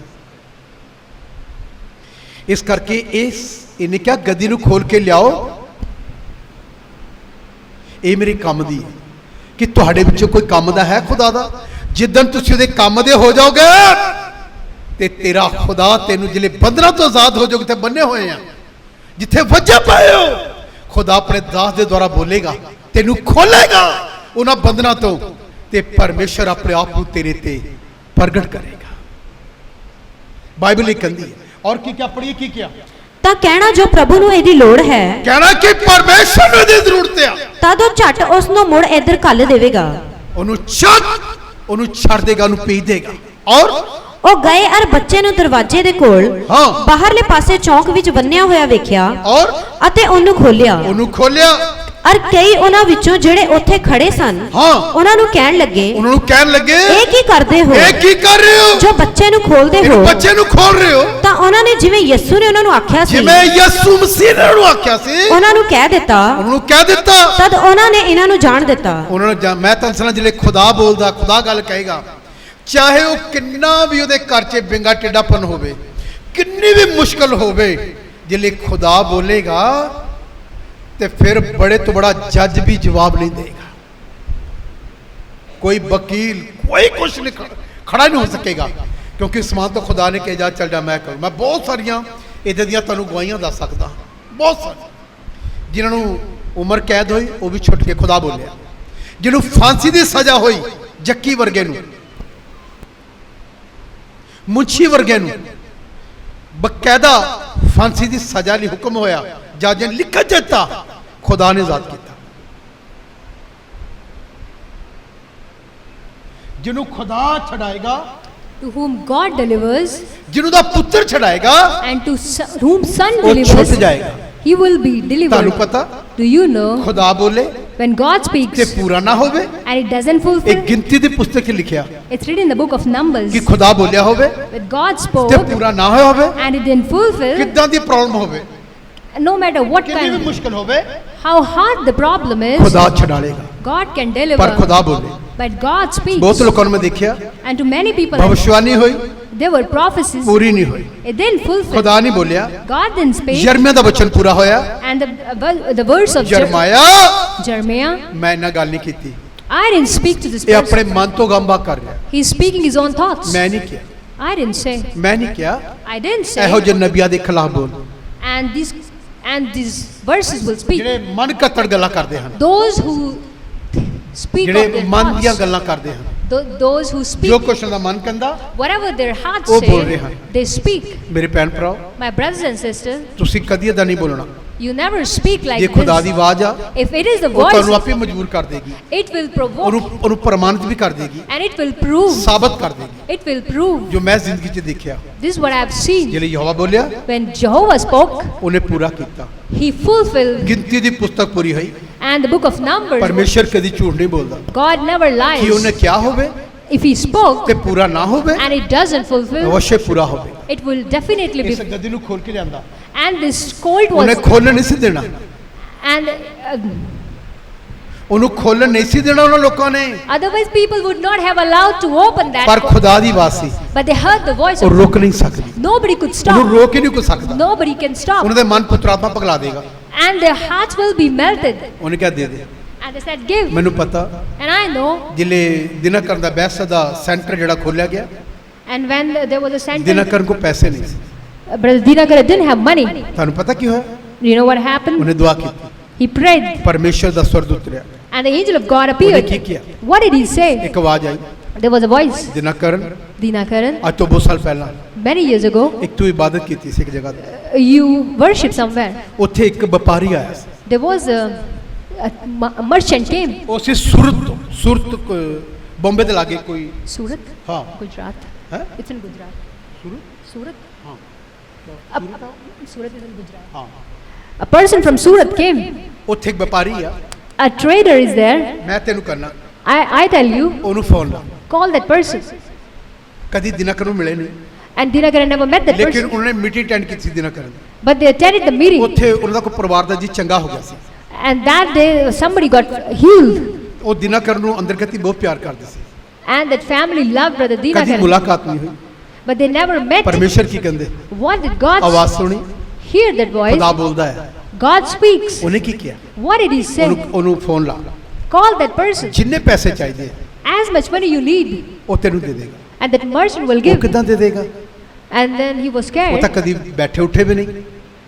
ਇਸ ਕਰਕੇ ਇਹਨੇ ਕਿਹਾ ਗੱਦੀ ਨੂੰ ਖੋਲ ਕੇ ਲਿਆਓ, ਇਹ ਮੇਰੇ ਕੰਮ ਦੀ ਹੈ। ਕਿ ਤੁਹਾਡੇ ਵਿੱਚੋਂ ਕੋਈ ਕੰਮ ਦਾ ਹੈ ਖੁਦਾ ਦਾ? ਜਿੱਦਣ ਤੁਸੀਂ ਉਹਦੇ ਕੰਮ ਦੇ ਹੋ ਜਾਓਗੇ ਤੇ ਤੇਰਾ ਖੁਦਾ ਤੈਨੂੰ ਜਿਹੜੇ ਬੰਧਨਾਂ ਤੋਂ ਆਜ਼ਾਦ ਹੋ ਜਾਓਗੇ, ਤੇ ਬੰਨੇ ਹੋਏ ਆ ਜਿੱਥੇ ਵੱਜੇ ਪਏ ਹੋ, ਖੁਦਾ ਆਪਣੇ ਦਾਸ ਦੇ ਦੁਆਰਾ ਬੋਲੇਗਾ, ਤੈਨੂੰ ਖੋਲੇਗਾ ਉਹਨਾਂ ਬੰਧਨਾਂ ਤੋਂ, ਤੇ ਪਰਮੇਸ਼ਰ ਆਪਣੇ ਆਪ ਨੂੰ ਤੇਰੇ ਤੇ ਪ੍ਰਗਟ ਕਰੇਗਾ। ਬਾਈਬਲ ਇਹ ਕਹਿੰਦੀ ਹੈ। ਔਰ ਕੀ ਕਿਆ ਪੜੀਏ, ਕੀ ਕਿਹਾ? ਤਾਂ ਕਹਿਣਾ ਜੋ ਪ੍ਰਭੂ ਨੂੰ ਇਹਦੀ ਲੋੜ ਹੈ, ਕਹਿਣਾ ਕਿ ਪਰਮੇਸ਼ਰ ਨੂੰ ਇਹਦੀ ਜ਼ਰੂਰਤ ਆ, ਤਦ ਉਹ ਝੱਟ ਉਸ ਨੂੰ ਮੁੜ ਇੱਧਰ ਘੱਲ ਦੇਵੇਗਾ। ਉਹਨੂੰ ਛੱਡ ਦੇਗਾ, ਉਹਨੂੰ ਭੇਜ ਦੇਗਾ। ਔਰ ਉਹ ਗਏ ਅਰ ਬੱਚੇ ਨੂੰ ਦਰਵਾਜ਼ੇ ਦੇ ਕੋਲ ਹਾਂ ਬਾਹਰਲੇ ਪਾਸੇ ਚੌਂਕ ਵਿੱਚ ਬੰਨਿਆ ਹੋਇਆ ਵੇਖਿਆ, ਔਰ ਅਤੇ ਉਹਨੂੰ ਖੋਲਿਆ। ਅਰ ਕਈ ਉਹਨਾਂ ਵਿੱਚੋਂ ਜਿਹੜੇ ਉੱਥੇ ਖੜੇ ਸਨ ਹਾਂ ਉਹਨਾਂ ਨੂੰ ਕਹਿਣ ਲੱਗੇ, ਇਹ ਕੀ ਕਰਦੇ ਹੋ? ਇਹ ਕੀ ਕਰ ਰਹੇ ਹੋ? ਜੋ ਬੱਚੇ ਨੂੰ ਖੋਲਦੇ ਹੋ। ਬੱਚੇ ਨੂੰ ਖੋਲ ਰਹੇ ਹੋ? ਤਾਂ ਉਹਨਾਂ ਨੇ ਜਿਵੇਂ ਯਿਸੂ ਨੇ ਉਹਨਾਂ ਨੂੰ ਆਖਿਆ ਸੀ, ਜਿਵੇਂ ਯਿਸੂ ਮਸੀਹ ਨੇ ਉਹਨੂੰ ਆਖਿਆ ਸੀ, ਉਹਨਾਂ ਨੂੰ ਕਹਿ ਦਿੱਤਾ। ਤਦ ਉਹਨਾਂ ਨੇ ਇਹਨਾਂ ਨੂੰ ਜਾਣ ਦਿੱਤਾ। ਉਹਨਾਂ ਨੂੰ ਮੈਂ ਤਾਂ ਸੁਣਾ, ਜਿਹੜੇ ਖੁਦਾ ਬੋਲਦਾ, ਖੁਦਾ ਗੱਲ ਕਹੇਗਾ, ਚਾਹੇ ਉਹ ਕਿੰਨਾ ਵੀ ਉਹਦੇ ਘਰ 'ਚ ਬਿੰਗਾ ਟੇਢਾਪਨ ਹੋਵੇ, ਕਿੰਨੀ ਵੀ ਮੁਸ਼ਕਲ ਹੋਵੇ, ਜਿਹੜੇ ਖੁਦਾ ਬੋਲੇਗਾ ਤੇ ਫਿਰ ਬੜੇ ਤੋਂ ਬੜਾ ਜੱਜ ਵੀ ਜਵਾਬ ਨਹੀਂ ਦੇਗਾ। ਕੋਈ ਵਕੀਲ, ਕੋਈ ਕੁਛ ਨਹੀਂ ਖੜਾ ਨਹੀਂ ਹੋ ਸਕੇਗਾ, ਕਿਉਂਕਿ ਸਮਾਨ ਤੋਂ ਖੁਦਾ ਨੇ ਕਿਹਾ ਜਾ ਚੱਲ ਜਾ, ਮੈਂ ਕਰੂੰ। ਮੈਂ ਬਹੁਤ ਸਾਰੀਆਂ ਇੱਦਾਂ ਦੀਆਂ ਤੁਹਾਨੂੰ ਗਵਾਹੀਆਂ ਦੱਸ ਸਕਦਾ, ਬਹੁਤ ਸਾਰੀਆਂ, ਜਿਨ੍ਹਾਂ ਨੂੰ ਉਮਰ ਕੈਦ ਹੋਈ ਉਹ ਵੀ ਛੁੱਟ ਕੇ ਖੁਦਾ ਬੋਲਿਆ। ਜਿਹਨੂੰ ਫਾਂਸੀ ਦੀ ਸਜ਼ਾ ਹੋਈ, ਜੱਕੀ ਵਰਗੇ ਨੂੰ, ਮੁੰਸ਼ੀ ਵਰਗੇ ਨੂੰ ਬਕਾਇਦਾ ਫਾਂਸੀ ਦੀ ਸਜ਼ਾ ਲਈ ਹੁਕਮ ਹੋਇਆ, ਜੱਜ ਨੇ ਲਿਖ ਦਿੱਤਾ, ਖੁਦਾ ਨੇ ਆਜ਼ਾਦ ਕੀਤਾ। ਜਿਹਨੂੰ ਖੁਦਾ ਛਡਾਏਗਾ, To whom God delivers, ਜਿਹਨੂੰ ਦਾ ਪੁੱਤਰ ਛਡਾਏਗਾ, and to whom Son ਉਹ delivers, ਛੁੱਟ ਜਾਏਗਾ। he will be ਤੁਹਾਨੂੰ delivered. ਪਤਾ, Do you know, ਖੁਦਾ ਬੋਲੇ when God ਤੇ speaks ਪੂਰਾ ਨਾ ਹੋਵੇ, and it doesn't ਇੱਕ fulfill, ਗਿਣਤੀ ਦੀ ਪੁਸਤਕ 'ਚ ਲਿਖਿਆ it's written in the book of Numbers, ਕਿ ਖੁਦਾ ਬੋਲਿਆ ਹੋਵੇ when God ਤੇ spoke ਪੂਰਾ ਨਾ ਹੋਇਆ ਹੋਵੇ, and it didn't fulfill, ਕਿੱਦਾਂ ਦੀ ਪ੍ਰੋਬਲਮ ਹੋਵੇ, no matter what ਕਿੰਨੀ ਵੀ kind, ਮੁਸ਼ਕਲ ਹੋਵੇ, how hard the problem is, ਖੁਦਾ ਛਡਾਲੇਗਾ। God can ਪਰ deliver. ਖੁਦਾ ਬੋਲੇ। But God speaks, ਬਹੁਤ ਲੋਕਾਂ ਨੂੰ ਮੈਂ ਦੇਖਿਆ, and to many people, ਭਵਿष्यवाणी ਹੋਈ, there were prophecies, ਪੂਰੀ ਨਹੀਂ ਹੋਈ, it didn't fulfill. ਖੁਦਾ ਨਹੀਂ ਬੋਲਿਆ। God didn't speak, ਯਰਮੀਆ ਦਾ ਵਚਨ ਪੂਰਾ ਹੋਇਆ, and the verse of ਯਰਮਾਇਆ, Jeremiah, ਮੈਂ ਇਹਨਾਂ ਗੱਲ ਨਹੀਂ ਕੀਤੀ, I didn't speak to this ਇਹ person. ਆਪਣੇ ਮਨ ਤੋਂ ਗੰਭਾ ਕਰ ਰਿਹਾ, He's speaking his own thoughts. ਮੈਂ ਨਹੀਂ ਕਿਹਾ, I didn't say. ਮੈਂ ਨਹੀਂ ਕਿਹਾ। I didn't ਇਹੋ say. ਜਿਹੇ ਨਬੀਆਂ ਦੇ ਖਿਲਾਫ ਬੋਲ, And these verses will speak. ਜਿਹੜੇ ਮਨ ਕੱਤੜ ਗੱਲਾਂ ਕਰਦੇ ਹਨ, Those who speak of ਜਿਹੜੇ their ਮਨ ਦੀਆਂ thoughts, ਗੱਲਾਂ ਕਰਦੇ ਹਨ, those who ਜੋ speak ਕੁਛ ਦਾ ਮਨ ਕਹਿੰਦਾ, whatever their hearts ਉਹ ਬੋਲ ਰਹੇ say, ਹਨ। they speak. ਮੇਰੇ ਭੈਣ ਭਰਾਓ, My brothers and sisters, ਤੁਸੀਂ ਕਦੀ ਏਦਾਂ ਨਹੀਂ ਬੋਲਣਾ। you never speak like ਜੇ ਖੁਦਾ ਦੀ this. ਆਵਾਜ਼ ਆ, If it is the ਉਹ ਤੁਹਾਨੂੰ voice, ਆਪੇ ਮਜਬੂਰ ਕਰ ਦੇਗੀ, it will provoke ਉਹਨੂੰ ਪ੍ਰਮਾਣਿਤ ਵੀ ਕਰ ਦੇਗੀ, and it will prove. ਸਾਬਤ ਕਰ ਦੇਗੀ। It will prove. ਜੋ ਮੈਂ ਜ਼ਿੰਦਗੀ 'ਚ ਦੇਖਿਆ, This is what I've seen. ਜਿਹੜੇ ਯਹੋਵਾ ਬੋਲਿਆ, When Jehovah spoke, ਉਹਨੇ ਪੂਰਾ ਕੀਤਾ। he fulfilled. ਗਿਣਤੀ ਦੀ ਪੁਸਤਕ ਪੂਰੀ ਹੋਈ। And the book of Numbers, ਪਰਮੇਸ਼ਰ ਕਦੀ ਝੂਠ ਨਹੀਂ ਬੋਲਦਾ, God never ਕਿ ਉਹਨੇ lies. ਕਿਹਾ ਹੋਵੇ If he spoke ਤੇ ਪੂਰਾ ਨਾ ਹੋਵੇ, and it doesn't fulfill, ਅਵශ්‍ය ਪੂਰਾ ਹੋਵੇ। it will definitely be. ਇਸ ਗੱਦੀ ਨੂੰ ਖੋਲ ਕੇ ਲਿਆਂਦਾ, And this colt ਉਹਨੇ was, ਖੋਲਣ ਨਹੀਂ ਸੀ ਦੇਣਾ, and ਉਹਨੂੰ ਖੋਲਣ ਨਹੀਂ ਸੀ ਦੇਣਾ ਉਹਨਾਂ ਲੋਕਾਂ ਨੇ, otherwise people would not have allowed to open that ਪਰ colt. ਖੁਦਾ ਦੀ ਆਵਾਜ਼ ਸੀ, But they heard the voice ਉਹ of ਰੋਕ ਨਹੀਂ ਸਕਦੀ, nobody could ਉਹਨੂੰ stop. ਰੋਕ ਹੀ ਨਹੀਂ ਕੋਈ ਸਕਦਾ। Nobody can stop. ਉਹਨਾਂ ਦੇ ਮਨ ਪੁੱਤਰਾਤਮਾ ਪਗਲਾ ਦੇਗਾ। And their hearts will be melted. ਉਹਨੇ ਕਿਹਾ ਦੇ ਦੇ। And they said, give. ਮੈਨੂੰ ਪਤਾ, And I know. ਜਿਲੇ ਦਿਨਕਰਨ ਦਾ ਬਹਿਸ ਦਾ ਸੈਂਟਰ ਜਿਹੜਾ ਖੋਲਿਆ ਗਿਆ, And when there was a sentence, ਦਿਨਕਰਨ ਕੋ ਪੈਸੇ ਨਹੀਂ ਸੀ। Brother Dinakar didn't have money. ਤੁਹਾਨੂੰ ਪਤਾ ਕੀ ਹੋਇਆ? You know what happened? ਉਹਨੇ ਦੁਆ ਕੀਤੀ, He prayed, ਪਰਮੇਸ਼ਰ ਦਾ ਸਵਰਦੂਤ ਉਤਰਿਆ, and the angel of God ਉਹਨੇ appeared. ਕੀ ਕੀਤਾ? What did he say? ਇੱਕ ਆਵਾਜ਼ ਆਈ, There was a voice. ਦਿਨਕਰਨ, Dinakaran, ਅੱਜ ਤੋਂ ਬਹੁਤ ਸਾਲ ਪਹਿਲਾਂ many years ago, ਇੱਕ ਤੂੰ ਇਬਾਦਤ ਕੀਤੀ ਸੀ ਇੱਕ ਜਗ੍ਹਾ ਤੇ, you worship somewhere. ਉੱਥੇ ਇੱਕ ਵਪਾਰੀ ਆਇਆ ਸੀ, There was a merchant came. ਉਹ ਸੀ ਸੂਰਤ ਬੰਬੇ ਦੇ ਲਾਗੇ ਕੋਈ, Surat, ਹਾਂ Gujarat. ਹੈ It's in Gujarat. Surat? ਹਾਂ Surat is in Gujarat. ਹਾਂ, A person from Surat came. ਉੱਥੇ ਇੱਕ ਵਪਾਰੀ ਆ, A trader is there. ਮੈਂ ਤੈਨੂੰ ਕਰਨਾ, I tell you, ਉਹਨੂੰ ਫੋਨ ਲਾ। call that person. ਕਦੀ ਦਿਨਕਰਨ ਨੂੰ ਮਿਲੇ ਨਹੀਂ, And Dinakaran never met that ਲੇਕਿਨ person. ਉਹਨਾਂ ਨੇ ਮੀਟਿੰਗ ਅਟੈਂਡ ਕੀਤੀ ਸੀ ਦਿਨਕਰਨ ਦੀ। But they attended the meeting. ਉੱਥੇ ਉਹਨਾਂ ਦਾ ਕੋਈ ਪਰਿਵਾਰ ਦਾ ਜੀ ਚੰਗਾ ਹੋ ਗਿਆ ਸੀ, And that day somebody got healed. ਉਹ ਦਿਨਕਰਨ ਨੂੰ ਅੰਦਰ ਕਤੀ ਬਹੁਤ ਪਿਆਰ ਕਰਦੇ ਸੀ। And that family loved Brother ਕਦੀ Dinakaran. ਮੁਲਾਕਾਤ ਨਹੀਂ ਹੋਈ। But they never met. ਪਰਮੇਸ਼ਰ ਕੀ ਕਹਿੰਦੇ? What did God ਆਵਾਜ਼ ਸੁਣੀ, hear that voice? ਖੁਦਾ ਬੋਲਦਾ ਹੈ। God speaks. ਉਹਨੇ ਕੀ ਕਿਹਾ? What did he say? ਉਹਨੂੰ ਫੋਨ ਲਾ, Call that person. ਜਿੰਨੇ ਪੈਸੇ ਚਾਹੀਦੇ As much money you need. ਉਹ ਤੈਨੂੰ ਦੇ ਦੇਗਾ। And that merchant will ਉਹ give. ਕਿੱਦਾਂ ਦੇ ਦੇਗਾ? And then he was ਉਹ ਤਾਂ scared. ਕਦੀ ਬੈਠੇ ਉੱਠੇ ਵੀ ਨਹੀਂ।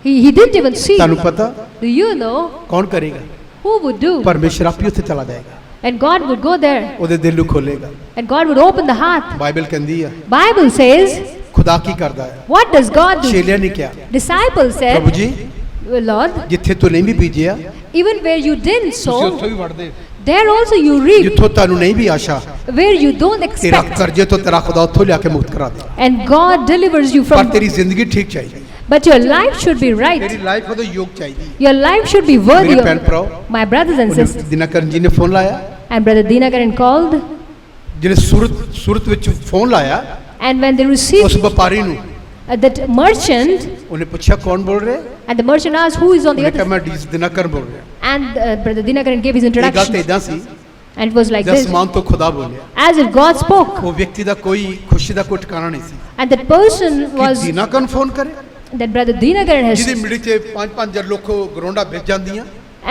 He didn't even see. ਤੁਹਾਨੂੰ ਪਤਾ Do you know ਕੌਣ ਕਰੇਗਾ? who would do? ਪਰਮੇਸ਼ਰ ਆਪੇ ਉੱਥੇ ਚਲਾ ਜਾਏਗਾ, And God would go there. ਉਹਦੇ ਦਿਲ ਨੂੰ ਖੋਲੇਗਾ। And God would open the heart. Bible ਕਹਿੰਦੀ ਆ Bible says, ਖੁਦਾ ਕੀ ਕਰਦਾ ਹੈ? what does God do? ਚੇਲਿਆਂ ਨੇ ਕਿਹਾ, Disciples ਪ੍ਰਭੂ said, ਜੀ Lord, ਜਿੱਥੇ ਤੂੰ ਨਹੀਂ ਵੀ ਬੀਜਿਆ even where you didn't ਤੁਸੀਂ sow, ਉੱਥੋਂ ਵੀ ਵੜਦੇ, there also you reap. ਜਿੱਥੋਂ ਤੁਹਾਨੂੰ ਨਹੀਂ ਵੀ ਆਸ਼ਾ, Where you don't ਤੇਰਾ expect. ਕਰਜ਼ੇ ਤੋਂ ਤੇਰਾ ਖੁਦਾ ਉੱਥੋਂ ਲਿਆ ਕੇ ਮੁਕਤ ਕਰਾ ਦੇ। And God delivers you ਪਰ from. ਤੇਰੀ ਜ਼ਿੰਦਗੀ ਠੀਕ ਚਾਹੀਦੀ, But your life should be ਤੇਰੀ right. ਲਾਈਫ ਉਹਦੇ ਯੋਗ ਚਾਹੀਦੀ। Your life should be worthy ਮੇਰੇ ਭੈਣ of. ਭਰਾਓ, My brothers and sisters. ਦਿਨਕਰਨ ਜੀ ਨੇ ਫੋਨ ਲਾਇਆ, And Brother Dinakaran called. ਜਿਹਨੇ ਸੂਰਤ ਵਿੱਚ ਫੋਨ ਲਾਇਆ, And when they ਉਸ received ਵਪਾਰੀ ਨੂੰ that merchant, ਉਹਨੇ ਪੁੱਛਿਆ ਕੌਣ ਬੋਲ ਰਿਹਾ? and the merchant asked who is on the ਉਹਨੇ ਕਿਹਾ other. ਮੈਂ ਦਿਨਕਰਨ ਬੋਲ ਰਿਹਾ। And Brother Dinakaran gave his ਇਹ ਗੱਲ ਤਾਂ introduction. ਇਦਾਂ ਸੀ And it was like ਜਦ this. ਅਸਮਾਨ ਤੋਂ ਖੁਦਾ ਬੋਲਿਆ, As if God spoke. ਉਹ ਵਿਅਕਤੀ ਦਾ ਕੋਈ ਖੁਸ਼ੀ ਦਾ ਕੋਈ ਠਿਕਾਣਾ ਨਹੀਂ ਸੀ And that person ਕਿ was, ਦਿਨਕਰਨ ਫੋਨ ਕਰੇ, that Brother Dinakaran ਜਿਹਦੀ has. ਮਿੜੀ 'ਚ 5-5 ਲੋਕ ਗਰੋਂਡਾ ਵਿੱਚ ਜਾਂਦੀਆਂ,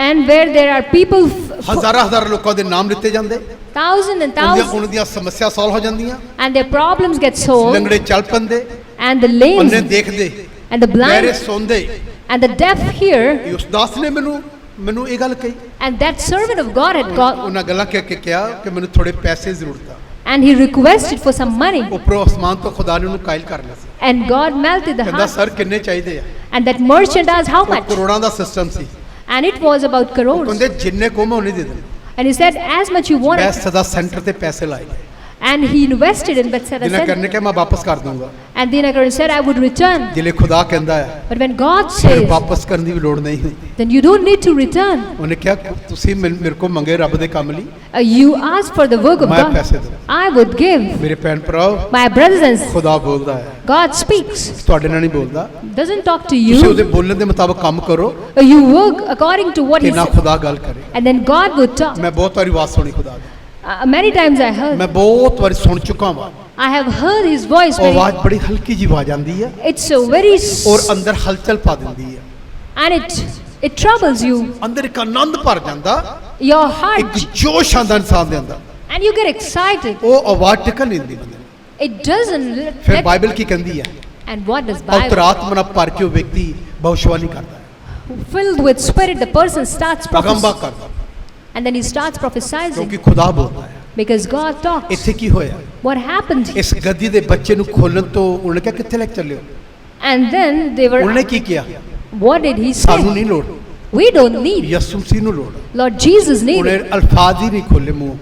And where there are people, ਹਜ਼ਾਰਾਂ ਲੋਕਾਂ ਦੇ ਨਾਮ ਲਿੱਤੇ ਜਾਂਦੇ, thousands and thousands, ਉਹਨਾਂ ਦੀਆਂ ਸਮੱਸਿਆ ਸੋਲਵ ਹੋ ਜਾਂਦੀਆਂ, and their problems get solved. ਲੰਗੜੇ ਚੱਲ ਪੰਦੇ, And the lame, ਅੰਨੇ ਦੇਖਦੇ, and the ਬਹਿਰੇ blind, ਸੌਂਦੇ। and the deaf hear. ਇਹ ਉਸ ਦਾਸ ਨੇ ਮੈਨੂੰ ਇਹ ਗੱਲ ਕਹੀ, And that servant of God had got, ਉਹਨਾਂ ਗੱਲਾਂ ਕਹਿ ਕੇ ਕਿਹਾ ਕਿ ਮੈਨੂੰ ਥੋੜੇ ਪੈਸੇ ਜ਼ਰੂਰਤ ਆ। and he requested for some money. ਉੱਪਰੋਂ ਅਸਮਾਨ ਤੋਂ ਖੁਦਾ ਨੇ ਉਹਨੂੰ ਕਾਇਲ ਕਰ ਲਿਆ ਸੀ। And God melted the ਕਹਿੰਦਾ heart. ਸਰ ਕਿੰਨੇ ਚਾਹੀਦੇ ਆ? And that merchant asked how ਉਹ much. ਕਰੋੜਾਂ ਦਾ ਸਿਸਟਮ ਸੀ। And it was about ਉਹ crores. ਕਹਿੰਦੇ ਜਿੰਨੇ ਕੋ ਮੈਂ ਉਹਨੇ ਦੇ ਦੇਣਾ। And he said, as much you ਮੈਂ wanted. ਸਦਾ ਸੈਂਟਰ ਤੇ ਪੈਸੇ ਲਾਏ, And he invested in Bethsaida ਜਿੰਨਾ Center. ਕਰਨੇ ਕਿ ਮੈਂ ਵਾਪਸ ਕਰ ਦੂੰਗਾ। And Dinakaran said, I would return. ਜਿਲੇ ਖੁਦਾ ਕਹਿੰਦਾ ਹੈ But when God ਫਿਰ says, ਵਾਪਸ ਕਰਨ ਦੀ ਵੀ ਲੋੜ ਨਹੀਂ ਹੁੰਦੀ। then you don't need to return. ਉਹਨੇ ਕਿਹਾ ਤੁਸੀਂ ਮੇਰੇ ਕੋ ਮੰਗੇ ਰੱਬ ਦੇ ਕੰਮ ਲਈ, You ask for the work of ਮੈਂ God. ਪੈਸੇ ਦੂੰ। I would give. ਮੇਰੇ ਭੈਣ ਭਰਾਓ, My brothers and sisters, ਖੁਦਾ ਬੋਲਦਾ ਹੈ, God speaks. ਤੁਹਾਡੇ ਨਾਲ ਨਹੀਂ ਬੋਲਦਾ। Doesn't talk to ਤੁਸੀਂ ਉਹਦੇ you. ਬੋਲਣ ਦੇ ਮੁਤਾਬਕ ਕੰਮ ਕਰੋ You work according to what ਕਿ he ਨਾ said. ਖੁਦਾ ਗੱਲ ਕਰੇ। And then God would talk. ਮੈਂ ਬਹੁਤ ਵਾਰੀ ਆਵਾਜ਼ ਸੁਣੀ ਖੁਦਾ ਦੀ, Many times I heard. ਮੈਂ ਬਹੁਤ ਵਾਰੀ ਸੁਣ ਚੁੱਕਾ ਹਾਂ। I have heard his voice. ਉਹ ਆਵਾਜ਼ ਬੜੀ ਹਲਕੀ ਜਿਹੀ ਆਵਾਜ਼ ਆਉਂਦੀ ਹੈ It's a very ਔਰ ਅੰਦਰ ਹਲਚਲ ਪਾ ਦਿੰਦੀ ਹੈ, and it troubles you. ਅੰਦਰ ਇੱਕ ਆਨੰਦ ਭਰ ਜਾਂਦਾ, Your ਇੱਕ heart, ਜੋਸ਼ ਆਉਂਦਾ ਇਨਸਾਨ ਦੇ ਅੰਦਰ। and you get excited. ਉਹ ਆਵਾਜ਼ ਟਿਕਣ ਨਹੀਂ ਦਿੰਦੀ ਬੰਦੇ ਨੂੰ। It doesn't ਫਿਰ let. ਬਾਈਬਲ ਕੀ ਕਹਿੰਦੀ ਹੈ? And what does ਪਵਿੱਤਰ Bible? ਆਤਮਾ ਨਾਲ ਭਰ ਕੇ ਉਹ ਵਿਅਕਤੀ ਭਵਿੱਖਬਾਣੀ ਕਰਦਾ ਹੈ, Filled with spirit, the person starts ਅਗੰਬਾ prophesying. ਕਰਦਾ, And then he starts prophesying. ਕਿਉਂਕਿ ਖੁਦਾ ਬੋਲਦਾ ਹੈ। Because God talks. ਇੱਥੇ ਕੀ ਹੋਇਆ? What happened? ਇਸ ਗੱਦੀ ਦੇ ਬੱਚੇ ਨੂੰ ਖੋਲਣ ਤੋਂ ਉਹਨੇ ਕਿਹਾ ਕਿੱਥੇ ਲੈ ਕੇ ਚੱਲਿਓ? And then they were. ਉਹਨੇ ਕੀ ਕਿਹਾ? What did he ਸਾਨੂੰ say? ਨਹੀਂ ਲੋੜ, We don't need. ਯਿਸੂ ਮਸੀਹ ਨੂੰ ਲੋੜ। Lord Jesus ਉਹਨੇ needed. ਅਲਫਾਜ਼ ਹੀ ਨਹੀਂ ਖੋਲੇ ਮੂੰਹ,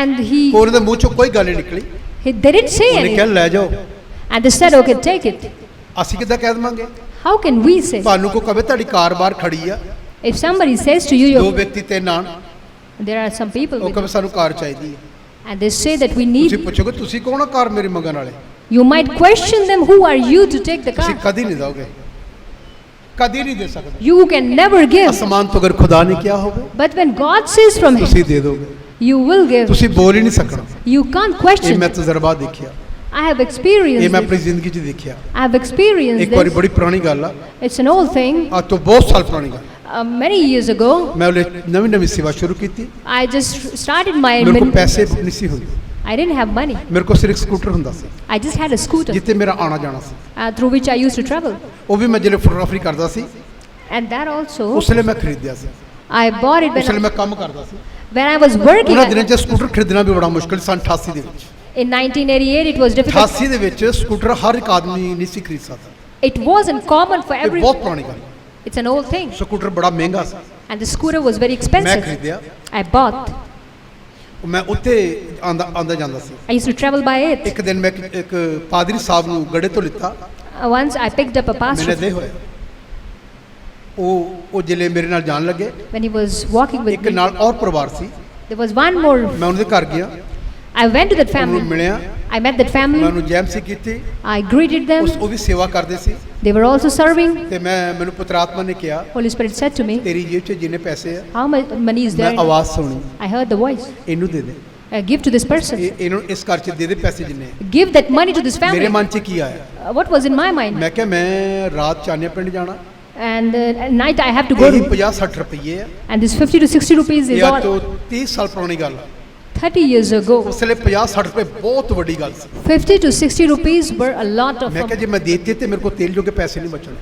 And he ਉਹਦੇ ਮੂੰਹ ਚੋਂ ਕੋਈ ਗੱਲ ਨਹੀਂ ਨਿਕਲੀ। they didn't say ਉਹਨੇ ਕਿਹਾ anything. ਲੈ ਜਾਓ। And they said, okay, take it. ਅਸੀਂ ਕਿੱਦਾਂ ਕਹਿ ਦੇਵਾਂਗੇ? How can we say? ਤੁਹਾਨੂੰ ਕੋ ਕਵੇ ਤੁਹਾਡੀ ਕਾਰ ਬਾਹਰ ਖੜੀ ਆ, If somebody says to you, ਦੋ ਵਿਅਕਤੀ ਤੇ ਨਾਲ, there are some people ਉਹ with, ਕਵੇ ਸਾਨੂੰ ਕਾਰ ਚਾਹੀਦੀ ਹੈ। and they say that we ਤੁਸੀਂ need. ਪੁੱਛੋਗੇ ਤੁਸੀਂ ਕੌਣ ਆ ਕਾਰ ਮੇਰੀ ਮੰਗਣ ਵਾਲੇ? You might question them, who are you to take the ਤੁਸੀਂ car? ਕਦੀ ਨਹੀਂ ਦੋਗੇ, ਕਦੀ ਨਹੀਂ ਦੇ ਸਕਦੇ। You can never give. ਅਸਮਾਨ ਤੋਂ ਅਗਰ ਖੁਦਾ ਨੇ ਕਿਹਾ ਹੋਵੇ But when God says from him, ਤੁਸੀਂ ਦੇ ਦੋਗੇ, you will give. ਤੁਸੀਂ ਬੋਲ ਹੀ ਨਹੀਂ ਸਕਣਾ। You can't ਇਹ question. ਮੈਂ ਤਜਰਬਾ ਦੇਖਿਆ, I have ਇਹ experienced ਮੈਂ this. ਆਪਣੀ ਜ਼ਿੰਦਗੀ 'ਚ ਦੇਖਿਆ। I have experienced ਇੱਕ ਵਾਰੀ this. ਬੜੀ ਪੁਰਾਣੀ ਗੱਲ ਆ, It's an old thing. ਅੱਜ ਤੋਂ ਬਹੁਤ ਸਾਲ ਪੁਰਾਣੀ ਗੱਲ। Many years ago, ਮੈਂ ਉਹਲੇ ਨਵੀਂ ਸੇਵਾ ਸ਼ੁਰੂ ਕੀਤੀ, I just started my. ਮੇਰੇ ਕੋਲ ਪੈਸੇ ਨਹੀਂ ਸੀ ਹੁੰਦੇ, I didn't have money. ਮੇਰੇ ਕੋਲ ਸਿਰਫ ਸਕੂਟਰ ਹੁੰਦਾ ਸੀ I just had a scooter ਜਿੱਥੇ ਮੇਰਾ ਆਣਾ ਜਾਣਾ ਸੀ। through which I used to travel. ਉਹ ਵੀ ਮੈਂ ਜਿਹੜੇ ਫੋਟੋਗ੍ਰਾਫੀ ਕਰਦਾ ਸੀ And that also, ਉਸ ਵੇਲੇ ਮੈਂ ਖਰੀਦਿਆ ਸੀ, I bought it ਉਸ ਵੇਲੇ when ਮੈਂ ਕੰਮ ਕਰਦਾ ਸੀ। I was working. ਉਹਨਾਂ ਦਿਨਾਂ 'ਚ ਸਕੂਟਰ ਖਰੀਦਣਾ ਵੀ ਬੜਾ ਮੁਸ਼ਕਲ ਸੀ। 88 ਦੇ ਵਿੱਚ, In 1988, it was difficult. 88 ਦੇ ਵਿੱਚ ਸਕੂਟਰ ਹਰ ਇੱਕ ਆਦਮੀ ਨਹੀਂ ਸੀ ਖਰੀਦ ਸਕਦਾ। It wasn't common for ਇਹ everyone. ਬਹੁਤ ਪੁਰਾਣੀ ਗੱਲ। It's an old thing. Scooter ਬੜਾ ਮਹਿੰਗਾ ਸੀ, And the scooter was very ਮੈਂ expensive. ਖਰੀਦਿਆ। I bought. ਮੈਂ ਉੱਥੇ ਆਂਦਾ ਜਾਂਦਾ ਸੀ। I used to travel by it. ਇੱਕ ਦਿਨ ਮੈਂ ਇੱਕ ਪਾਦਰੀ ਸਾਹਿਬ ਨੂੰ ਗੜੇ ਤੋਂ ਲਿੱਤਾ, Once I picked up a ਮੈਨੇ pastor ਦੇ ਹੋਇਆ। ਉਹ ਜਿਲੇ ਮੇਰੇ ਨਾਲ ਜਾਣ ਲੱਗੇ, when he was walking with ਇੱਕ me. ਨਾਲ ਔਰ ਪਰਿਵਾਰ ਸੀ, There was one more. ਮੈਂ ਉਹਨਾਂ ਦੇ ਘਰ ਗਿਆ, I went to that ਉਹਨੂੰ family. ਮਿਲਿਆ, I met that ਮੈਂ family. ਉਹਨੂੰ ਜੈਮਸੀ ਕੀਤੀ, I greeted them. ਉਹ ਵੀ ਸੇਵਾ ਕਰਦੇ ਸੀ। They were also serving. ਤੇ ਮੈਨੂੰ ਪੁੱਤਰ ਆਤਮਾ ਨੇ ਕਿਹਾ Holy Spirit said to me, ਤੇਰੀ ਜੇਬ 'ਚ ਜਿੰਨੇ ਪੈਸੇ ਆ, how much money is ਮੈਂ there? ਆਵਾਜ਼ ਸੁਣੀ, I heard the voice. ਇਹਨੂੰ ਦੇ ਦੇ। Give to this person. ਇਹਨੂੰ ਇਸ ਘਰ 'ਚ ਦੇ ਦੇ ਪੈਸੇ ਜਿੰਨੇ ਆ। Give that money to this ਮੇਰੇ family. ਮਨ 'ਚ ਕੀ ਆਇਆ, What was in my mind? ਮੈਂ ਕਿਹਾ ਮੈਂ ਰਾਤ ਚਾਨਿਆ ਪਿੰਡ ਜਾਣਾ, And at night I have to go ਇਹ to, 50-60 ਰੁਪਏ ਆ, and this 50 to 60 rupees is ਇਹ ਅੱਜ all ਤੋਂ 30 ਸਾਲ ਪੁਰਾਣੀ ਗੱਲ ਆ। 30 years ago. ਉਸ ਵੇਲੇ 50-60 ਰੁਪਏ ਬਹੁਤ ਵੱਡੀ ਗੱਲ ਸੀ। 50 to 60 rupees were a lot of. ਮੈਂ ਕਿਹਾ ਜੇ ਮੈਂ ਦੇਤੇ ਤੇ ਮੇਰੇ ਕੋਲ ਤੇਲ ਜੋਗੇ ਪੈਸੇ ਨਹੀਂ ਬਚਣੇ।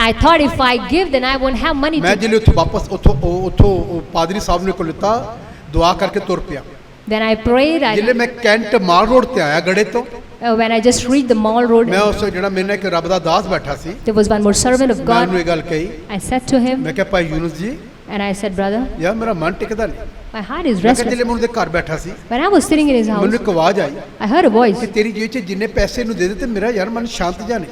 I thought if I give, then I won't have money ਮੈਂ to. ਜਿਹੜੇ ਉੱਥੋਂ ਵਾਪਸ ਉੱਥੋਂ ਪਾਦਰੀ ਸਾਹਿਬ ਨੇ ਕੋਲ ਲਿੱਤਾ, ਦੁਆ ਕਰਕੇ ਤੁਰ ਪਿਆ। Then I prayed. ਜਿਹੜੇ ਮੈਂ ਕੈਂਟ ਮਾਲ ਰੋਡ ਤੇ ਆਇਆ ਗੜੇ ਤੋਂ, When I just reached the mall road, ਮੈਂ ਉਸ ਜਿਹੜਾ ਮੇਰੇ ਨਾਲ ਇੱਕ ਰੱਬ ਦਾ ਦਾਸ ਬੈਠਾ ਸੀ, there was one more servant of ਮੈਂ God. ਉਹਨੂੰ ਇਹ ਗੱਲ ਕਹੀ, I said to him, ਮੈਂ ਕਿਹਾ ਭਾਈ ਯੂਨਸ ਜੀ, and I said, brother, ਯਾਰ ਮੇਰਾ ਮਨ ਟਿਕਦਾ ਨਹੀਂ। my heart is ਮੈਂ ਕਿਹਾ restless. ਜਿਹੜੇ ਮੈਂ ਉਹਦੇ ਘਰ ਬੈਠਾ ਸੀ, When I was sitting in his ਮੈਨੂੰ house, ਇੱਕ ਆਵਾਜ਼ ਆਈ I heard a voice, ਕਿ ਤੇਰੀ ਜੇਬ 'ਚ ਜਿੰਨੇ ਪੈਸੇ ਨੂੰ ਦੇ ਦੇ ਤੇ ਮੇਰਾ ਯਾਰ ਮਨ ਸ਼ਾਂਤ ਜਾ ਨਹੀਂ,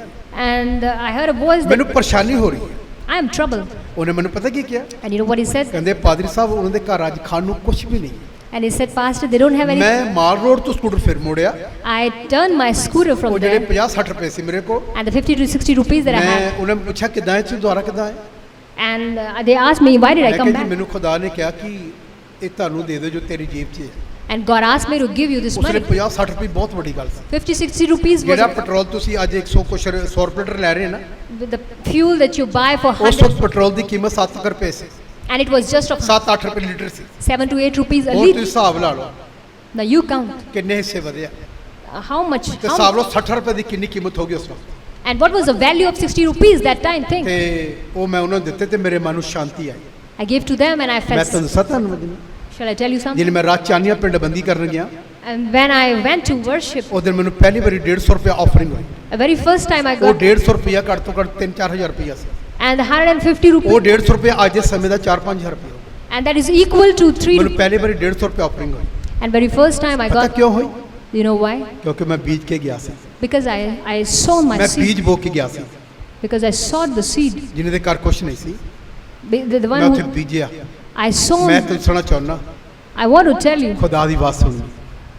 and I heard a voice that ਮੈਨੂੰ ਪਰੇਸ਼ਾਨੀ ਹੋ ਰਹੀ ਹੈ। I am troubled. ਉਹਨੇ ਮੈਨੂੰ ਪਤਾ ਕੀ ਕਿਹਾ, And you know what he said? ਕਹਿੰਦੇ ਪਾਦਰੀ ਸਾਹਿਬ ਉਹਨਾਂ ਦੇ ਘਰ ਅੱਜ ਖਾਣ ਨੂੰ ਕੁਝ ਵੀ ਨਹੀਂ। And he said, Pastor, they don't have any. ਮੈਂ ਮਾਲ ਰੋਡ ਤੋਂ ਸਕੂਟਰ ਫਿਰ ਮੋੜਿਆ, I turned my scooter ਉਹ from ਜਿਹੜੇ there, 50-60 ਰੁਪਏ ਸੀ ਮੇਰੇ ਕੋਲ, and the 50 to 60 rupees that I ਮੈਂ had. ਉਹਨਾਂ ਨੂੰ ਪੁੱਛਿਆ ਕਿੱਦਾਂ ਹੈ ਤੁਸੀਂ ਦੁਆਰਾ ਕਿੱਦਾਂ ਹੈ, And they asked me, why did I ਮੈਂ come ਕਿਹਾ ਜੀ back? ਮੈਨੂੰ ਖੁਦਾ ਨੇ ਕਿਹਾ ਕਿ ਇਹ ਤੁਹਾਨੂੰ ਦੇ ਦਿਓ ਜੋ ਤੇਰੀ ਜੇਬ 'ਚ ਹੈ। And God asked me to give you this ਉਸ ਵੇਲੇ money. 50-60 ਰੁਪਏ ਬਹੁਤ ਵੱਡੀ ਗੱਲ ਸੀ। 50-60 rupees was ਜਿਹੜਾ ਪੈਟਰੋਲ ਤੁਸੀਂ ਅੱਜ 100 ਰੁਪਏ ਲੀਟਰ ਲੈ ਰਹੇ ਨਾ, the fuel that you buy for ਉਸ 100, ਵਕਤ ਪੈਟਰੋਲ ਦੀ ਕੀਮਤ 7 ਰੁਪਏ ਸੀ, and it was just of 7-8 ਰੁਪਏ litre C. 7 to 8 rupees a ਹੁਣ ਤੁਸੀਂ litre. ਹਿਸਾਬ ਲਾ ਲਓ Now you count ਕਿੰਨੇ ਹਿੱਸੇ ਵਧਿਆ, how much, ਤੇ ਹਿਸਾਬ ਲਓ 60 ਰੁਪਏ ਦੀ ਕਿੰਨੀ ਕੀਮਤ ਹੋ ਗਈ ਉਸ ਵਕਤ। and what was the value of 60 rupees that time? Think. ਤੇ ਉਹ ਮੈਂ ਉਹਨਾਂ ਨੂੰ ਦਿੱਤੇ ਤੇ ਮੇਰੇ ਮਨ ਨੂੰ ਸ਼ਾਂਤੀ ਆਈ। I gave to them, and I ਮੈਂ felt. ਤੁਹਾਨੂੰ ਸਤਾਨ ਵਜੇ Shall I tell you something? ਜਿਹਨੇ ਮੈਂ ਰਾਤ ਚਾਨੀਆਂ ਪਿੰਡ ਬੰਦੀ ਕਰਨ ਗਿਆ, And when I went to worship, ਉਹ ਦਿਨ ਮੈਨੂੰ ਪਹਿਲੀ ਵਾਰੀ 150 ਰੁਪਏ ਆਫਰਿੰਗ ਹੋਈ। the very first time I ਉਹ got, 150 ਰੁਪਇਆ ਘੱਟ ਤੋਂ ਘੱਟ 3-4 ਹਜ਼ਾਰ ਰੁਪਇਆ ਸੀ। and 150 ਉਹ rupees, 150 ਰੁਪਏ ਅੱਜ ਦੇ ਸਮੇਂ ਦਾ 4-5 ਹਜ਼ਾਰ ਰੁਪਇਆ ਹੋ ਗਿਆ। and that is equal to 3 ਮੈਨੂੰ rupees. ਪਹਿਲੀ ਵਾਰੀ 150 ਰੁਪਏ ਆਫਰਿੰਗ ਹੋਈ। And very first time I ਪਤਾ got, ਕਿਉਂ ਹੋਈ? you know why? ਕਿਉਂਕਿ ਮੈਂ ਬੀਜ ਕੇ ਗਿਆ ਸੀ, Because I sown my ਮੈਂ seed. ਬੀਜ ਬੋ ਕੇ ਗਿਆ ਸੀ। Because I sowed the seed. ਜਿਹਨਾਂ ਦੇ ਘਰ ਕੁਛ ਨਹੀਂ ਸੀ, The ਮੈਂ one ਉੱਥੇ who ਬੀਜਿਆ। I sown. ਮੈਂ ਤੁਹਾਨੂੰ ਸੁਣਨਾ ਚਾਹੁੰਦਾ, I want to tell you, ਖੁਦਾ ਦੀ ਆਵਾਜ਼ ਸੁਣੋ।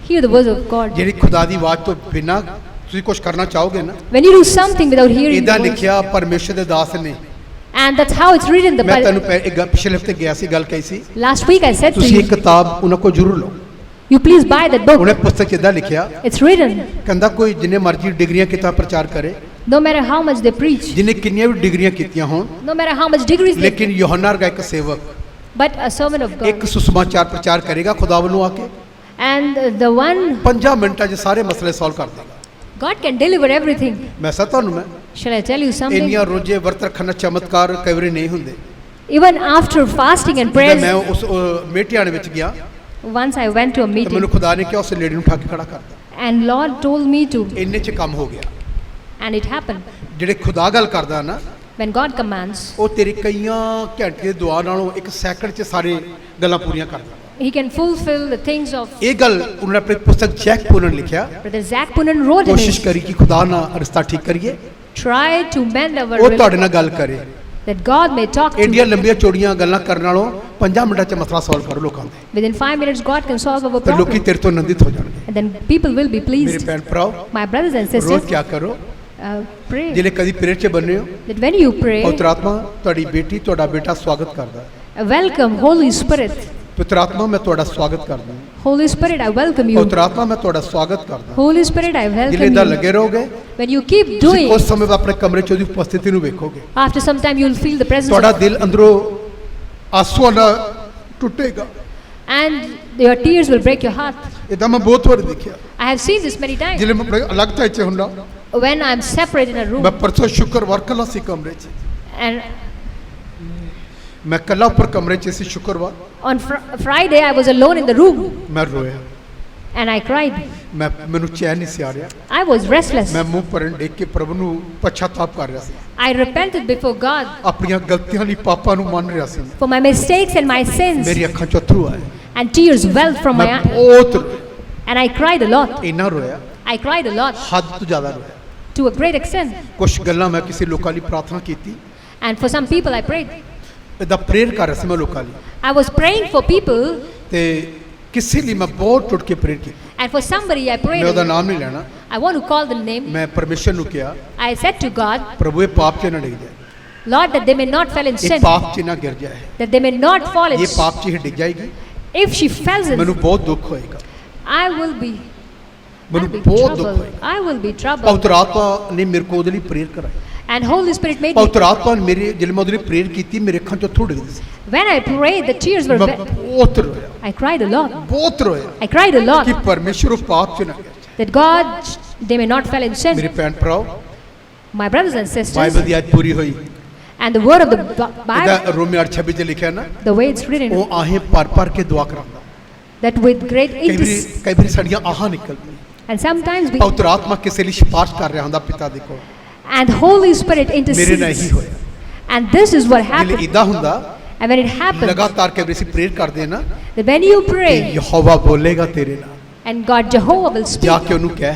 hear the words of God. ਜਿਹੜੀ ਖੁਦਾ ਦੀ ਆਵਾਜ਼ ਤੋਂ ਬਿਨਾਂ ਤੁਸੀਂ ਕੁਝ ਕਰਨਾ ਚਾਹੋਗੇ ਨਾ, When you do something without hearing the ਇਦਾਂ voice, ਲਿਖਿਆ ਪਰਮੇਸ਼ਰ ਦੇ ਦਾਸ ਨੇ। and that's how it's written. The ਮੈਂ ਤੁਹਾਨੂੰ Bible. ਪਿਛਲੇ ਹਫਤੇ ਗਿਆ ਸੀ, ਗੱਲ ਕਹੀ ਸੀ, Last week I said to ਤੁਸੀਂ you, ਇੱਕ ਕਿਤਾਬ ਉਹਨਾਂ ਕੋਲ ਜ਼ਰੂਰ ਲਓ। you please buy that book. ਉਹਨੇ ਪੁਸਤਕ ਇਦਾਂ ਲਿਖਿਆ, It's written. ਕਹਿੰਦਾ ਕੋਈ ਜਿੰਨੇ ਮਰਜ਼ੀ ਡਿਗਰੀਆਂ ਕੀਤਾ ਪ੍ਰਚਾਰ ਕਰੇ, No matter how much they preach, ਜਿੰਨੇ ਕਿੰਨੀਆਂ ਵੀ ਡਿਗਰੀਆਂ ਕੀਤੀਆਂ ਹੋਣ, no matter how much degrees they, ਲੇਕਿਨ ਯੋਹਨਾ ਵਰਗਾ ਇੱਕ ਸੇਵਕ but a servant of ਇੱਕ God. ਸੁਸਮਾਚਾਰ ਪ੍ਰਚਾਰ ਕਰੇਗਾ ਖੁਦਾ ਵੱਲੋਂ ਆ ਕੇ, And the one, 5 ਮਿੰਟਾਂ 'ਚ ਸਾਰੇ ਮਸਲੇ ਸੋਲਵ ਕਰ ਦੇਗਾ। God can deliver everything. ਮੈਂ ਸਾ ਤੁਹਾਨੂੰ ਮੈਂ Shall I tell you something? ਇੰਨੀਆਂ ਰੋਜ਼ੇ ਵਰਤ ਰੱਖਣ ਨਾਲ ਚਮਤਕਾਰ ਕਈ ਵਾਰੀ ਨਹੀਂ ਹੁੰਦੇ। Even after fasting and ਜਦੋਂ ਮੈਂ prayers, ਉਸ ਮੇਟਿਆਣੇ ਵਿੱਚ ਗਿਆ once I went to a ਤਾਂ meeting, ਮੈਨੂੰ ਖੁਦਾ ਨੇ ਕਿਹਾ ਉਸ ਲੇਡੀ ਨੂੰ ਠੱਗ ਖੜਾ ਕਰਦਾ। and Lord told me to, ਇੰਨੇ 'ਚ ਕੰਮ ਹੋ ਗਿਆ। and it happened. ਜਿਹੜੇ ਖੁਦਾ ਗੱਲ ਕਰਦਾ ਨਾ, When God commands, ਉਹ ਤੇਰੀ ਕਈਆਂ ਘੰਟੇ ਦੀ ਦੁਆ ਨਾਲੋਂ 1 ਸੈਕਿੰਡ 'ਚ ਸਾਰੇ ਗੱਲਾਂ ਪੂਰੀਆਂ ਕਰਦਾ। He can fulfill the things of. ਇਹ ਗੱਲ ਉਹਨਾਂ ਨੇ ਆਪਣੀ ਪੁਸਤਕ ਜੈਕ ਪੂਰਨ ਲਿਖਿਆ। Brother Zach Punan wrote in ਕੋਸ਼ਿਸ਼ it, ਕਰੀ ਕਿ ਖੁਦਾ ਨਾਲ ਰਿਸ਼ਤਾ ਠੀਕ ਕਰੀਏ, try to mend our ਉਹ ਤੁਹਾਡੇ relationship, ਨਾਲ ਗੱਲ ਕਰੇ। that God may talk to India you. ਲੰਬੀਆਂ ਚੌੜੀਆਂ ਗੱਲਾਂ ਕਰਨ ਨਾਲੋਂ 5 ਮਿੰਟਾਂ 'ਚ ਮਸਲਾ ਸੋਲਵ ਕਰੋ ਲੋਕਾਂ ਦੇ, Within 5 minutes, God can solve our ਤੇ ਲੋਕੀ problem. ਤੇਰੇ ਤੋਂ ਆਨੰਦਿਤ ਹੋ ਜਾਣਗੇ। And then people will be ਮੇਰੇ pleased. ਭੈਣ ਭਰਾਓ, My brothers and rose sisters, ਕਿਆ ਕਰੋ, pray ਜਿਹੜੇ ਕਦੀ ਪ੍ਰੇਅਰ 'ਚ ਬੰਨੇ ਹੋ, that when you pray, ਪਵਿੱਤਰ ਆਤਮਾ ਤੁਹਾਡੀ ਬੇਟੀ ਤੁਹਾਡਾ ਬੇਟਾ ਸਵਾਗਤ ਕਰਦਾ ਹੈ। welcome Holy Spirit. ਪਵਿੱਤਰ ਆਤਮਾ ਮੈਂ ਤੁਹਾਡਾ ਸਵਾਗਤ ਕਰਦਾ ਹਾਂ। Holy Spirit, I welcome you. ਪਵਿੱਤਰ ਆਤਮਾ ਮੈਂ ਤੁਹਾਡਾ ਸਵਾਗਤ ਕਰਦਾ ਹਾਂ। Holy Spirit, I ਜਿਹੜੇ welcome ਇਦਾਂ you. ਲੱਗੇ ਰਹੋਗੇ, When you keep ਤੁਸੀਂ doing, ਉਸ ਸਮੇਂ ਆਪਣੇ ਕਮਰੇ 'ਚ ਉਹਦੀ ਉਪਸਥਿਤੀ ਨੂੰ ਵੇਖੋਗੇ। after some time you'll feel the presence ਤੁਹਾਡਾ of, ਦਿਲ ਅੰਦਰੋਂ ਆਂਸੂਆਂ ਨਾਲ ਟੁੱਟੇਗਾ। and your tears will break your heart. ਇਦਾਂ ਮੈਂ ਬਹੁਤ ਵਾਰ ਦੇਖਿਆ, I have seen this many times. ਜਿਹੜੇ ਮੈਂ ਆਪਣੇ ਅਲੱਗ ਥਾਂ 'ਚ ਹੁੰਦਾ, When I'm separate in a room, ਮੈਂ ਪਰਸੋਂ ਸ਼ੁੱਕਰਵਾਰ ਕੱਲਾ ਸੀ ਕਮਰੇ 'ਚ, and ਮੈਂ ਕੱਲਾ ਉੱਪਰ ਕਮਰੇ 'ਚ ਸੀ ਸ਼ੁੱਕਰਵਾਰ, on Friday I was alone in the room, ਮੈਂ ਰੋਇਆ, and I cried. ਮੈਨੂੰ ਚੈਨ ਨਹੀਂ ਸੀ ਆ ਰਿਹਾ, I was restless. ਮੈਂ ਮੂੰਹ ਭਰਨ ਡੇਕ ਕੇ ਪ੍ਰਭੂ ਨੂੰ ਪਛਤਾਪ ਕਰ ਰਿਹਾ ਸੀ, I repented before God ਆਪਣੀਆਂ ਗਲਤੀਆਂ ਲਈ ਪਾਪਾਂ ਨੂੰ ਮੰਨ ਰਿਹਾ ਸੀ। for my mistakes and my sins, ਮੇਰੀ ਅੱਖਾਂ 'ਚ ਅਥਰੂ ਆਏ, and tears welled from my ਮੈਂ eyes, ਬਹੁਤ ਰੋਇਆ, and I cried a lot. ਇੰਨਾ ਰੋਇਆ, I cried a lot, ਹੱਦ ਤੋਂ ਜ਼ਿਆਦਾ ਰੋਇਆ। to a great extent. ਕੁਝ ਗੱਲਾਂ ਮੈਂ ਕਿਸੇ ਲੋਕਾਂ ਲਈ ਪ੍ਰਾਰਥਨਾ ਕੀਤੀ, And for some people I prayed. ਇਦਾਂ ਪ੍ਰੇਅਰ ਕਰ ਰਿਹਾ ਸੀ ਮੈਂ ਲੋਕਾਂ ਲਈ, I was praying for people, ਤੇ ਕਿਸੇ ਲਈ ਮੈਂ ਬਹੁਤ ਟੁੱਟ ਕੇ ਪ੍ਰੇਅਰ ਕੀਤੀ। and for somebody I ਮੈਂ ਉਹਦਾ prayed. ਨਾਮ ਨਹੀਂ ਲੈਣਾ, I want to call the name. ਮੈਂ ਪਰਮੇਸ਼ਰ ਨੂੰ ਕਿਹਾ, I said to God, ਪ੍ਰਭੂ ਇਹ ਪਾਪ 'ਚ ਨਾ ਡਿੱਗ ਜਾਏ, Lord, that they may not fall in ਇਹ sin, ਪਾਪ 'ਚ ਨਾ ਗਿਰ ਜਾਏ, that they may not fall in ਇਹ sin. ਪਾਪ 'ਚ ਹੀ ਡਿੱਗ ਜਾਏਗੀ, If she falls in ਮੈਨੂੰ sin, ਬਹੁਤ ਦੁੱਖ ਹੋਏਗਾ। I will be, ਮੈਨੂੰ I'll be ਬਹੁਤ ਦੁੱਖ troubled. ਹੋਇਆ। I will be troubled. ਪਵਿੱਤਰ ਆਤਮਾ ਨੇ ਮੇਰੇ ਕੋਲ ਉਹਦੇ ਲਈ ਪ੍ਰੇਅਰ ਕਰਾਈ। And Holy Spirit made me. ਪਵਿੱਤਰ ਆਤਮਾ ਨੇ ਮੇਰੇ ਜਦੋਂ ਮੈਂ ਉਹਦੇ ਲਈ ਪ੍ਰੇਅਰ ਕੀਤੀ ਮੇਰੇ ਅੱਖਾਂ ਚੋਂ ਥੋੜੇ ਸੀ। When I prayed, the tears were ਮੈਂ wet. ਬਹੁਤ ਰੋਇਆ, I cried a lot. ਬਹੁਤ ਰੋਇਆ I cried a lot. ਕਿ ਪਰਮੇਸ਼ਰ ਉਹ ਪਾਪ ਚ ਨਾ ਗਿਆ। That God, they may not fall in ਮੇਰੇ sin. ਭੈਣ ਭਰਾਓ, My brothers and sisters. Bible ਦੀ ਅੱਜ ਪੂਰੀ ਹੋਈ। And the word of the Bible, ਇਹਦਾ ਰੋਮੀਓ 8:26 ਚ ਲਿਖਿਆ ਨਾ, the way it's written, ਉਹ ਆਹੇ ਭਰ ਕੇ ਦੁਆ ਕਰਾਂਦਾ। that with great ਕਈ ਵਾਰੀ ਸਾਡੀਆਂ ਆਹਾਂ ਨਿਕਲਦੀਆਂ। and sometimes we, ਪਵਿੱਤਰ ਆਤਮਾ ਕਿਸੇ ਲਈ ਸਿਫਾਰਿਸ਼ ਕਰ ਰਿਹਾ ਹੁੰਦਾ ਪਿਤਾ ਦੇ ਕੋਲ। and Holy Spirit ਮੇਰੇ ਨਾਲ ਇਹੀ intercedes. ਹੋਇਆ। And this is what ਜੇ happened. ਇਦਾਂ ਹੁੰਦਾ And when it happens, ਲਗਾਤਾਰ ਕਈ ਵਾਰੀ ਅਸੀਂ ਪ੍ਰੇਅਰ ਕਰਦੇ ਹਾਂ ਨਾ, that when you ਕਿ pray, ਯਹੋਵਾ ਬੋਲੇਗਾ ਤੇਰੇ ਨਾਲ, and God Jehovah will ਜਾ speak, ਕੇ ਉਹਨੂੰ ਕਹਿ।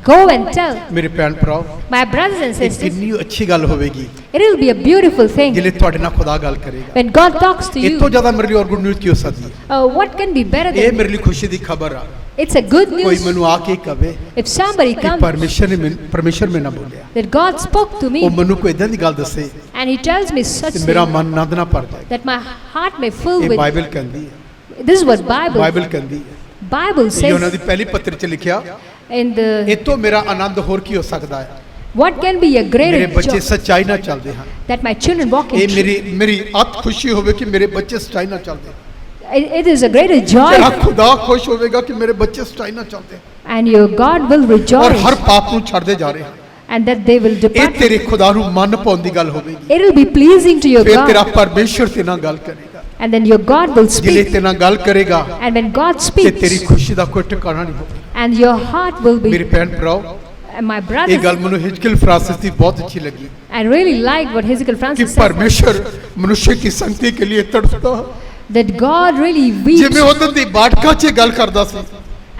go and tell. ਮੇਰੇ ਭੈਣ ਭਰਾਓ, My brothers and ਇਹ sisters, ਕਿੰਨੀ ਅੱਛੀ ਗੱਲ ਹੋਵੇਗੀ it will be a beautiful thing ਜਿਹੜੇ ਤੁਹਾਡੇ ਨਾਲ ਖੁਦਾ ਗੱਲ ਕਰੇਗਾ। when God talks to ਇਸ ਤੋਂ you. ਜ਼ਿਆਦਾ ਮੇਰੇ ਲਈ ਹੋਰ ਗੁੱਡ ਨਿਊਜ਼ ਕੀ ਹੋ ਸਕਦੀ ਹੈ? What can be better ਇਹ than? ਮੇਰੇ ਲਈ ਖੁਸ਼ੀ ਦੀ ਖਬਰ ਆ। It's a good ਕੋਈ news ਮੈਨੂੰ ਆ ਕੇ ਕਵੇ if somebody ਕਿ comes ਪਰਮੇਸ਼ਰ ਮੇਰੇ ਨਾਲ ਬੋਲਿਆ, that God spoke to me ਉਹ ਮੈਨੂੰ ਕੋਈ ਇਦਾਂ ਦੀ ਗੱਲ ਦੱਸੇ and He tells me such ਤੇ ਮੇਰਾ thing ਮਨ ਆਨੰਦ ਨਾਲ ਭਰ ਜਾਏ। that my heart may fill ਇਹ with. ਬਾਈਬਲ ਕਹਿੰਦੀ ਹੈ, This is what Bible Bible ਕਹਿੰਦੀ ਹੈ। Bible ਇਹ ਉਹਨਾਂ ਦੀ says ਪਹਿਲੀ ਪੱਤਰ ਚ ਲਿਖਿਆ, in the. ਇਹ ਤੋਂ ਮੇਰਾ ਆਨੰਦ ਹੋਰ ਕੀ ਹੋ ਸਕਦਾ ਹੈ? What can be a ਮੇਰੇ greater ਬੱਚੇ joy ਸੱਚਾਈ ਨਾਲ ਚੱਲਦੇ ਹਨ। that my children walk in ਇਹ truth? ਮੇਰੀ ਅਤ ਖੁਸ਼ੀ ਹੋਵੇ ਕਿ ਮੇਰੇ ਬੱਚੇ ਸੱਚਾਈ ਨਾਲ ਚੱਲਦੇ ਹਨ। It is a greater joy, ਤੇਰਾ ਖੁਦਾ ਖੁਸ਼ ਹੋਵੇਗਾ ਕਿ ਮੇਰੇ ਬੱਚੇ ਸੱਚਾਈ ਨਾਲ ਚੱਲਦੇ ਹਨ and your God will ਔਰ rejoice, ਹਰ ਪਾਪ ਨੂੰ ਛੱਡਦੇ ਜਾ ਰਹੇ ਹਨ। and that they will ਇਹ depart. ਤੇਰੇ ਖੁਦਾ ਨੂੰ ਮਨ ਪਾਉਣ ਦੀ ਗੱਲ ਹੋਵੇਗੀ। It will be pleasing to your ਫਿਰ ਤੇਰਾ God, ਪਰਮੇਸ਼ਰ ਤੇਰੇ ਨਾਲ ਗੱਲ ਕਰੇਗਾ। and then your God will ਜਿਹੜੇ speak. ਤੇਰੇ ਨਾਲ ਗੱਲ ਕਰੇਗਾ And when God ਤੇ ਤੇਰੀ speaks, ਖੁਸ਼ੀ ਦਾ ਕੋਈ ਟਿਕਾਣਾ ਨਹੀਂ ਹੋਵੇਗਾ। and your heart will ਮੇਰੇ be. ਭੈਣ ਭਰਾਓ, And my ਇਹ brothers, ਗੱਲ ਮੈਨੂੰ ਹਿਜਕਲ ਫਰਾਂਸਿਸ ਦੀ ਬਹੁਤ ਅੱਛੀ ਲੱਗੀ I really like what Hezekiel कि Francis said, परमेश्वर मनुष्य की संगति के लिए तड़पता that God really जिवें weeps, उदन दी बाटका च गल करदा सी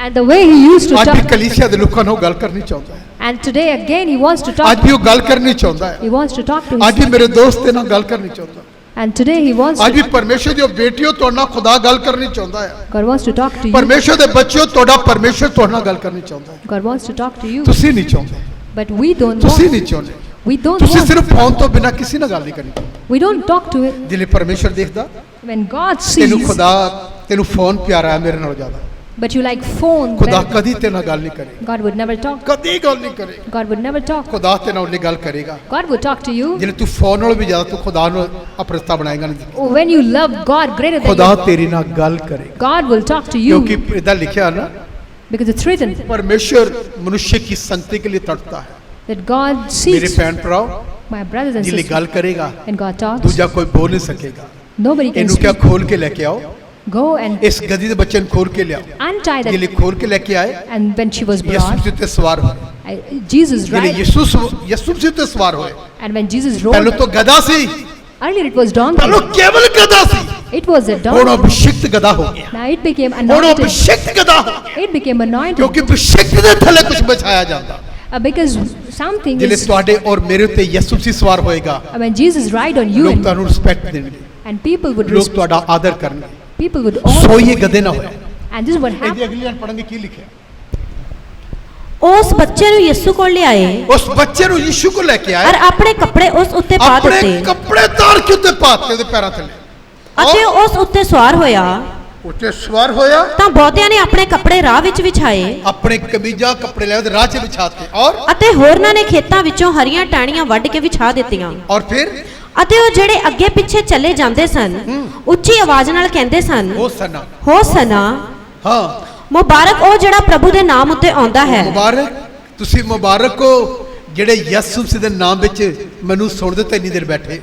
and the way He used to ਅੱਜ ਵੀ talk. ਕਲੀਸਿਆ ਦੇ ਲੋਕਾਂ ਨਾਲ ਗੱਲ ਕਰਨੀ ਚਾਹੁੰਦਾ ਹੈ। And today again He wants to ਅੱਜ talk. ਵੀ ਉਹ ਗੱਲ ਕਰਨੀ ਚਾਹੁੰਦਾ ਹੈ। He wants to talk to ਅੱਜ ਵੀ His. ਮੇਰੇ ਦੋਸਤ ਦੇ ਨਾਲ ਗੱਲ ਕਰਨੀ ਚਾਹੁੰਦਾ ਹੈ। And today He wants ਅੱਜ ਵੀ to. ਪਰਮੇਸ਼ਰ ਦੀ ਬੇਟੀਓ ਤੁਹਾਡੇ ਨਾਲ ਖੁਦਾ ਗੱਲ ਕਰਨੀ ਚਾਹੁੰਦਾ ਹੈ। God wants to talk to you. ਪਰਮੇਸ਼ਰ ਦੇ ਬੱਚਿਓ ਤੁਹਾਡਾ ਪਰਮੇਸ਼ਰ ਤੁਹਾਡੇ ਨਾਲ ਗੱਲ ਕਰਨੀ ਚਾਹੁੰਦਾ ਹੈ। God wants to talk to you. ਤੁਸੀਂ ਨਹੀਂ ਚਾਹੁੰਦੇ, But we don't ਤੁਸੀਂ want. ਨਹੀਂ ਚਾਹੁੰਦੇ, We don't ਤੁਸੀਂ want. ਸਿਰਫ ਫੋਨ ਤੋਂ ਬਿਨਾ ਕਿਸੇ ਨਾਲ ਗੱਲ ਨਹੀਂ ਕਰਨੀ। We don't talk to it. ਜਿਹੜੇ ਪਰਮੇਸ਼ਰ ਦੇਖਦਾ When God ਤੈਨੂੰ sees, ਖੁਦਾ ਤੈਨੂੰ ਫੋਨ ਪਿਆਰਾ ਹੈ ਮੇਰੇ ਨਾਲੋਂ ਜ਼ਿਆਦਾ। but you like phone. ਖੁਦਾ better. ਕਦੀ ਤੇਰੇ ਨਾਲ ਗੱਲ ਨਹੀਂ ਕਰੇਗਾ, God would never talk. ਕਦੀ ਗੱਲ ਨਹੀਂ ਕਰੇਗਾ। God would never talk. ਖੁਦਾ ਤੇਰੇ ਨਾਲ ਉਹਨੇ ਗੱਲ ਕਰੇਗਾ God would talk to you. ਜਿਹਨੇ ਤੂੰ ਫੋਨ ਨਾਲੋਂ ਵੀ ਜ਼ਿਆਦਾ ਤੂੰ ਖੁਦਾ ਨੂੰ ਅਪਰਸਤਾ ਬਣਾਏਗਾ ਨਹੀਂ। When you love God greater than ਖੁਦਾ you, ਤੇਰੇ ਨਾਲ ਗੱਲ ਕਰੇਗਾ God will talk to you. ਕਿਉਂਕਿ ਇਦਾਂ ਲਿਖਿਆ ਨਾ, Because it's written परमेश्वर मनुष्य की संगति के लिए तड़पता है। that God मेरे seeks भैन भराओ, my brothers and जिले sisters. गल करेगा And God talks. दूजा कोई बोल नहीं सकेगा। Nobody can इन्हें क्या speak. खोल के लेके आओ, Go and इस गधी दे बच्चे ने खोल के ले आओ। untie that. जिले खोल के लेके आए, And when she was Yeshu brought, से ते सवार हो। Jesus जिले rode. यीशु से ते सवार होए। And when Jesus पहले rode, तो गधा सी, earlier it was donkey. पहले केवल गधा सी, It was a और donkey. अभिषिक्त गधा हो गया, Now it became और anointed. अभिषिक्त गधा हो गया, It became anointed. क्योंकि अभिषिक्त दे थले कुछ बचाया जाता। Because something जिले is. ਤੁਹਾਡੇ और मेरे उत्ते यीशु से सवार होएगा, When Jesus ride on you लोग and, ਤੁਹਾਨੂੰ ਰਿਸਪੈਕਟ ਦੇਣਗੇ, and people would लोग respect, ਤੁਹਾਡਾ ਆਦਰ ਕਰਨਗੇ। people would honor. ਸੋ ਇਹ ਗਧੇ ਨਾ ਹੋਏ। And this is what ਇਹਦੀ happened. ਅਗਲੀ ਲਾਈਨ ਪੜਾਂਗੇ ਕੀ ਲਿਖਿਆ। ਉਸ ਬੱਚੇ ਨੂੰ ਯਿਸੂ ਕੋਲ ਲਿਆਏ ਉਸ ਬੱਚੇ ਨੂੰ ਯੀਸ਼ੂ ਕੋ ਲੈ ਕੇ ਔਰ ਆਏ, ਆਪਣੇ ਕੱਪੜੇ ਉਸ ਉੱਤੇ ਪਾ ਆਪਣੇ ਦਿੱਤੇ ਕੱਪੜੇ ਤਾਰ ਕੇ ਉੱਤੇ ਪਾਤੇ ਉਹਦੇ ਪੈਰਾਂ ਥੱਲੇ, ਅਤੇ ਉਸ ਉੱਤੇ ਸਵਾਰ ਹੋਇਆ। ਉੱਤੇ ਸਵਾਰ ਹੋਇਆ। ਤਾਂ ਬਹੁਤਿਆਂ ਨੇ ਆਪਣੇ ਕੱਪੜੇ ਰਾਹ ਵਿੱਚ ਵਿਛਾਏ ਆਪਣੇ ਕਮੀਜ਼ਾਂ ਕੱਪੜੇ ਲੈ ਉਹਦੇ ਰਾਹ 'ਚ ਵਿਛਾਤੇ, ਔਰ ਅਤੇ ਹੋਰਨਾਂ ਨੇ ਖੇਤਾਂ ਵਿੱਚੋਂ ਹਰੀਆਂ ਟਾਹਣੀਆਂ ਵੱਢ ਕੇ ਵਿਛਾ ਦਿੱਤੀਆਂ। ਔਰ ਫਿਰ ਅਤੇ ਉਹ ਜਿਹੜੇ ਅੱਗੇ ਪਿੱਛੇ ਚੱਲੇ ਜਾਂਦੇ ਸਨ ਉੱਚੀ ਆਵਾਜ਼ ਨਾਲ ਕਹਿੰਦੇ ਸਨ, ਉਹ ਸਨਾ, ਹੋਸਨਾ, ਹਾਂ ਮੁਬਾਰਕ ਉਹ ਜਿਹੜਾ ਪ੍ਰਭੂ ਦੇ ਨਾਮ ਉੱਤੇ ਆਉਂਦਾ ਹੈ। ਮੁਬਾਰਕ, ਤੁਸੀਂ ਮੁਬਾਰਕ ਹੋ ਜਿਹੜੇ ਯਿਸੂ ਮਸੀਹ ਦੇ ਨਾਮ ਵਿੱਚ ਮੈਨੂੰ ਸੁਣਦੇ ਤੇ ਇੰਨੀ ਦੇਰ ਬੈਠੇ।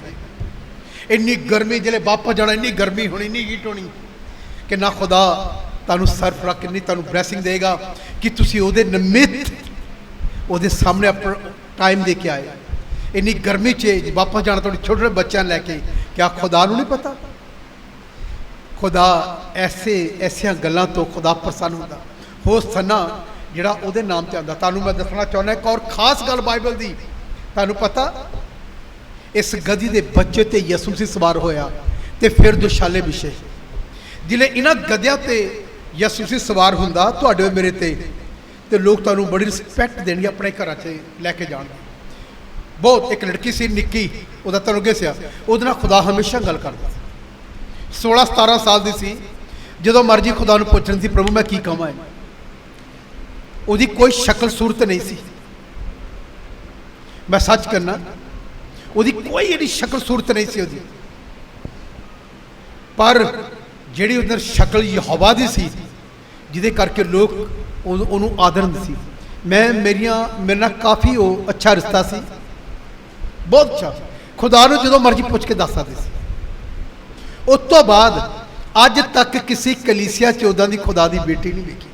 ਇੰਨੀ ਗਰਮੀ ਜਿਹੜੇ ਵਾਪਸ ਜਾਣਾ, ਇੰਨੀ ਗਰਮੀ ਹੋਣੀ, ਇੰਨੀ ਹੀਟ ਹੋਣੀ ਕਿ ਨਾ ਖੁਦਾ ਤੁਹਾਨੂੰ ਸਰਫਰਾ ਕਿੰਨੀ ਤੁਹਾਨੂੰ ਬਲੇਸਿੰਗ ਦੇਗਾ ਕਿ ਤੁਸੀਂ ਉਹਦੇ ਨਿਮਿਤ ਉਹਦੇ ਸਾਹਮਣੇ ਆਪਣਾ ਟਾਈਮ ਦੇ ਕੇ ਆਏ। ਇੰਨੀ ਗਰਮੀ 'ਚ ਵਾਪਸ ਜਾਣਾ ਤੁਹਾਡੇ ਛੋਟੇ ਛੋਟੇ ਬੱਚਿਆਂ ਨੂੰ ਲੈ ਕੇ, ਕਿਆ ਖੁਦਾ ਨੂੰ ਨਹੀਂ ਪਤਾ? ਖੁਦਾ ਐਸੀਆਂ ਗੱਲਾਂ ਤੋਂ ਖੁਦਾ ਪ੍ਰਸੰਨ ਹੁੰਦਾ। ਹੋ ਸਨਾ ਜਿਹੜਾ ਉਹਦੇ ਨਾਮ ਤੇ ਆਉਂਦਾ। ਤੁਹਾਨੂੰ ਮੈਂ ਦੱਸਣਾ ਚਾਹੁੰਦਾ ਇੱਕ ਔਰ ਖਾਸ ਗੱਲ ਬਾਈਬਲ ਦੀ। ਤੁਹਾਨੂੰ ਪਤਾ ਇਸ ਗਧੀ ਦੇ ਬੱਚੇ ਤੇ ਯਿਸੂ ਮਸੀਹ ਸਵਾਰ ਹੋਇਆ ਤੇ ਫਿਰ ਦੁਸ਼ਾਲੇ ਵਿਸ਼ੇ ਜਿਲੇ ਇਹਨਾਂ ਗਧਿਆਂ ਤੇ ਯਿਸੂ ਮਸੀਹ ਸਵਾਰ ਹੁੰਦਾ ਤੁਹਾਡੇ ਮੇਰੇ ਤੇ ਲੋਕ ਤੁਹਾਨੂੰ ਬੜੀ ਰਿਸਪੈਕਟ ਦੇਣਗੇ, ਆਪਣੇ ਘਰਾਂ 'ਚ ਲੈ ਕੇ ਜਾਣਗੇ। ਬਹੁਤ ਇੱਕ ਲੜਕੀ ਸੀ ਨਿੱਕੀ, ਉਹਦਾ ਤੁਹਾਨੂੰ ਦੱਸਿਆ, ਉਹਦੇ ਨਾਲ ਖੁਦਾ ਹਮੇਸ਼ਾ ਗੱਲ ਕਰਦਾ। 16-17 ਸਾਲ ਦੀ ਸੀ, ਜਦੋਂ ਮਰਜੀ ਖੁਦਾ ਨੂੰ ਪੁੱਛਣ ਸੀ, ਪ੍ਰਭੂ ਮੈਂ ਕੀ ਕਵਾਂ। ਉਹਦੀ ਕੋਈ ਸ਼ਕਲ ਸੂਰਤ ਨਹੀਂ ਸੀ। ਮੈਂ ਸੱਚ ਕਰਨਾ, ਉਹਦੀ ਕੋਈ ਜਿਹੜੀ ਸ਼ਕਲ ਸੂਰਤ ਨਹੀਂ ਸੀ ਉਹਦੀ, ਪਰ ਜਿਹੜੀ ਉਹਦੀ ਸ਼ਕਲ ਯਹੋਵਾ ਦੀ ਸੀ, ਜਿਹਦੇ ਕਰਕੇ ਲੋਕ ਉਹਨੂੰ ਆਦਰਦੇ ਸੀ। ਮੇਰੇ ਨਾਲ ਕਾਫੀ ਉਹ ਅੱਛਾ ਰਿਸ਼ਤਾ ਸੀ, ਬਹੁਤ ਅੱਛਾ। ਖੁਦਾ ਨੂੰ ਜਦੋਂ ਮਰਜ਼ੀ ਪੁੱਛ ਕੇ ਦੱਸ ਸਕਦੇ ਸੀ। ਉਸ ਤੋਂ ਬਾਅਦ ਅੱਜ ਤੱਕ ਕਿਸੇ ਕਲੀਸਿਆ 'ਚ ਉਦਾਂ ਦੀ ਖੁਦਾ ਦੀ ਬੇਟੀ ਨਹੀਂ ਵੇਖੀ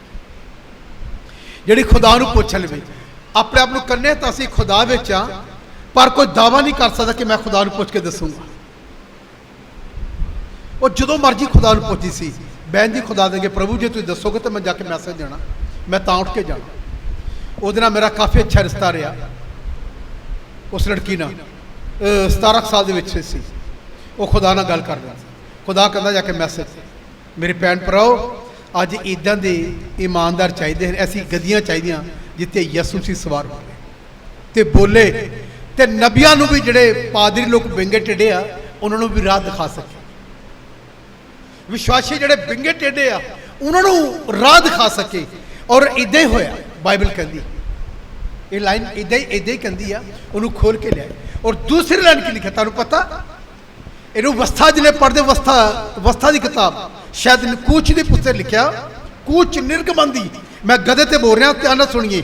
ਜਿਹੜੀ ਖੁਦਾ ਨੂੰ ਪੁੱਛ ਲਵੇ। ਆਪਣੇ ਆਪ ਨੂੰ ਕੰਨੇ ਤਾਂ ਅਸੀਂ ਖੁਦਾ ਵਿੱਚ ਆ, ਪਰ ਕੋਈ ਦਾਵਾ ਨਹੀਂ ਕਰ ਸਕਦਾ ਕਿ ਮੈਂ ਖੁਦਾ ਨੂੰ ਪੁੱਛ ਕੇ ਦੱਸੂਗਾ। ਉਹ ਜਦੋਂ ਮਰਜ਼ੀ ਖੁਦਾ ਨੂੰ ਪੁੱਛਦੀ ਸੀ, ਬਹਿਨ ਜੀ ਖੁਦਾ ਦੇਗੇ ਪ੍ਰਭੂ ਜੇ ਤੁਸੀਂ ਦੱਸੋਗੇ ਤਾਂ ਮੈਂ ਜਾ ਕੇ ਮੈਸੇਜ ਦੇਣਾ, ਮੈਂ ਤਾਂ ਉੱਠ ਕੇ ਜਾਣਾ। ਉਹਦੇ ਨਾਲ ਮੇਰਾ ਕਾਫੀ ਅੱਛਾ ਰਿਸ਼ਤਾ ਰਿਹਾ। ਉਸ ਲੜਕੀ ਨਾਲ 17 ਸਾਲ ਦੇ ਵਿੱਚ ਸੀ। ਉਹ ਖੁਦਾ ਨਾਲ ਗੱਲ ਕਰ ਰਿਹਾ ਸੀ। ਖੁਦਾ ਕਹਿੰਦਾ ਜਾ ਕੇ ਮੈਸੇਜ, ਮੇਰੇ ਭੈਣ ਭਰਾਓ ਅੱਜ ਇੱਦਾਂ ਦੇ ਇਮਾਨਦਾਰ ਚਾਹੀਦੇ ਹਨ, ਐਸੀ ਗਦੀਆਂ ਚਾਹੀਦੀਆਂ ਜਿੱਥੇ ਯਿਸੂ ਸੀ ਸਵਾਰ ਹੋਵੇ ਤੇ ਬੋਲੇ, ਤੇ ਨਬੀਆਂ ਨੂੰ ਵੀ ਜਿਹੜੇ ਪਾਦਰੀ ਲੋਕ ਵਿੰਗੇ ਟੇਢੇ ਆ ਉਹਨਾਂ ਨੂੰ ਵੀ ਰਾਹ ਦਿਖਾ ਸਕੇ। ਵਿਸ਼ਵਾਸੀ ਜਿਹੜੇ ਵਿੰਗੇ ਟੇਢੇ ਆ ਉਹਨਾਂ ਨੂੰ ਰਾਹ ਦਿਖਾ ਸਕੇ। ਔਰ ਇੱਦਾਂ ਹੀ ਹੋਇਆ। ਬਾਈਬਲ ਕਹਿੰਦੀ ਇਹ ਲਾਈਨ ਇੱਦਾਂ ਹੀ ਕਹਿੰਦੀ ਆ, ਉਹਨੂੰ ਖੋਲ ਕੇ ਲਿਆਏ। ਔਰ ਦੂਸਰੀ ਲਾਈਨ ਕੀ ਲਿਖਿਆ ਤੁਹਾਨੂੰ ਪਤਾ? ਇਹਨੂੰ ਵਸਥਾ ਜਿਹਨੇ ਪੜ੍ਹਦੇ ਵਸਥਾ ਦੀ ਕਿਤਾਬ, ਸ਼ਾਇਦ ਕੂਚ ਦੀ ਪੁਸਤਕ ਲਿਖਿਆ, ਕੂਚ ਨਿਰਗਮਨ ਦੀ। ਮੈਂ ਗਧੇ ਤੇ ਬੋਲ ਰਿਹਾ, ਧਿਆਨ ਨਾਲ ਸੁਣੀਏ।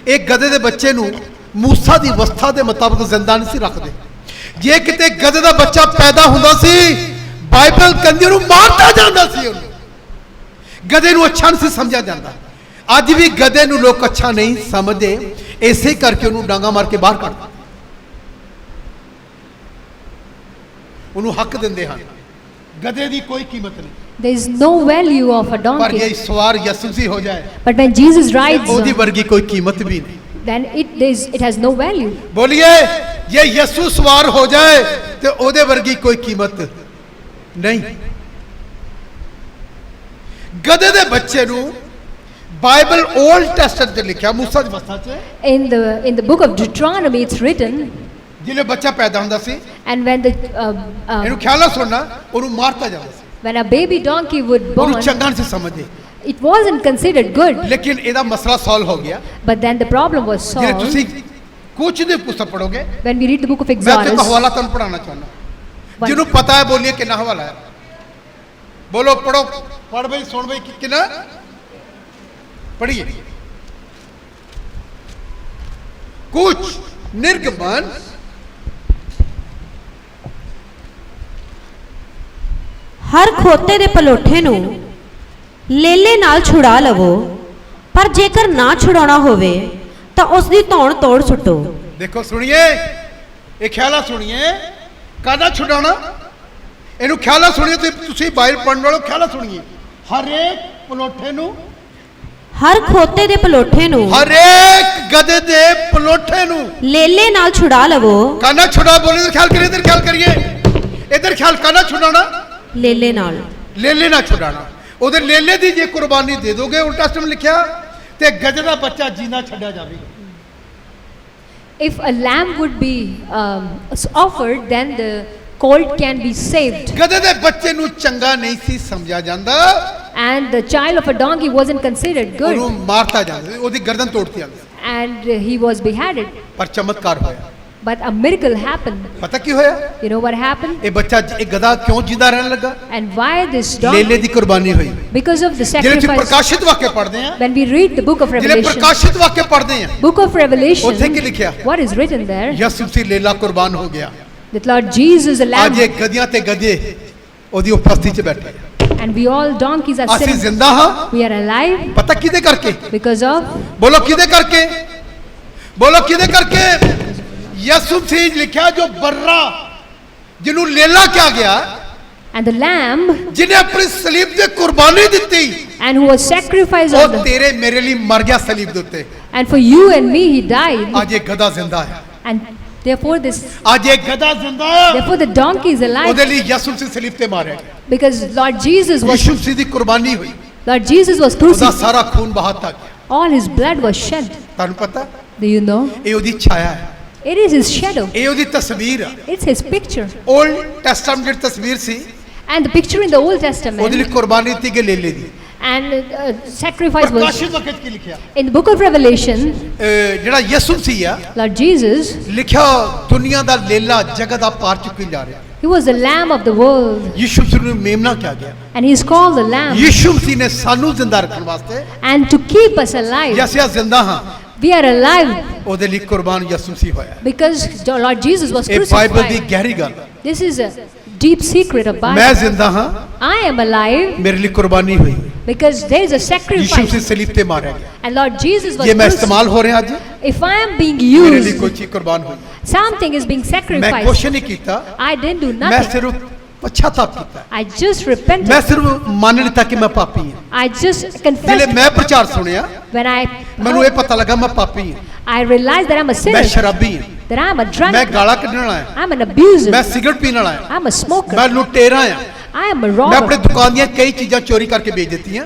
ਇਹ ਗਧੇ ਦੇ ਬੱਚੇ ਨੂੰ ਮੂਸਾ ਦੀ ਵਸਥਾ ਦੇ ਮੁਤਾਬਕ ਜ਼ਿੰਦਾ ਨਹੀਂ ਸੀ ਰੱਖਦੇ। ਜੇ ਕਿਤੇ ਗਧੇ ਦਾ ਬੱਚਾ ਪੈਦਾ ਹੁੰਦਾ ਸੀ, ਬਾਈਬਲ ਕਹਿੰਦੀ ਉਹਨੂੰ ਮਾਰਤਾ ਜਾਂਦਾ ਸੀ। ਉਹਨੂੰ ਗਧੇ ਨੂੰ ਅੱਛਾ ਨਹੀਂ ਸੀ ਸਮਝਿਆ ਜਾਂਦਾ। ਅੱਜ ਵੀ ਗਧੇ ਨੂੰ ਲੋਕ ਅੱਛਾ ਨਹੀਂ ਸਮਝਦੇ, ਇਸੇ ਕਰਕੇ ਉਹਨੂੰ ਡਾਂਗਾ ਮਾਰ ਕੇ ਬਾਹਰ ਕੱਢ ਦਿੰਦੇ, ਉਹਨੂੰ ਹੱਕ ਦਿੰਦੇ ਹਨ। ਗਧੇ ਦੀ ਕੋਈ ਕੀਮਤ ਨਹੀਂ। There is no value of a ਪਰ ਜੇ donkey. ਸਵਾਰ ਯਿਸੂ ਸੀ ਹੋ ਜਾਏ, But when Jesus rides, ਉਹਦੀ ਵਰਗੀ ਕੋਈ ਕੀਮਤ ਵੀ ਨਹੀਂ। then it has no value. ਬੋਲੀਏ, ਜੇ ਯਿਸੂ ਸਵਾਰ ਹੋ ਜਾਏ ਤੇ ਉਹਦੇ ਵਰਗੀ ਕੋਈ ਕੀਮਤ ਨਹੀਂ। ਗਧੇ ਦੇ ਬੱਚੇ ਨੂੰ ਬਾਈਬਲ ਓਲਡ ਟੈਸਟਮੈਂਟ 'ਚ ਲਿਖਿਆ, ਮੂਸਾ ਦੀ ਵਸਥਾ 'ਚ, In the book of Deuteronomy, it's written, ਜਿਹਨੇ ਬੱਚਾ ਪੈਦਾ ਹੁੰਦਾ ਸੀ, and when the ਇਹਨੂੰ ਖਿਆਲ ਨਾਲ ਸੁਣਨਾ, ਉਹਨੂੰ ਮਾਰਤਾ ਜਾਂਦਾ ਸੀ। when a baby donkey would born, ਉਹਨੂੰ ਚੰਗਾ ਨਹੀਂ ਸੀ ਸਮਝਦੇ। it wasn't considered good. ਲੇਕਿਨ ਇਹਦਾ ਮਸਲਾ ਸੋਲਵ ਹੋ ਗਿਆ। But then the problem was ਜੇ ਤੁਸੀਂ solved ਕੁਝ ਦੇ ਪੁਸਤਕ ਪੜੋਗੇ, when we read the book of ਮੈਂ ਤੇ Exodus. ਹਵਾਲਾ ਤੁਹਾਨੂੰ ਪੜਾਉਣਾ ਚਾਹੁੰਦਾ। One- ਜਿਹਨੂੰ ਪਤਾ ਹੈ ਬੋਲੀਏ ਕਿੰਨਾ ਹਵਾਲਾ ਹੈ। ਬੋਲੋ, ਪੜੋ, ਪੜ ਬਈ, ਸੁਣ ਬਈ, ਕਿੰਨਾ ਪੜੀਏ। ਕੁਝ ਨਿਰਗਮਨ ਹਰ ਖੋਤੇ ਦੇ ਪਲੋਠੇ ਨੂੰ ਲੇਲੇ ਨਾਲ ਛੁਡਾ ਲਵੋ, ਪਰ ਜੇਕਰ ਨਾ ਛੁਡਾਉਣਾ ਹੋਵੇ ਤਾਂ ਉਸ ਦੀ ਧੌਣ ਤੋੜ ਸੁੱਟੋ। ਦੇਖੋ ਸੁਣੀਏ, ਇਹ ਖਿਆਲਾ ਸੁਣੀਏ, ਕਾਹਦਾ ਛੁਡਾਉਣਾ? ਇਹਨੂੰ ਖਿਆਲਾ ਸੁਣੀਏ। ਤੁਸੀਂ ਬਾਈਬਲ ਪੜ੍ਹਨ ਵਾਲੋ ਖਿਆਲਾ ਸੁਣੀਏ। ਹਰੇਕ ਪਲੋਠੇ ਨੂੰ, ਹਰ ਖੋਤੇ ਦੇ ਪਲੋਠੇ ਨੂੰ ਹਰੇਕ ਗਧੇ ਦੇ ਪਲੋਠੇ ਨੂੰ ਲੇਲੇ ਨਾਲ ਛੁਡਾ ਲਵੋ। ਕਾਹਦਾ ਛੁਡਾ? ਬੋਲੇ ਤਾਂ ਖਿਆਲ ਕਰੀਏ, ਇਧਰ ਖਿਆਲ ਕਰੀਏ, ਇਧਰ ਖਿਆਲ। ਕਾਹਦਾ ਛੁਡਾਉਣਾ? ਲੇਲੇ ਨਾਲ। ਲੇਲੇ ਨਾ ਛੁਡਾਣਾ। ਉਹਦੇ ਲੇਲੇ ਦੀ ਜੇ ਕੁਰਬਾਨੀ ਦੇ ਦੋਗੇ, ਉਲਟ ਟੈਸਟਮੈਂਟ ਲਿਖਿਆ, ਤੇ ਗਧੇ ਦਾ ਬੱਚਾ ਜੀਂਦਾ ਛੱਡਿਆ ਜਾਵੇਗਾ। If a lamb would be offered, then the colt can be saved. ਗਧੇ ਦੇ ਬੱਚੇ ਨੂੰ ਚੰਗਾ ਨਹੀਂ ਸੀ ਸਮਝਿਆ ਜਾਂਦਾ, And the child of a donkey wasn't considered ਉਹਨੂੰ good. ਮਾਰਤਾ ਜਾਂਦਾ, ਉਹਦੀ ਗਰਦਨ ਤੋੜਤੀ ਜਾਂਦੀ। And he was beheaded. ਪਰ ਚਮਤਕਾਰ ਹੋਇਆ। But a miracle happened. ਪਤਾ ਕੀ ਹੋਇਆ? You know what happened? ਇਹ ਬੱਚਾ, ਇਹ ਗਧਾ ਕਿਉਂ ਜਿੰਦਾ ਰਹਿਣ ਲੱਗਾ? And why this ਲੇਲੇ donkey? ਦੀ ਕੁਰਬਾਨੀ ਹੋਈ। Because of the ਜਿਹੜੇ ਤੁਸੀਂ sacrifice. ਪ੍ਰਕਾਸ਼ਿਤ ਵਾਕਿਆ ਪੜ੍ਹਦੇ ਆ, When we read the book of ਜਿਹੜੇ Revelation, ਪ੍ਰਕਾਸ਼ਿਤ ਵਾਕਿਆ ਪੜ੍ਹਦੇ ਆ, book of Revelation, ਉੱਥੇ ਕੀ ਲਿਖਿਆ? what is written there? ਯਿਸੂ ਸੀ ਲੇਲਾ ਕੁਰਬਾਨ ਹੋ ਗਿਆ। That Lord Jesus, the ਅੱਜ lamb, ਇਹ ਗਧਿਆਂ ਤੇ ਗਧੇ ਉਹਦੀ ਉਪਸਥਿਤੀ 'ਚ ਬੈਠੇ ਆ। and we all donkeys are ਅਸੀਂ sitting. ਜ਼ਿੰਦਾ ਹਾਂ। We are alive ਪਤਾ ਕਿਹਦੇ ਕਰਕੇ? because of ਬੋਲੋ ਕਿਹਦੇ ਕਰਕੇ? ਬੋਲੋ ਕਿਹਦੇ ਕਰਕੇ? ਯਿਸੂ ਸੀ ਲਿਖਿਆ, ਜੋ ਬਰਰਾ, ਜਿਹਨੂੰ ਲੇਲਾ ਕਿਹਾ ਗਿਆ, and the lamb, ਜਿਹਨੇ ਆਪਣੀ ਸਲੀਬ ਤੇ ਕੁਰਬਾਨੀ ਦਿੱਤੀ, and who was sacrificed on ਉਹ the, ਤੇਰੇ ਮੇਰੇ ਲਈ ਮਰ ਗਿਆ ਸਲੀਬ ਦੇ ਉੱਤੇ। and for you and me he died. ਅੱਜ ਇਹ ਗਧਾ ਜ਼ਿੰਦਾ ਹੈ। And therefore ਅੱਜ ਇਹ ਗਧਾ ਜ਼ਿੰਦਾ ਹੈ। therefore the donkey is alive ਉਹਦੇ ਲਈ ਯਿਸੂ ਸੀ ਸਲੀਬ ਤੇ ਮਾਰਿਆ ਗਿਆ। because Lord Jesus was ਯਿਸੂ ਸੀ ਦੀ ਕੁਰਬਾਨੀ ਹੋਈ, Lord Jesus was ਉਹਦਾ crucified. ਸਾਰਾ ਖੂਨ ਬਹਾਤਾ ਗਿਆ। All his blood was shed. ਤੁਹਾਨੂੰ ਪਤਾ? Do you know? ਇਹ ਉਹਦੀ ਛਾਇਆ ਹੈ, It is his shadow. ਇਹ ਉਹਦੀ ਤਸਵੀਰ ਹੈ। It's his picture. Old testament ਜਿਹੜੀ ਤਸਵੀਰ ਸੀ, And the picture in the Old ਉਹਦੇ ਲਈ Testament, ਕੁਰਬਾਨੀ ਦਿੱਤੀ ਗਈ ਲੇਲੇ ਦੀ। And sacrifice was ਪ੍ਰਕਾਸ਼ਿਤ ਵਾਕਿਆ 'ਚ ਕੀ ਲਿਖਿਆ? in the book of Revelation. ਜਿਹੜਾ ਯਿਸੂ ਸੀ ਆ Lord Jesus, ਲਿਖਿਆ ਦੁਨੀਆ ਦਾ ਲੇਲਾ ਜਗਤ ਦਾ ਪਾਰ ਚੁੱਕੀ ਜਾ ਰਿਹਾ। he was the lamb of the world, ਯਿਸੂ ਮਸੀਹ ਨੂੰ ਮੇਮਨਾ ਕਿਹਾ ਗਿਆ। and he is called the lamb. ਯਿਸੂ ਮਸੀਹ ਨੇ ਸਾਨੂੰ ਜ਼ਿੰਦਾ ਰੱਖਣ ਵਾਸਤੇ And to keep us alive, ਜੇ ਅਸੀਂ ਜ਼ਿੰਦਾ ਹਾਂ we are alive ਉਹਦੇ ਲਈ ਕੁਰਬਾਨ ਯਿਸੂ ਮਸੀਹ ਹੋਇਆ। because Lord Jesus was ਇਹ ਬਾਈਬਲ ਦੀ crucified. ਗਹਿਰੀ ਗੱਲ ਹੈ। This is a deep secret of ਮੈਂ Bible. ਜ਼ਿੰਦਾ ਹਾਂ, I am alive ਮੇਰੇ ਲਈ ਕੁਰਬਾਨੀ ਹੋਈ। because there is a ਯਿਸੂ sacrifice, ਮਸੀਹ ਸਲੀਬ ਤੇ ਮਾਰਿਆ ਗਿਆ। and Lord Jesus was ਜੇ ਮੈਂ crucified. ਇਸਤੇਮਾਲ ਹੋ ਰਿਹਾ ਅੱਜ, If I am being ਮੇਰੇ ਲਈ ਕੋਈ used, ਚੀਜ਼ ਕੁਰਬਾਨ ਹੋਈ। something is being ਮੈਂ sacrificed. ਕੁਛ ਨਹੀਂ ਕੀਤਾ, I didn't do ਮੈਂ nothing. ਸਿਰਫ ਪਛਤਾਪ ਕੀਤਾ। I just repented. ਮੈਂ ਸਿਰਫ ਮੰਨ ਲਿੱਤਾ ਕਿ ਮੈਂ ਪਾਪੀ ਹਾਂ। I just ਜਿਹੜੇ confessed. ਮੈਂ ਪ੍ਰਚਾਰ ਸੁਣਿਆ, When ਮੈਨੂੰ ਇਹ ਪਤਾ ਲੱਗਾ ਮੈਂ ਪਾਪੀ ਹਾਂ, I realized that I'm a ਮੈਂ sinner, ਸ਼ਰਾਬੀ ਹਾਂ, that I'm a ਮੈਂ drunkard, ਗਾਲਾਂ ਕੱਢਣ ਵਾਲਾ ਹਾਂ, I'm an abuser, ਮੈਂ ਸਿਗਰਟ ਪੀਣ ਵਾਲਾ ਹਾਂ, I'm a smoker, ਮੈਂ ਲੁਟੇਰਾ ਹਾਂ, I am a ਮੈਂ ਆਪਣੇ robber, ਦੁਕਾਨ ਦੀਆਂ ਕਈ ਚੀਜ਼ਾਂ ਚੋਰੀ ਕਰਕੇ ਵੇਚ ਦਿੱਤੀਆਂ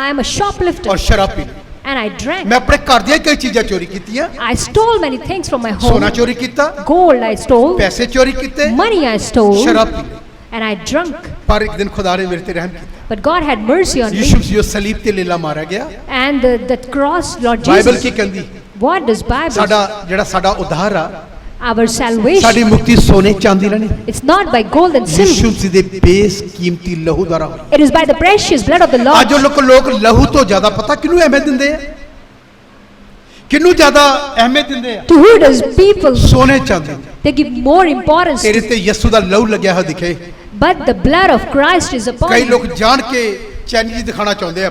I am a shoplifter, ਔਰ ਸ਼ਰਾਬ ਪੀ ਲਈ। and I drank. ਮੈਂ ਆਪਣੇ ਘਰ ਦੀਆਂ ਕਈ ਚੀਜ਼ਾਂ ਚੋਰੀ ਕੀਤੀਆਂ, I stole many things from my ਸੋਨਾ home. ਚੋਰੀ ਕੀਤਾ, Gold I stole, ਪੈਸੇ ਚੋਰੀ ਕੀਤੇ, money I stole, ਸ਼ਰਾਬ ਪੀ ਲਈ। and I drank. ਪਰ ਇੱਕ ਦਿਨ ਖੁਦਾ ਨੇ ਮੇਰੇ ਤੇ ਰਹਿਮ ਕੀਤਾ। But God had mercy on ਯਿਸੂ me. ਮਸੀਹ ਸਲੀਬ ਤੇ ਲੀਲਾ ਮਾਰਿਆ ਗਿਆ। And that cross, Lord Bible Ki Jesus, ਕਹਿੰਦੀ? what does Bible say? ਸਾਡਾ ਸਾਡਾ ਉद्धार ਆ, Our salvation, ਸਾਡੀ ਮੁਕਤੀ ਸੋਨੇ ਚਾਂਦੀ ਨਾਲ ਨਹੀਂ, it's not by gold and ਯਿਸੂ silver. ਮਸੀਹ ਦੇ ਬੇਸ ਕੀਮਤੀ ਲਹੂ ਦੁਆਰਾ ਹੋਈ। It is by the precious blood of the Lord. ਅੱਜ ਲੋਕ ਲਹੂ ਤੋਂ ਜ਼ਿਆਦਾ ਪਤਾ ਕਿਹਨੂੰ ਅਹਿਮੀਅਤ ਦਿੰਦੇ ਆ? ਕਿਹਨੂੰ ਜ਼ਿਆਦਾ ਅਹਿਮੀਅਤ ਦਿੰਦੇ ਆ? To who does people, ਸੋਨੇ ਚਾਂਦੀ। they give more importance ਤੇਰੇ to, ਤੇ ਯਿਸੂ ਦਾ ਲਹੂ ਲੱਗਿਆ ਹੋਇਆ ਦਿਖੇ। but the blood of Christ is upon ਕਈ you. ਲੋਕ ਜਾਣ ਕੇ ਚੈਨੀ ਦਿਖਾਣਾ ਚਾਹੁੰਦੇ ਆ,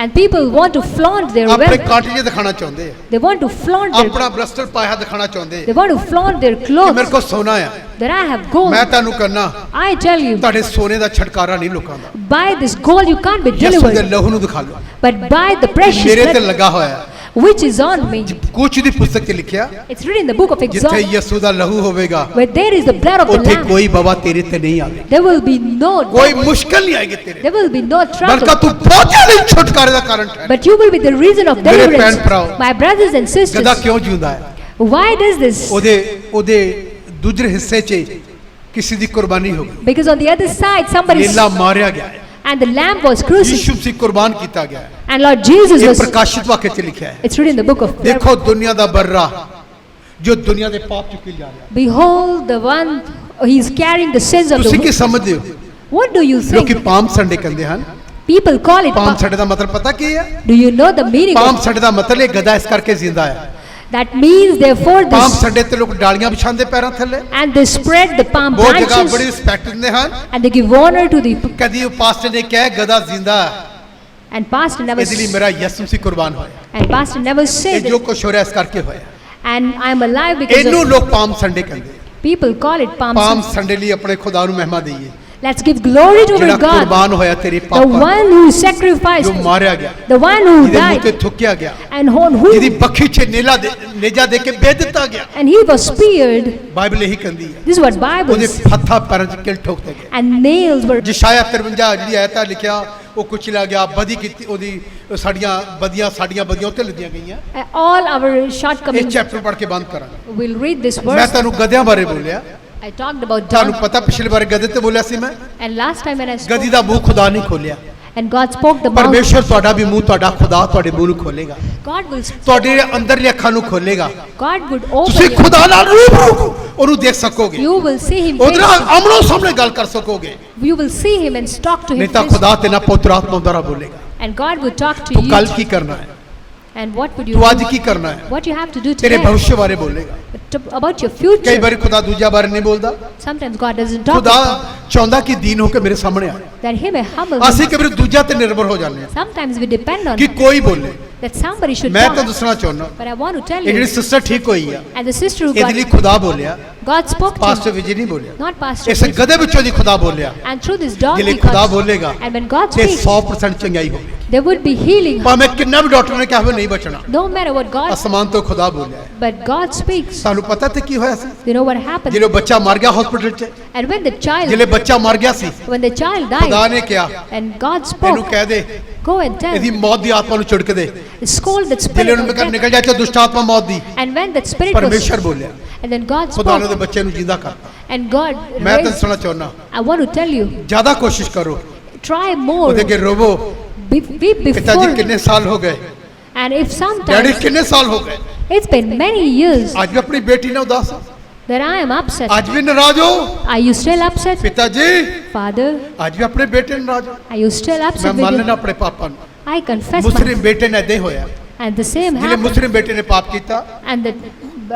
And people want to flaunt their ਆਪਣੇ wealth. ਕਾਂਟੇ ਦਿਖਾਣਾ ਚਾਹੁੰਦੇ ਆ, They want to flaunt their, ਆਪਣਾ ਬ੍ਰਸਟਲ ਪਾਇਆ ਦਿਖਾਣਾ ਚਾਹੁੰਦੇ they ਆ want to flaunt their ਕਿ ਮੇਰੇ clothes, ਕੋਲ ਸੋਨਾ ਆ। that I have gold. ਮੈਂ ਤੁਹਾਨੂੰ ਕਹਿੰਦਾ, I tell you, ਤੁਹਾਡੇ ਸੋਨੇ ਦਾ ਛਟਕਾਰਾ ਨਹੀਂ ਲੋਕਾਂ ਦਾ, by this gold you can't be ਯਿਸੂ ਦੇ delivered, ਲਹੂ ਨੂੰ ਦਿਖਾ ਲਓ। but by the precious ਮੇਰੇ ਤੇ blood ਲੱਗਾ ਹੋਇਆ which is on me. ਕੁਛ ਦੀ ਪੁਸਤਕ 'ਚ ਲਿਖਿਆ, It's written in the book of ਜਿੱਥੇ Exodus, ਯਿਸੂ ਦਾ ਲਹੂ ਹੋਵੇਗਾ where there is the blood of the ਉੱਥੇ Lamb, ਕੋਈ ਬਾਬਾ ਤੇਰੇ ਤੇ ਨਹੀਂ ਆਵੇ, there will be no ਕੋਈ trouble. ਮੁਸ਼ਕਲ ਨਹੀਂ ਆਏਗੀ ਤੇਰੇ, There will be no ਬਲਕਿ trouble, ਤੂੰ ਬਹੁਤਿਆਂ ਲਈ ਛੁਟਕਾਰੇ ਦਾ ਕਾਰਨ ਠਹਿਰ। but you will be the reason of ਮੇਰੇ deliverance. ਭੈਣ ਭਰਾਓ, My brothers and ਗਧਾ sisters, ਕਿਉਂ ਜਿਉਂਦਾ ਹੈ? why does this? ਉਹਦੇ ਦੂਜੇ ਹਿੱਸੇ 'ਚ ਕਿਸੇ ਦੀ ਕੁਰਬਾਨੀ ਹੋ ਗਈ, Because on the other side somebody ਲੀਲਾ ਮਾਰਿਆ ਗਿਆ ਹੈ, and the lamb was crucified, ਯਿਸੂ ਮਸੀਹ ਕੁਰਬਾਨ ਕੀਤਾ ਗਿਆ ਹੈ। and Lord Jesus ਇਹ was. ਪ੍ਰਕਾਸ਼ਿਤ ਵਾਕਿਆ 'ਚ ਲਿਖਿਆ ਹੈ। It's written in the book of. ਦੇਖੋ ਦੁਨੀਆ ਦਾ ਬਰਰਾ ਜੋ ਦੁਨੀਆ ਦੇ ਪਾਪ ਚੁੱਕੀ ਜਾ ਰਿਹਾ। Behold the one, he is carrying the sins of ਤੁਸੀਂ the ਕੀ world. ਸਮਝਦੇ ਹੋ? What do you ਲੋਕੀ think? ਪਾਮ ਸੰਡੇ ਕਹਿੰਦੇ ਹਨ। People call it. Palm Sunday ਦਾ ਮਤਲਬ ਪਤਾ ਕੀ ਹੈ? Do you know the meaning palm of? Sunday ਦਾ ਮਤਲਬ ਇਹ ਗਧਾ ਇਸ ਕਰਕੇ ਜ਼ਿੰਦਾ ਹੈ। That means therefore palm this, Sunday ਤੇ ਲੋਕ ਡਾਲੀਆਂ ਵਿਛਾਉਂਦੇ ਪੈਰਾਂ ਥੱਲੇ, and they spread the palm ਬਹੁਤ ਜਗ੍ਹਾ ਬੜੀ branches, ਰਿਸਪੈਕਟ ਦਿੰਦੇ ਹਨ। and they give honor to the, ਕਦੀ ਉਹ ਪਾਸਟਰ ਨੇ ਕਿਹਾ ਗਧਾ ਜ਼ਿੰਦਾ ਹੈ, and pastor never, ਇਸ ਲਈ ਮੇਰਾ ਯਿਸੂ ਮਸੀਹ ਕੁਰਬਾਨ ਹੋਇਆ। and pastor never ਇਹ said ਜੋ it, ਕੁਛ ਹੋ ਰਿਹਾ ਇਸ ਕਰਕੇ ਹੋਇਆ। and I'm alive because ਇਹਨੂੰ of, ਲੋਕ ਪਾਮ ਸੰਡੇ ਕਹਿੰਦੇ। people call it palm palm Sunday. Sunday ਲਈ ਆਪਣੇ ਖੁਦਾ ਨੂੰ ਮਹਿਮਾ ਦਈਏ, Let's give glory to ਜਿਹੜਾ our God, ਕੁਰਬਾਨ ਹੋਇਆ ਤੇਰੇ the ਪਾਪਾਂ, one who sacrificed, ਜੋ ਮਾਰਿਆ ਗਿਆ, the one who ਜਿਹਦੇ ਮੂੰਹ ਤੇ died, ਥੁੱਕਿਆ ਗਿਆ, and on who, ਜਿਹਦੀ ਬੱਖੀ 'ਚ ਨੇਜਾ ਦੇ ਕੇ ਬੇਦ ਦਿੱਤਾ ਗਿਆ। and he was speared. Bible ਇਹੀ ਕਹਿੰਦੀ ਹੈ। This is what Bible ਉਹਦੇ says. ਹੱਥਾਂ ਪੈਰਾਂ 'ਚ ਕਿਲ ਠੋਕਦੇ ਗਏ। And nails were, ਯਸ਼ਾਇਆ 53 ਜਿਹੜੀ ਆਇਤ ਹੈ ਲਿਖਿਆ, ਉਹ ਕੁਚਲਿਆ ਗਿਆ, ਬਦੀ ਕੀਤੀ, ਉਹਦੀ ਸਾਡੀਆਂ ਬਦੀਆਂ ਉੱਤੇ ਲੱਦੀਆਂ ਗਈਆਂ। all our ਇਹ shortcomings. ਚੈਪਟਰ ਪੜ੍ਹ ਕੇ ਬੰਦ ਕਰਾਂਗੇ। We'll read this ਮੈਂ verse. ਤੁਹਾਨੂੰ ਗਧਿਆਂ ਬਾਰੇ ਬੋਲਿਆ, I talked about ਤੁਹਾਨੂੰ donkey, ਪਤਾ ਪਿਛਲੇ ਵਾਰ ਗਧੇ ਤੇ ਬੋਲਿਆ ਸੀ ਮੈਂ। and last time when I ਗਧੀ spoke, ਦਾ ਮੂੰਹ ਖੁਦਾ ਨਹੀਂ ਖੋਲਿਆ, and God spoke the mouth. ਪਰਮੇਸ਼ਰ ਤੁਹਾਡਾ ਵੀ ਮੂੰਹ, ਤੁਹਾਡਾ ਖੁਦਾ ਤੁਹਾਡੇ ਮੂੰਹ ਨੂੰ ਖੋਲੇਗਾ, God will speak. ਤੁਹਾਡੇ ਅੰਦਰਲੀ ਅੱਖਾਂ ਨੂੰ ਖੋਲੇਗਾ। God would ਤੁਸੀਂ open your, ਖੁਦਾ ਨਾਲ ਰੂਬਰੂ ਉਹਨੂੰ ਦੇਖ ਸਕੋਗੇ, you will see him ਉਹਦੇ ਨਾਲ face, ਆਮਣੋ ਸਾਹਮਣੇ ਗੱਲ ਕਰ ਸਕੋਗੇ। you will see him and talk to ਨਹੀਂ him ਤਾਂ face, ਖੁਦਾ ਤੇ ਨਾ ਪੁੱਤਰ ਆਤਮਾ ਦੁਆਰਾ ਬੋਲੇਗਾ। and God would talk to ਤੂੰ you. ਕੱਲ ਕੀ ਕਰਨਾ ਹੈ, And what would you ਤੂੰ ਅੱਜ do? ਕੀ ਕਰਨਾ ਹੈ, What you have to do ਤੇਰੇ today, ਭਵਿੱਖ ਬਾਰੇ ਬੋਲੇਗਾ। about your ਕਈ future. ਵਾਰੀ ਖੁਦਾ ਦੂਜਾ ਬਾਰੇ ਨਹੀਂ ਬੋਲਦਾ। Sometimes God doesn't talk ਖੁਦਾ ਚਾਹੁੰਦਾ ਕਿ ਦੀਨ ਹੋ ਕੇ ਮੇਰੇ ਸਾਹਮਣੇ ਆਏ। that he may humble. ਅਸੀਂ ਕਈ ਵਾਰੀ ਦੂਜਾ ਤੇ ਨਿਰਭਰ ਹੋ ਜਾਂਦੇ ਹਾਂ Sometimes we depend on ਕਿ ਕੋਈ ਬੋਲੇ। that somebody should ਮੈਂ ਤਾਂ talk. ਦੱਸਣਾ ਚਾਹੁੰਦਾ, But I want to tell ਇਹ ਜਿਹੜੀ you, ਸਿਸਟਰ ਠੀਕ ਹੋਈ ਆ, and the sister who ਇਹਦੇ ਲਈ got, ਖੁਦਾ ਬੋਲਿਆ, God spoke to pastor him, Vijay ਨਹੀਂ ਬੋਲਿਆ। not pastor. ਇਸ ਗਧੇ ਵਿੱਚੋਂ ਦੀ ਖੁਦਾ ਬੋਲਿਆ, And through this ਜੇ dog ਲਈ he ਖੁਦਾ got, ਬੋਲੇਗਾ and when God ਤੇ speaks, 100% ਚੰਗਾਈ ਹੋਵੇ। there would be healing. ਭਾਵੇਂ ਕਿੰਨਾ ਵੀ ਡਾਕਟਰ ਨੇ ਕਿਹਾ ਹੋਵੇ ਨਹੀਂ ਬਚਣਾ, No matter what God, ਅਸਮਾਨ ਤੋਂ ਖੁਦਾ ਬੋਲਿਆ ਹੈ। but God speaks. ਸਾਨੂੰ ਪਤਾ ਤੇ ਕੀ ਹੋਇਆ ਸੀ, You know what happened? ਜਦੋਂ ਬੱਚਾ ਮਰ ਗਿਆ ਹਸਪੀਟਲ 'ਚ, And when the child, ਜਦੋਂ ਬੱਚਾ ਮਰ ਗਿਆ ਸੀ, when the child ਖੁਦਾ died, ਨੇ ਕਿਹਾ and God ਇਹਨੂੰ spoke, ਕਹਿ ਦੇ go and tell, ਇਹਦੀ ਮੌਤ ਦੀ ਆਤਮਾ ਨੂੰ ਛਿੜਕ ਦੇ, scold that ਜਦੋਂ spirit ਉਹਨੂੰ of death. ਨਿਕਲ ਜਾ ਚ ਦੁਸ਼ਟ ਆਤਮਾ ਮੌਤ ਦੀ। And when that spirit was, ਪਰਮੇਸ਼ਰ ਬੋਲਿਆ, and then God ਖੁਦਾ ਨੇ ਉਹਦੇ spoke, ਬੱਚੇ ਨੂੰ ਜਿੰਦਾ ਕਰਤਾ। and God ਮੈਂ ਤਾਂ raised. ਦੱਸਣਾ ਚਾਹੁੰਦਾ, I want to tell you, ਜ਼ਿਆਦਾ ਕੋਸ਼ਿਸ਼ ਕਰੋ, try more, ਉਹਦੇ ਅੱਗੇ ਰੋਵੋ, we पिताजी before, कितने साल हो गए, and if डैडी sometimes कितने साल हो गए, it's been many years आज भी अपनी बेटी ने उदास हो, that I am upset. आज भी नाराज हो, Are you still upset, पिताजी Father? आज भी अपने बेटे ने नाराज हो। Are you still मैं upset मान with लेना you? अपने पापा ने, I confess मुस्लिम my, बेटे ने ऐसे होया, and the same जिले happened, मुस्लिम बेटे ने पाप किया, and that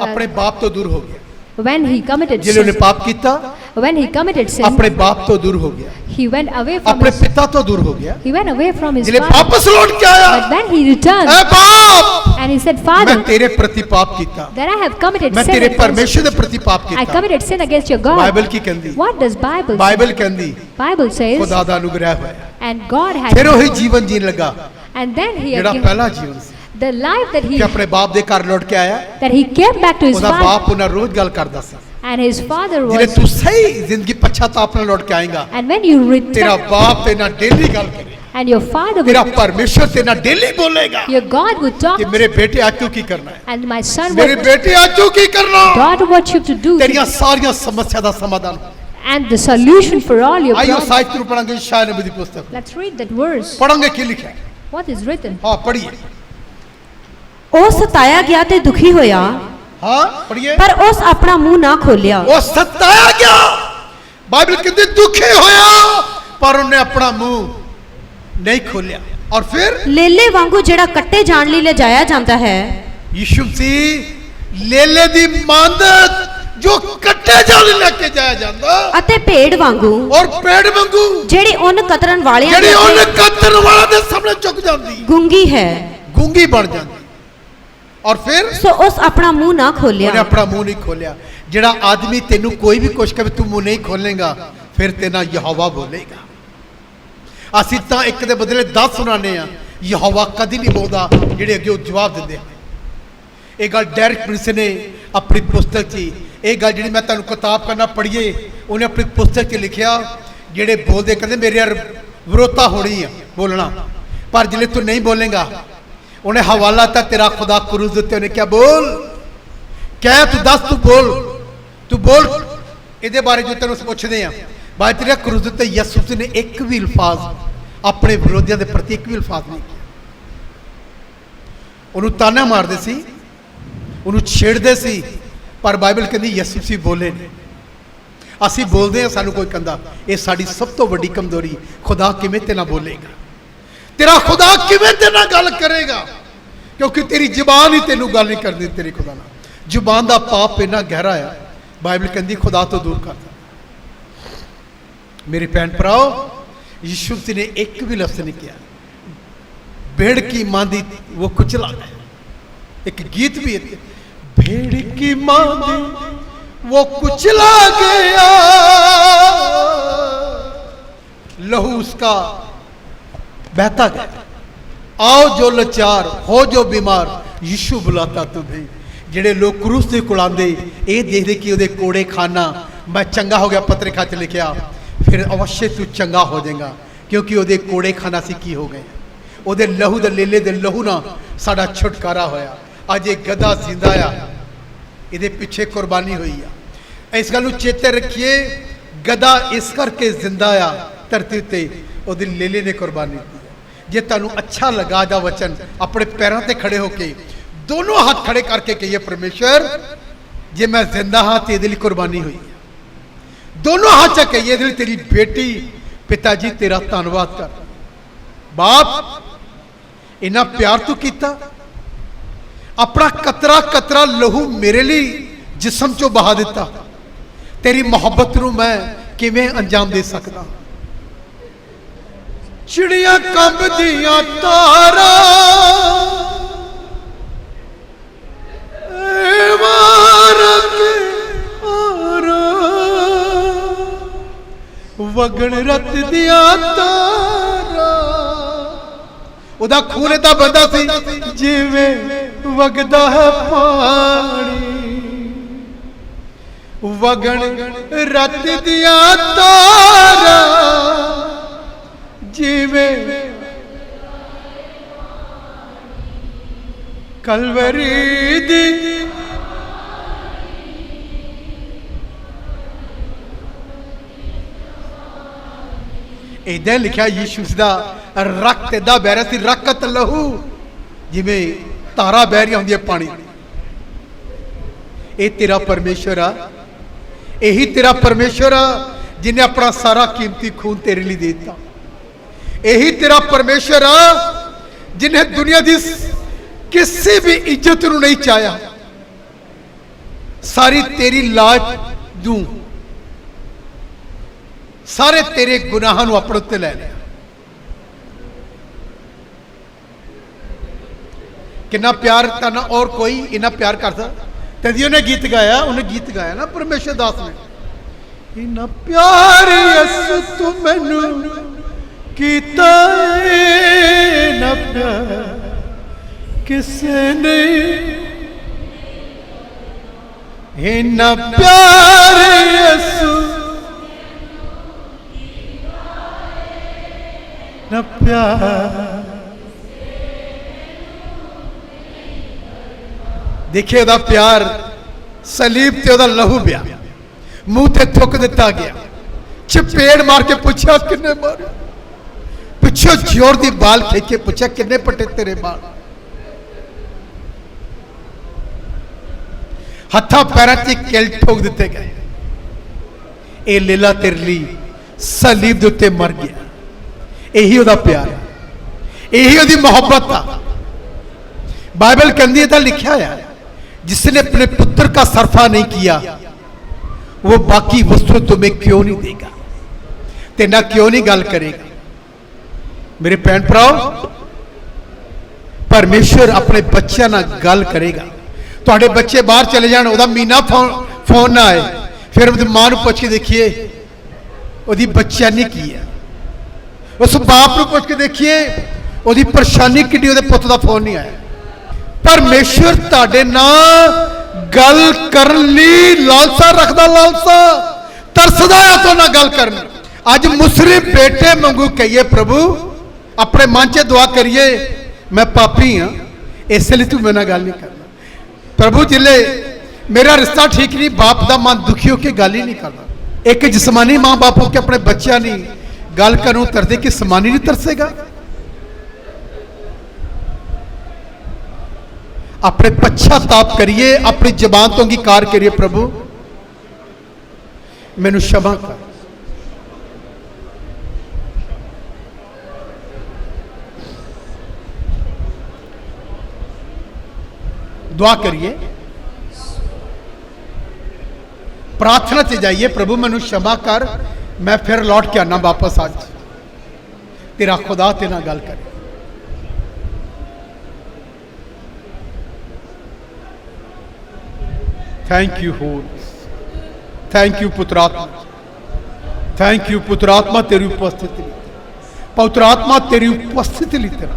अपने बाप तो दूर हो गया, when he committed जिले ने sin, पाप किया, when he committed sin, अपने बाप तो दूर हो गया, he went away from अपने his, पिता तो दूर हो गया, he went away from his जिले father. वापस लौट के आया, But when he returned, ऐ बाप, and he said, मैं Father, तेरे प्रति पाप किया, that I have committed मैं sin तेरे against, परमेश्वर के प्रति पाप I किया। committed sin against your Bible God. की कहंदी, What does Bible say? Bible कहंदी Bible says, खुदा दा अनुग्रह होया, and God फिर had, वही जीवन जीन लगा and then he जेड़ा had given पहला जीवन ਸੀ the life that कि अपने बाप ਦੇ ਘਰ ਲੌਟ ਕੇ ਆਇਆ, that he came back to his ਉਹਦਾ father, ਬਾਪ ਉਹਨਾਂ ਰੋਜ਼ ਗੱਲ ਕਰਦਾ ਸੀ, and his father ਜਿਹੜੇ was, ਤੂੰ ਸਹੀ ਜ਼ਿੰਦਗੀ ਪਛਤਾਪ ਨਾਲ ਲੌਟ ਕੇ ਆਏਗਾ, and when you ਤੇਰਾ return, ਬਾਪ ਤੇ ਨਾਲ ਡੇਲੀ ਗੱਲ ਕਰੇ, and your father ਤੇਰਾ would, ਪਰਮੇਸ਼ਰ ਤੇ ਨਾਲ daily ਬੋਲੇਗਾ your God would talk, ਕਿ ਮੇਰੇ ਬੇਟੇ ਅੱਜ ਤੂੰ ਕੀ ਕਰਨਾ ਹੈ, and my son ਮੇਰੇ would, ਬੇਟੇ ਅੱਜ ਤੂੰ ਕੀ ਕਰਨਾ, God wants you to do, ਤੇਰੀਆਂ ਸਾਰੀਆਂ ਸਮੱਸਿਆ ਦਾ ਸਮਾਧਾਨ। and the solution for all your ਆइयो problems. ਸਾਹਿਤ ਨੂੰ ਪੜਾਂਗੇ ਸ਼ਾਇਦ ਨਬੀ ਦੀ ਪੁਸਤਕ, Let's read that verse. ਪੜਾਂਗੇ ਕੀ ਲਿਖਿਆ ਹੈ, What is written? ਹਾਂ ਪੜੀਏ, ਉਹ ਸਤਾਇਆ ਗਿਆ ਤੇ ਦੁਖੀ ਹੋਇਆ, ਹਾਂ ਪੜੀਏ, ਪਰ ਉਸ ਆਪਣਾ ਮੂੰਹ ਨਾ ਖੋਲਿਆ। ਉਹ ਸਤਾਇਆ ਗਿਆ, ਬਾਈਬਲ ਕਹਿੰਦੀ ਦੁਖੀ ਹੋਇਆ ਪਰ ਉਹਨੇ ਆਪਣਾ ਮੂੰਹ ਨਹੀਂ ਖੋਲਿਆ, ਔਰ ਫਿਰ ਲੇਲੇ ਵਾਂਗੂ ਜਿਹੜਾ ਕੱਟੇ ਜਾਣ ਲਈ ਲਿਜਾਇਆ ਜਾਂਦਾ ਹੈ, ਯਿਸੂ ਮਸੀਹ ਲੇਲੇ ਦੀ ਮੰਦਤ ਜੋ ਕੱਟੇ ਜਾਣ ਲਈ ਲੈ ਕੇ ਜਾਇਆ ਜਾਂਦਾ, ਅਤੇ ਭੇਡ ਵਾਂਗੂ ਔਰ ਪੇੜ ਵਾਂਗੂ ਜਿਹੜੀ ਉਹਨ ਕਤਰਨ ਵਾਲਿਆਂ ਜਿਹੜੀ ਦੇ ਉਹਨੇ ਅੱਗੇ ਕਤਲ ਵਾਲਾ ਦੇ ਸਾਹਮਣੇ ਝੁਕ ਜਾਂਦੀ, ਗੁੰਗੀ ਹੈ, ਗੂੰਗੀ ਬਣ ਜਾਂਦੀ, ਔਰ ਫਿਰ ਸੋ ਉਸ ਆਪਣਾ ਮੂੰਹ ਨਾ ਉਹਨੇ ਖੋਲਿਆ। ਆਪਣਾ ਮੂੰਹ ਨਹੀਂ ਖੋਲਿਆ। ਜਿਹੜਾ ਆਦਮੀ ਤੈਨੂੰ ਕੋਈ ਵੀ ਕੁਛ ਕਹੇ ਤੂੰ ਮੂੰਹ ਨਹੀਂ ਖੋਲੇਗਾ, ਫਿਰ ਤੇਨਾ ਯਹੋਵਾ ਬੋਲੇਗਾ। ਅਸੀਂ ਤਾਂ ਇੱਕ ਦੇ ਬਦਲੇ 10 ਸੁਣਾਉਂਦੇ ਆ, ਯਹੋਵਾ ਕਦੀ ਨਹੀਂ ਬੋਲਦਾ, ਜਿਹੜੇ ਅੱਗੇ ਉਹ ਜਵਾਬ ਦਿੰਦੇ ਆ। ਇਹ ਗੱਲ ਡੈਰਕ ਪ੍ਰਿੰਸ ਨੇ ਆਪਣੀ ਪੁਸਤਕ 'ਚ, ਇਹ ਗੱਲ ਜਿਹੜੀ ਮੈਂ ਤੁਹਾਨੂੰ ਕਿਤਾਬ ਕਰਨਾ ਪੜ੍ਹੀਏ, ਉਹਨੇ ਆਪਣੀ ਪੁਸਤਕ 'ਚ ਲਿਖਿਆ, ਜਿਹੜੇ ਬੋਲਦੇ ਕਹਿੰਦੇ ਮੇਰੇ ਯਾਰ ਵਿਰੋਧਤਾ ਹੋਣੀ ਆ ਬੋਲਣਾ, ਪਰ ਜਿਹੜੇ ਤੂੰ ਨਹੀਂ ਬੋਲੇਗਾ, ਉਹਨੇ ਹਵਾਲਾ ਤਾਂ ਤੇਰਾ ਖੁਦਾ ਕਰੂਜ਼ ਦਿੱਤੇ, ਉਹਨੇ ਕਿਹਾ ਬੋਲ, ਕਹਿ ਤੂੰ ਦੱਸ, ਤੂੰ ਬੋਲ ਇਹਦੇ ਬਾਰੇ ਜੋ ਤੈਨੂੰ ਪੁੱਛਦੇ ਆ। ਬਾਅਦ ਤੇਰਾ ਕਰੂਜ਼ ਦਿੱਤੇ ਯਿਸੂ ਨੇ ਇੱਕ ਵੀ ਅਲਫਾਜ਼ ਆਪਣੇ ਵਿਰੋਧੀਆਂ ਦੇ ਪ੍ਰਤੀ ਇੱਕ ਵੀ ਅਲਫਾਜ਼ ਨਹੀਂ ਕਿਹਾ। ਉਹਨੂੰ ਤਾਨਾ ਮਾਰਦੇ ਸੀ, ਉਹਨੂੰ ਛੇੜਦੇ ਸੀ, ਪਰ ਬਾਈਬਲ ਕਹਿੰਦੀ ਯਿਸੂ ਸੀ ਬੋਲੇ ਨਹੀਂ। ਅਸੀਂ ਬੋਲਦੇ ਹਾਂ, ਸਾਨੂੰ ਕੋਈ ਕਹਿੰਦਾ, ਇਹ ਸਾਡੀ ਸਭ ਤੋਂ ਵੱਡੀ ਕਮਜ਼ੋਰੀ। ਖੁਦਾ ਕਿਵੇਂ ਤੇ ਨਾ ਬੋਲੇਗਾ, ਤੇਰਾ ਖੁਦਾ ਕਿਵੇਂ ਤੇ ਨਾਲ ਗੱਲ ਕਰੇਗਾ, ਕਿਉਂਕਿ ਤੇਰੀ ਜ਼ੁਬਾਨ ਹੀ ਤੈਨੂੰ ਗੱਲ ਨਹੀਂ ਕਰਦੀ ਤੇਰੀ ਖੁਦਾ ਨਾਲ। ਜ਼ੁਬਾਨ ਦਾ ਪਾਪ ਇੰਨਾ ਗਹਿਰਾ ਆ, ਬਾਈਬਲ ਕਹਿੰਦੀ ਖੁਦਾ ਤੋਂ ਦੂਰ ਕਰਦਾ। ਮੇਰੇ ਭੈਣ ਭਰਾਓ, ਯਿਸੂ ਜੀ ਨੇ ਇੱਕ ਵੀ ਲਫ਼ਜ਼ ਨਹੀਂ ਕਿਹਾ, भेड़ की मांदी वो कुचला गया। एक गीत भी है, भेड़ की मांदी वो कुचला गया, लहू उसका बहता गया। आओ जो लाचार हो जो बीमार, यीशु बुलाता तुम्हें। ਜਿਹੜੇ ਲੋਕ क्रूस ਦੇ ਕੁਲਾਂਦੇ ਇਹ ਦੇਖਦੇ ਕਿ ਉਹਦੇ ਕੋੜੇ ਖਾਨਾ ਮੈਂ ਚੰਗਾ ਹੋ ਗਿਆ, ਪੱਤਰਿਕਾ 'ਚ ਲਿਖਿਆ, ਫਿਰ ਅਵश्य ਤੂੰ ਚੰਗਾ ਹੋ ਜਾਏਗਾ, ਕਿਉਂਕਿ ਉਹਦੇ ਕੋੜੇ ਖਾਨਾ ਸੀ ਕੀ ਹੋ ਗਏ, ਉਹਦੇ ਲਹੂ ਦੇ ਲੇਲੇ ਦੇ ਲਹੂ ਨਾਲ ਸਾਡਾ ਛੁਟਕਾਰਾ ਹੋਇਆ। ਅੱਜ ਇਹ ਗਧਾ ਜ਼ਿੰਦਾ ਆ, ਇਹਦੇ ਪਿੱਛੇ ਕੁਰਬਾਨੀ ਹੋਈ ਆ। ਇਸ ਗੱਲ ਨੂੰ ਚੇਤੇ ਰੱਖੀਏ, ਗਧਾ ਇਸ ਕਰਕੇ ਜ਼ਿੰਦਾ ਆ ਧਰਤੀ ਉੱਤੇ, ਉਹਦੇ ਲੇਲੇ ਨੇ ਕੁਰਬਾਨੀ ਦਿੱਤੀ। ਜੇ ਤੁਹਾਨੂੰ ਅੱਛਾ ਲੱਗਾ ਦਾ ਵਚਨ, ਆਪਣੇ ਪੈਰਾਂ ਤੇ ਖੜੇ ਹੋ ਕੇ दोनों हाथ खड़े करके कहिए, परमेश्वर जे मैं जिंदा हाँ तो ये कुर्बानी हुई है। दोनों हाथ च कहिए, तेरी बेटी पिताजी तेरा धन्यवाद कर, बाप इन्ना प्यार तू किया, अपना कतरा कतरा लहू मेरे लिए जिस्म चो बहा दिता, तेरी मोहब्बत नू मैं किवें अंजाम दे सकदा। चिड़िया कंबदियां तारा वगण रत दिया तारा, उदा खून दा बंदा सी जिवें वगदा है पानी, वगण रत दिया तारा जिवें कलवरी दी इदां लिखिया यीशु दा रक्त इदां बह रहा सी, रकत लहू जिवें धारा बह रही होंदी है पानी। ये तेरा परमेश्वर आ, यही तेरा परमेश्वर आ जिन्हें अपना सारा कीमती खून तेरे लिए दे दिता। यही तेरा परमेश्वर आ जिन्हें दुनिया की किसी भी इज्जत नूं नहीं चाहया, सारी तेरी लाज दूं, सारे तेरे गुनाहां नूं अपने उत्ते लै लिया। कितना प्यार करना और कोई इन्ना प्यार कर सकदा? तदी उन्हें गीत गाया, उन्हें गीत गाया ना परमेश्वर दास ने, इन्ना प्यार यसु तू मैनू कीता ना प्यार किसे ने, इन्ना प्यार यसु ना प्यार। देखिए ਉਹਦਾ प्यार, सलीब ते ਉਹਦਾ लहू पिया, मुंह ते थुक दिता गया, चपेड़ मार के पूछा किन्ने मारे, पिछो जोर दी बाल खींच के पूछा किन्ने पटे तेरे बाल, हथा पैरों से किल ठोक दिते गए। ये लीला तेरे लिए सलीब दे उत्ते मर गया। यही ਉਹਦਾ प्यार है, यही ਉਹਦੀ मोहब्बत था। बाइबल कहती है, लिखा है जिसने अपने पुत्र का सरफा नहीं किया वो बाकी वस्तु तुम्हें क्यों नहीं देगा, ते ना क्यों नहीं गल करेगा। मेरे भैन भराओ, परमेश्वर अपने बच्चों ना गल करेगा। तुहाडे बच्चे बाहर चले जान, ओदा मीना फोन ना आए, फिर उसकी मां नूं पुछ के देखिए ओदी बच्चानी की है, उस बाप नूं पुछ के देखिए ओदी परेशानी किड्डी, ओदे पुत्त दा फोन नहीं आया। परमेश्वर तुहाडे नाल गल करन लई लालसा रखदा, लालसा तरसदा है तो ना गल करन। अज मुस्लिम बेटे मंगू कहिए प्रभु, अपने मन च दुआ करिए मैं पापी हाँ, इसलिए तू मेरे नाल गल नहीं करना। प्रभु जिले मेरा रिश्ता ठीक नहीं, बाप का मन दुखी होकर गल ही नहीं करता। एक जिसमानी मां बाप होकर अपने बच्चों नहीं गल करूं तरदे कि समानी नहीं तरसेगा। अपने पश्चाताप करिए, अपनी जबान तो अंगीकार करिए, प्रभु मैनू क्षमा कर। दुआ करिए, प्रार्थना से जाइए, प्रभु मैनू क्षमा कर, मैं फिर लौट के आना वापस, आज तेरा खुदा तेरे नाल गल करे। Thank you holy, thank you पुत्रात्मा, थैंक यू पुत्रात्मा तेरी उपस्थिति, पवित्रात्मा तेरी उपस्थिति ली तेरा,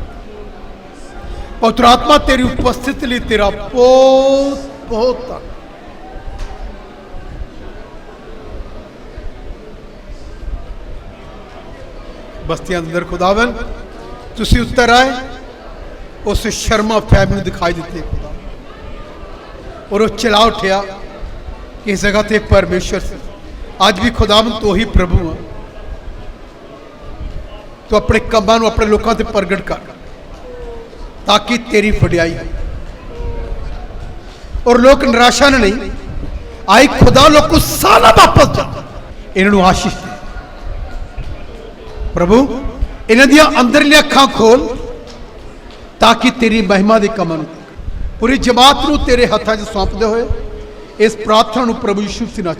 पवित्रात्मा तेरी उपस्थिति ली तेरा बहुत बहुत बस्तियां अंदर खुदावन तुसी उत्तर आए, उस शर्मा फैमिली दिखाई देते खुदा, और वो चिल्ला उठिया कि इस जगह ते परमेश्वर से आज भी खुदावन तो ही प्रभु है। तो अपने कंबां नूं अपने लोगों से प्रगट कर ताकि तेरी वडियाई हो, और लोग निराशा न नहीं आई, खुदा लोग को सारा वापस जा, इन्होंने आशीष दे प्रभु, इन्हां दियां अंदरलियां अखां खोल ताकि तेरी महिमा दे कमां नूं पूरी जमात नूं तेरे हत्थां 'च सौंपदे होए इस प्रार्थना नूं प्रभु यीशु मसीह नाम